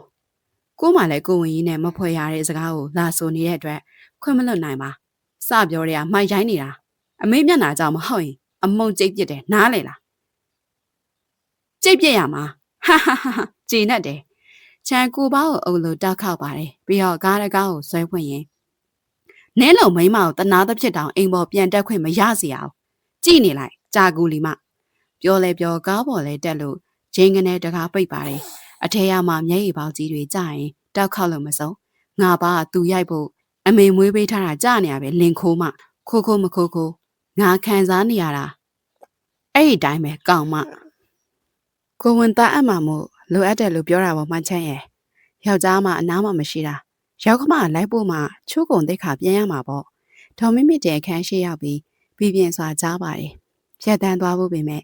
Speaker 1: ကိုမှလည်းကိုဝင်ကြီးနဲ့မဖွဲရတဲ့စကားကိုလာဆိုနေတဲ့အတွက်ခွင့်မလွတ်နိုင်ပါစပြောတဲ့ကမိုက်ရိုင်းနေတာအမေမျက်နှာကြောင့်မဟုတ်ရင်အမုံကျိတ်ပြစ်တယ်နားလေလားကျိတ်ပြစ်ရမှာဟာဟာဟာကြည်နဲ့တယ်ချန်ကိုပေါကိုအုပ်လို့တောက်ခောက်ပါတယ်ပြီးတော့ကားတကားကိုဆွဲဖွင့်ရင်နင်းလုံးမိန်းမကိုတနာသဖြစ်တောင်အိမ်ပေါ်ပြန်တက်ခွင့်မရစီအောင်ကြည်နေလိုက်ကြာကူလီမပြောလဲပြောကားပေါ်လဲတက်လို့ဂျင်းကနေတကားပိတ်ပါတယ်အထဲရမှာမျက်ရည်ပေါက်ကြီးတွေကြာရင် တောက်ခောက်လို့မစုံငါဘာသူရိုက်ဖို့အမေမွေးပေးထားတာကြနေရပဲလင်ခိုးမခိုးခိုးမခိုးခိုးငါခံစားနေရတာအဲ့ဒီတိုင်းပဲကောင်းမကိုဝင်သားအပ်မှာမို့လိုအပ်တယ်လို့ပြောတာပေါ့မှချမ်းရဲ့ယောက်ျားမှအနားမှမရှိတာရောက်ခမလိုက်ဖို့မှချိုးကုန်တိတ်ခါပြန်ရမှာပေါ့ဒေါ်မိမိတဲ့အခန်းရှိရောက်ပြီးပြည်ပြင်းစွာကြားပါတယ်ဖြတ်တန်းသွားဖို့ပေမဲ့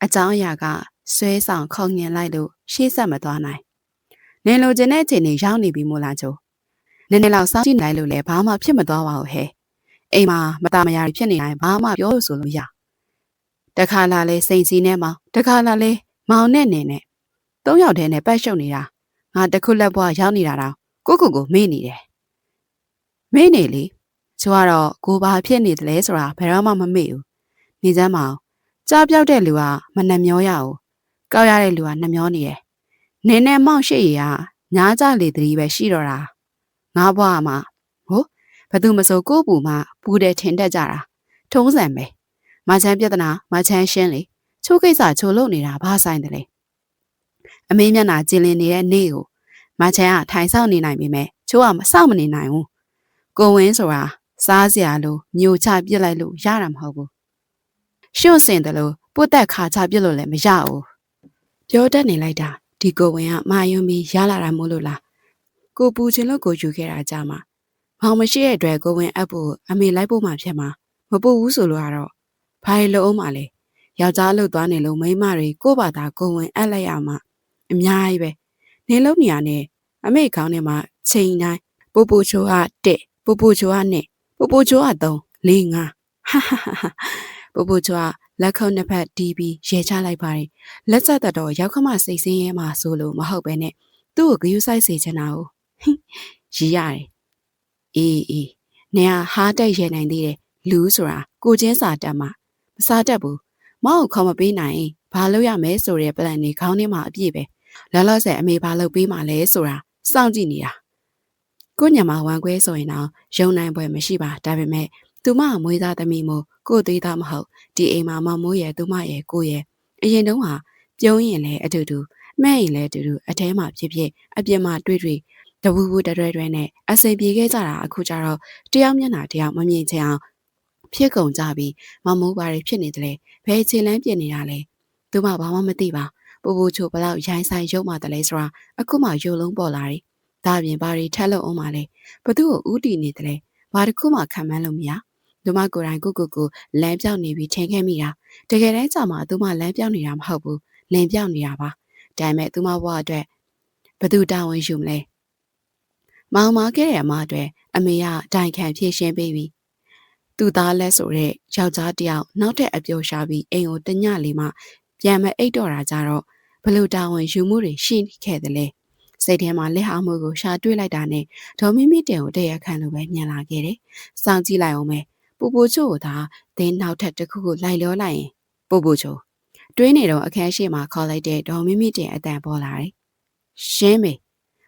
Speaker 1: အเจ้าအရာကဆွဲဆောင်ခေါငင်လိုက်လို့ရှေ့ဆက်မသွားနိုင်နင်လိုချင်တဲ့ချိန်နေရောက်နေပြီမို့လားချိုးနည်းနည်းလောက်စောင့်ကြည့်နိုင်လို့လည်းဘာမှဖြစ်မသွားပါဘူးဟဲ့အိမ်မှာမตามမရဖြစ်နေတိုင်းဘာမှပြောလို့ဆိုလို့ရတခါလာလဲစိတ်စည်းနဲ့မောင်တခါလာလဲမောင်နဲ့နေနဲ့သုံးယောက်တည်းနဲ့ပတ်ရှုပ်နေတာငါတခုလက်ဘွားရောက်နေတာတော့ကိုမေ့နေတယ်မေ့နေလေကျကတော့ကိုဘာဖြစ်နေတယ်လဲဆိုတာဘယ်တော့မှမမေ့ဘူးနေစမ်းမအောင်ကြားပြောက်တဲ့လူကမနှမျောရဘူးကောက်ရတဲ့လူကနှမျောနေတယ်နင်းနဲ့မောင်ရှိရညားကြလေတည်းပဲရှိတော့တာငါဘွားမှာဟိုဘသူမစိုးကိုပူမှပူတယ်ထင်တတ်ကြတာထုံးစံပဲမချမ်းပြဿနာမချမ်းရှင်းလေချိုးကိစ္စချိုးလို့နေတာဘာဆိုင်တယ်လဲအမေမျက်နှာကျင်လည်နေတဲ့နေ့ကိုမချမ်းကထိုင်ဆောင်နေနိုင်ပြီမဲ့ချိုးကမဆောက်မနေနိုင်ဘူးကိုဝင်းဆိုတာစားစရာလိုမျိုးချပြစ်လိုက်လို့ရတာမဟုတ်ဘူးရှုံ့စင်တယ်လို့ပုတ်တက်ခါချပြစ်လို့လည်းမရဘူးပြောတတ်နေလိုက်တာဒီကိုဝင်းကမာယွန်ပြီးရလာတာမို့လို့လားကိုပူချင်လို့ကိုယူခဲ့တာကြမှာမောင်မရှိတဲ့အတွက်ကိုဝင်းအပ်ဖို့အမေလိုက်ဖို့မှဖြစ်မှာမပူဘူးဆိုလို့ကတော့ဘာလို့အောင်မလဲယောက်ျားလို့သွားနေလို့မိန်းမတွေကိုဘာသာကိုဝင်းအပ်လိုက်ရမှာအများကြီးပဲနေလုံးနေရနဲ့အမေခေါင်းထဲမှာချိန်တိုင်းပူပူချိုးက1ပူပူချိုးက2ပူပူချိုးက3 4 5ဟာဟာဟာပူပူချိုးကလက်ခုပ်နှစ်ဖက်တီးပြီးရဲချလိုက်ပါတယ်လက်ဆက်တော့ရောက်ခမစိတ်ဆင်းရဲမှဆိုလို့မဟုတ်ပဲနဲ့သူ့ကိုဂယုစိုက်စေချင်တာ哦ရီးရတယ်အေးနေဟာတိုက်ရဲနိုင်သေးတယ်လူဆိုတာကိုချင်းစာတက်မှာမစားတတ်ဘူးမောက်ခေါ်မပေးနိုင်ဘာလို့ရမဲဆိုတဲ့ plan တွေခေါင်းထဲမှာအပြည့်ပဲလောလောဆယ်အမေဘာလုပ်ပေးမှလဲဆိုတာစောင့်ကြည့်နေတာကိုညမှာဝမ်းခွဲဆိုရင်တော့ယုံနိုင်ပွဲမရှိပါဒါပေမဲ့သူမမွေးသားသမီးမို့ကိုသေးသားမဟုတ်ဒီအိမ်မှာမမိုးရဲ့သူမရဲ့ကိုရဲ့အရင်တုန်းကပြုံးရင်လည်းအတူတူမဲ့ရင်လည်းအတူတူအထဲမှာဖြစ်ဖြစ်အပြင်မှာတွေ့တဝူဝူတွဲနဲ့အစိမ်ပြေခဲ့ကြတာအခုကျတော့တယောက်မျက်နှာတယောက်မမြင်ချင်အောင်ဖြစ်ကုန်ကြပြီးမမိုးပါတွေဖြစ်နေတယ်လေဘယ်ခြေလန်းပြစ်နေတာလဲသူမဘာမှမသိပါပူပူချိုဘလောက်ရိုင်းဆိုင်ရုပ်မှတလဲဆိုတာအခုမှရုပ်လုံးပေါ်လာတယ်ဒါပြင်ဘာတွေထက်လို့အောင်ပါလဲဘသူ့ကိုဥတီနေတယ်လဲဘာတစ်ခုမှခံမန်းလို့မရသူမကိုယ်တိုင်ကိုလမ်းပြောင်းနေပြီးထင်ခဲ့မိတာတကယ်တမ်းကျမှသူမလမ်းပြောင်းနေတာမဟုတ်ဘူးလင်ပြောင်းနေတာပါဒါပေမဲ့သူမဘဝအတွက်ဘသူတာဝန်ယူမလဲမောင်မခဲ့တဲ့အမအတွက်အမေကတိုင်ခံဖြည့်ရှင်းပေးပြီးသူသားလက်ဆိုတဲ့ယောက်ျားတယောက်နောက်ထပ်အပျော်ရှာပြီးအိမ်ကိုတညလေးမှပြန်မအိတ်တော့တာကြတော့ဘလို့တာဝန်ယူမှုတွေရှိခဲ့တယ်လေစိတ်ထဲမှာလက်ဟာမှုကိုရှာတွေ့လိုက်တာနဲ့ဒေါ်မီမီတင်ကိုတရခံလိုပဲမြင်လာခဲ့တယ်။စောင့်ကြည့်လိုက်အောင်ပဲပူပူချို့ကိုသာသင်းနောက်ထပ်တစ်ခုကိုလိုက်လောလိုက်ရင်ပူပူချို့တွင်းနေတော့အခန်းရှိမှာခေါ်လိုက်တဲ့ဒေါ်မီမီတင်အတန်ပေါ်လာတယ်။ရှင်းမေ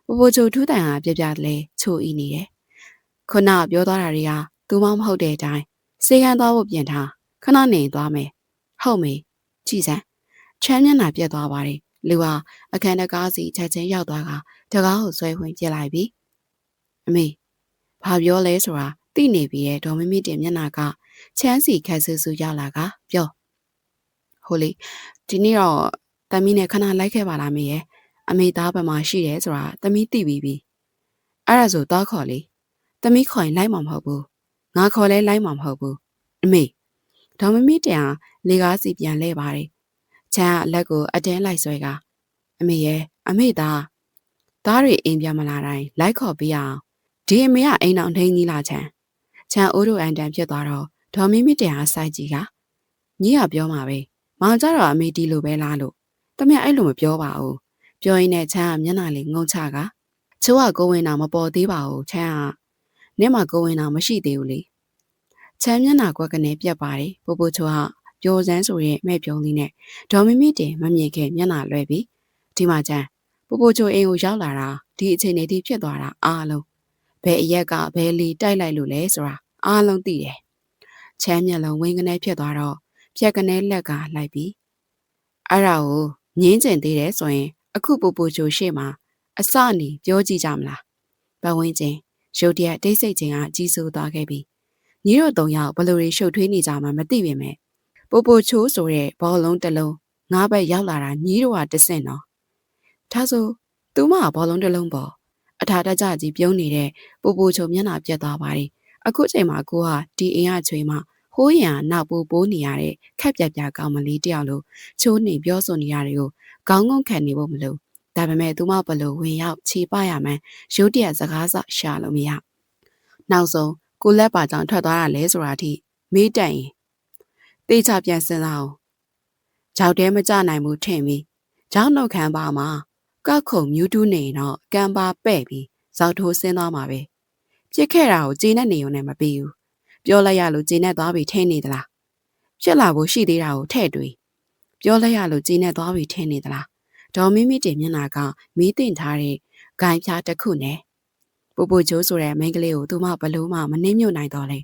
Speaker 1: ပူပူချို့ထူးတန်ဟာပြလဲချိုဤနေတယ်။ခုနပြောသွားတာတွေကသူမမဟုတ်တဲ့အတိုင်းစေကန်းသွားဖို့ပြင်ထားခဏနေသွားမယ်။ဟုတ်မေကြည်စမ်းချမ်းမျက်နှာပြတ်သွားပါတယ်။လူဟာအခန်းတကားစီချက်ချင်းရောက်သွားကတကားကိုဆွဲဝင်ပြစ်လိုက်ပြီအမေဘာပြောလဲဆိုတာသိနေပြီရဲ့ဒေါ်မမီတင်မျက်နှာကချမ်းစီခက်ဆူဆူရောက်လာကပြောဟိုလေဒီနေ့တော့တမီးနဲ့ခဏလိုက်ခဲ့ပါလားမေရဲ့အမေသားဘက်မှာရှိတယ်ဆိုတာတမီးသိပြီအဲ့ဒါဆိုတော့ခေါ်လေတမီးခေါ်ရင်လိုက်မှာမဟုတ်ဘူးငါခေါ်လဲလိုက်မှာမဟုတ်ဘူးအမေဒေါ်မမီတင်ဟာလေကားစီပြန်လဲပါတယ်ချမ်းကလက်ကိုအတင်းလိုက်ဆွဲကအမေရဲ့အမေသားတွေအိမ်ပြန်မလာတိုင်းလိုက်ခေါ်ပေးအောင်ဒီအမေကအိမ်အောင်ထိန်းကြီးလာချမ်းအိုးတို့အန်တန်ဖြစ်သွားတော့ဒေါ်မီမီတင်ဟာစိုက်ကြီးကညီကပြောမှာပဲမောင်ကြတော့အမေဒီလိုပဲလားလို့တမန်အဲ့လိုမပြောပါဘူးပြောရင်းနဲ့ချမ်းကမျက်နှာလေးငုံချကချိုးကကိုဝင်တာမပေါ်သေးပါဘူးချမ်းကနင့်မှာကိုဝင်တာမရှိသေးဘူးလေချမ်းမျက်နှာကွက်ကနေပြက်ပါတယ်ပူပူချိုးကပြောစမ်းဆိုရင်မဲ့ပြုံးလေးနဲ့ဒေါ်မီမီတင်မမြင်ခဲ့မျက်နှာလွှဲပြီးဒီမှာချမ်းပူပူချိုအိမ်ကိုရောက်လာတာဒီအချိန်နေထိဖြစ်သွားတာအားလုံးဘယ်အရက်ကဘယ်လီတိုက်လိုက်လို့လဲဆိုတာအားလုံးသိတယ်ချမ်းမျက်လုံးဝင်းကနေဖြစ်သွားတော့ဖြက်ကနေလက်ကလိုက်ပြီးအဲ့ဒါကိုငင်းကျင်သေးတယ်ဆိုရင်အခုပူပူချိုရှေ့မှာ အစနေပြောကြည့်ကြမလားပတ်ဝန်းကျင်ရုတ်တရက်တိတ်ဆိတ်ခြင်းကကြီးစိုးသွားခဲ့ပြီညီတို့၃ယောက်ဘလို့တွေရှုပ်ထွေးနေကြမှမသိပေမဲ့ပိုပိုချိုးဆိုတဲ့ဘောလုံးတစ်လုံးငါးဘက်ရောက်လာတာညီတို့ကတဆင့်တော့ဒါဆိုသူမဘောလုံးတစ်လုံးပေါ်အထာတကြကြီးပြုံးနေတဲ့ပိုပိုချိုမျက်နှာပြတ်သွားပါတယ်အခုချိန်မှာကိုကဒီအိမ်ကချွေမှာဟိုးရံနောက်ပိုးနေရတဲ့ခက်ပြပြကောင်မလေးတယောက်လိုချိုးနေပြောဆိုနေရတယ်ကိုခေါင်းငုံခံနေဖို့မလို့ဒါပေမဲ့သူမဘလို့ဝင်ရောက်ခြေပရမှန်းရုတ်တရက်စကားစရှာလို့မရနောက်ဆုံးကိုလက်ပါကြောင့်ထွက်သွားတာလဲဆိုတာအထိမေးတတ်ရင်တေချာပြန်စင်လာအောင်ကြောက်တဲမကြနိုင်ဘူးထင်ပြီးကြောက်နှုတ်ခံပါမှာကောက်ခုံမြူးတူးနေတော့ကံပါပဲ့ပြီးဇောက်ထိုးဆင်းသွားမှာပဲပြစ်ခဲ့တာကိုဂျင်းနဲ့နေုံနဲ့မပြီးဘူးပြောလိုက်ရလို့ဂျင်းနဲ့သွားပြီးထင်းနေသလားဖြစ်လာဖို့ရှိသေးတာကိုထဲ့တွေးပြောလိုက်ရလို့ဂျင်းနဲ့သွားပြီးထင်းနေသလားဒေါ်မီမီတင်မျက်နှာကမီးတင်ထားတဲ့ဂိုင်းဖြားတစ်ခုနဲ့ပူပူချိုးဆိုတဲ့မိန်းကလေးကိုသူမဘလို့မှမနှင်းမြုပ်နိုင်တော့လေ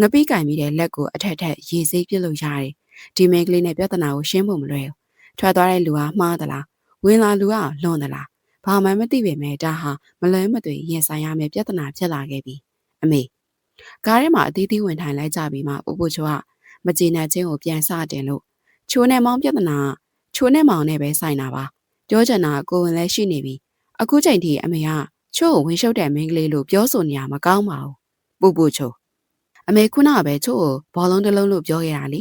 Speaker 1: ငပိကင်မိတဲ့လက်ကိုအထက်ထက်ရေစိမ့်ပြစ်လို့ရတယ်ဒီမိန်းကလေးနဲ့ပြဿနာကိုရှင်းဖို့မလွယ်ဘူးထွက်သွားတဲ့လူကမှားသလားဝင်လာလူကလွန်သလားဘာမှမသိပေမဲ့ဒါဟာမလွဲမသွေရင်ဆိုင်ရမယ့်ပြဿနာဖြစ်လာခဲ့ပြီအမေကားထဲမှာအသီးသီးဝင်ထိုင်လိုက်ကြပြီးမှပူပူချိုးကမကျေနပ်ခြင်းကိုပြန်စတင်လို့ချိုးနဲ့မောင်းပြဿနာချိုးနဲ့မောင်းနဲ့ပဲဆိုင်တာပါပြောချင်တာကိုဝင်လည်းရှိနေပြီအခုချိန်ထိအမေကချိုးကိုဝင်ရှုပ်တဲ့မိန်းကလေးလို့ပြောဆိုနေရမကောင်းပါဘူးပူပူချိုးအမေခုနကပဲချိုးကိုဘောလုံးတစ်လုံးလို့ပြောခဲ့တာလေ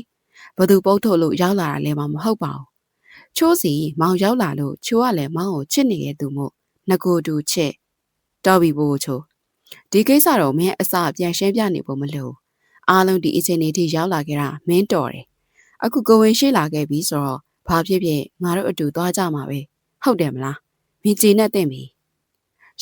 Speaker 1: ဘသူပုတ်ထုတ်လို့ရောက်လာတာလည်းမဟုတ်ပါဘူးချိုးစီမောင်ရောက်လာလို့ချိုးကလည်းမောင်ကိုချစ်နေတဲ့သူမို့ငကိုတူချစ်တော်ပြီပူပူချိုးဒီကိစ္စတော့မင်းအစပြန်ရှင်းပြနေဖို့မလိုအားလုံးဒီအချိန်လေးထိရောက်လာခဲ့တာမင်းတော်တယ်အခုကိုဝင်ရှိလာခဲ့ပြီဆိုတော့ဘာဖြစ်ဖြစ်ငါတို့အတူသွားကြမှာပဲဟုတ်တယ်မလားမင်းကြည်နဲ့တင်ပြီ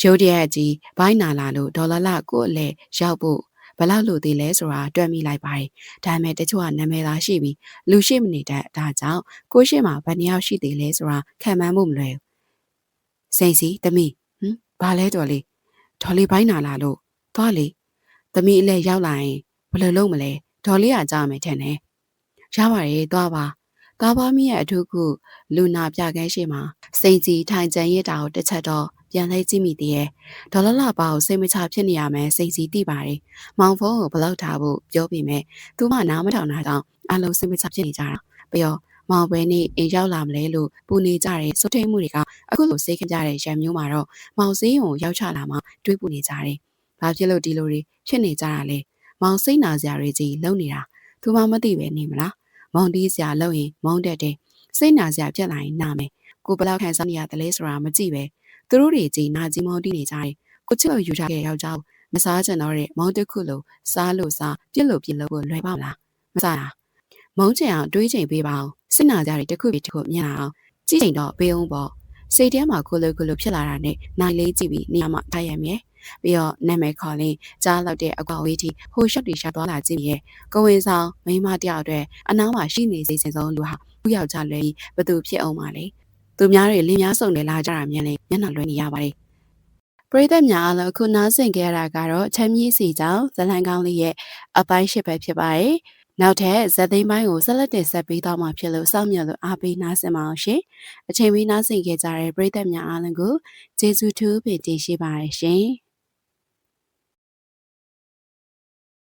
Speaker 1: ရုတ်တရက်ကြီးဘိုင်းနာလာလို့ဒေါ်လာလကို့အလဲရောက်ဖို့ဘလောက်လို့သေးလဲဆိုတာတွက်မိလိုက်ပါတယ်ဒါပေမဲ့တချို့ကနာမည်သာရှိပြီးလူရှိမနေတတ်ဒါကြောင့်ကိုရှိမှဘယ်နှယောက်ရှိသေးလဲဆိုတာခံမှန်းဖို့မလွယ်ဘူးစိန်စီတမီဘာလဲတော်လေးဒေါ်လေးဘိုင်းနာလာလို့သွားလေသမီးအလဲရောက်လာရင်ဘယ်လိုလုပ်မလဲဒေါ်လေးကကြားမယ်ထင်တယ်ရပါတယ်သွားပါသားပါမီးရဲ့အထုခုလူနာပြကန်းရှိမှာစိန်ကြီးထိုင်ကြံရစ်တာကိုတစ်ချက်တော့ပြန်လဲကြည့်မိသေးရဲ့ဒေါ်လလပါကိုစိတ်မချဖြစ်နေရမယ်စိန်ကြီးသိပါတယ်မောင်ဖုန်းကိုဘလောက်ထားဖို့ပြောပြီးမဲ့သူမနားမထောင်တာကြောင့်အလုံးစိတ်မချဖြစ်နေကြတာပြီးတော့မောင်ပဲနေအိမ်ရောက်လာမလဲလို့ပူနေကြတဲ့စွတ်ထိတ်မှုတွေကအခုလိုစိတ်ခကြတဲ့ရံမျိုးမှာတော့မောင်စည်းကိုရောက်ချလာမှတွေးပူနေကြတယ်ဘာဖြစ်လို့ဒီလိုတွေဖြစ်နေကြတာလဲမောင်စိတ်နာစရာတွေကြီးလုံနေတာသူမမသိပဲနေမလားမောင်တီးစရာလုံရင်မောင်းတက်တယ်စိတ်နာစရာပြက်လာရင်နာမယ်ကိုဘလောက်ခံစားနေရတယ်လဲဆိုတာမကြည့်ပဲသူတို့တွေကြီးနာကြီးမောင်းတီးနေကြတယ်ကိုချစ်လို့ယူထားတဲ့ယောက်ျားမစားကြတော့တဲ့မောင်းတစ်ခုလို့စားလို့စားပြစ်လို့ပြစ်လို့ကိုလွယ်ပါမလားမစားရမုံချင်အောင်တွေးချိန်ပေးပါအောင်စိတ်နာစရာတွေတစ်ခုပြီးတစ်ခုမြင်အောင်ကြည့်ချိန်တော့ပေးအောင်ပေါ့စိတ်ထဲမှာကိုလိုဖြစ်လာတာနဲ့နိုင်လေးကြည့်ပြီးနေရာမှာထားရမယ်ပြီးတော့နာမည်ခေါ်လင်းကြားလောက်တဲ့အကွာဝေးထိဟိုရှော့တီရှာသွားလာကြည့်ရဲ့ကိုဝင်ဆောင်မိမတယောက်အတွက်အနားမှာရှိနေစေစင်ဆုံးလူဟာသူ့ယောက်ျားလွယ်ပြီးဘသူဖြစ်အောင်ပါလေသူများတွေလင်းများစုံတယ်လာကြတာမြန်လေမျက်နှာလွှဲနေရပါတယ်ပရိသတ်များအားလုံးခုနားဆင်ကြရတာကတော့ချမ်းမြေ့စီကြောင့်ဇလန်ကောင်းလေးရဲ့အပိုင်း၈ပဲဖြစ်ပါတယ်နောက်ထပ်ဇက်သိမ်းပိုင်းကိုဆက်လက်တင်ဆက်ပေးသွားမှာဖြစ်လို့စောင့်မျှော်လို့အားပေးနားဆင်ပါအောင်ရှင်အချိန်ပေးနားဆင်ကြကြတဲ့ပရိသတ်များအားလုံးကိုကျေးဇူးထူးပင်တင်ရှိပါရရှင်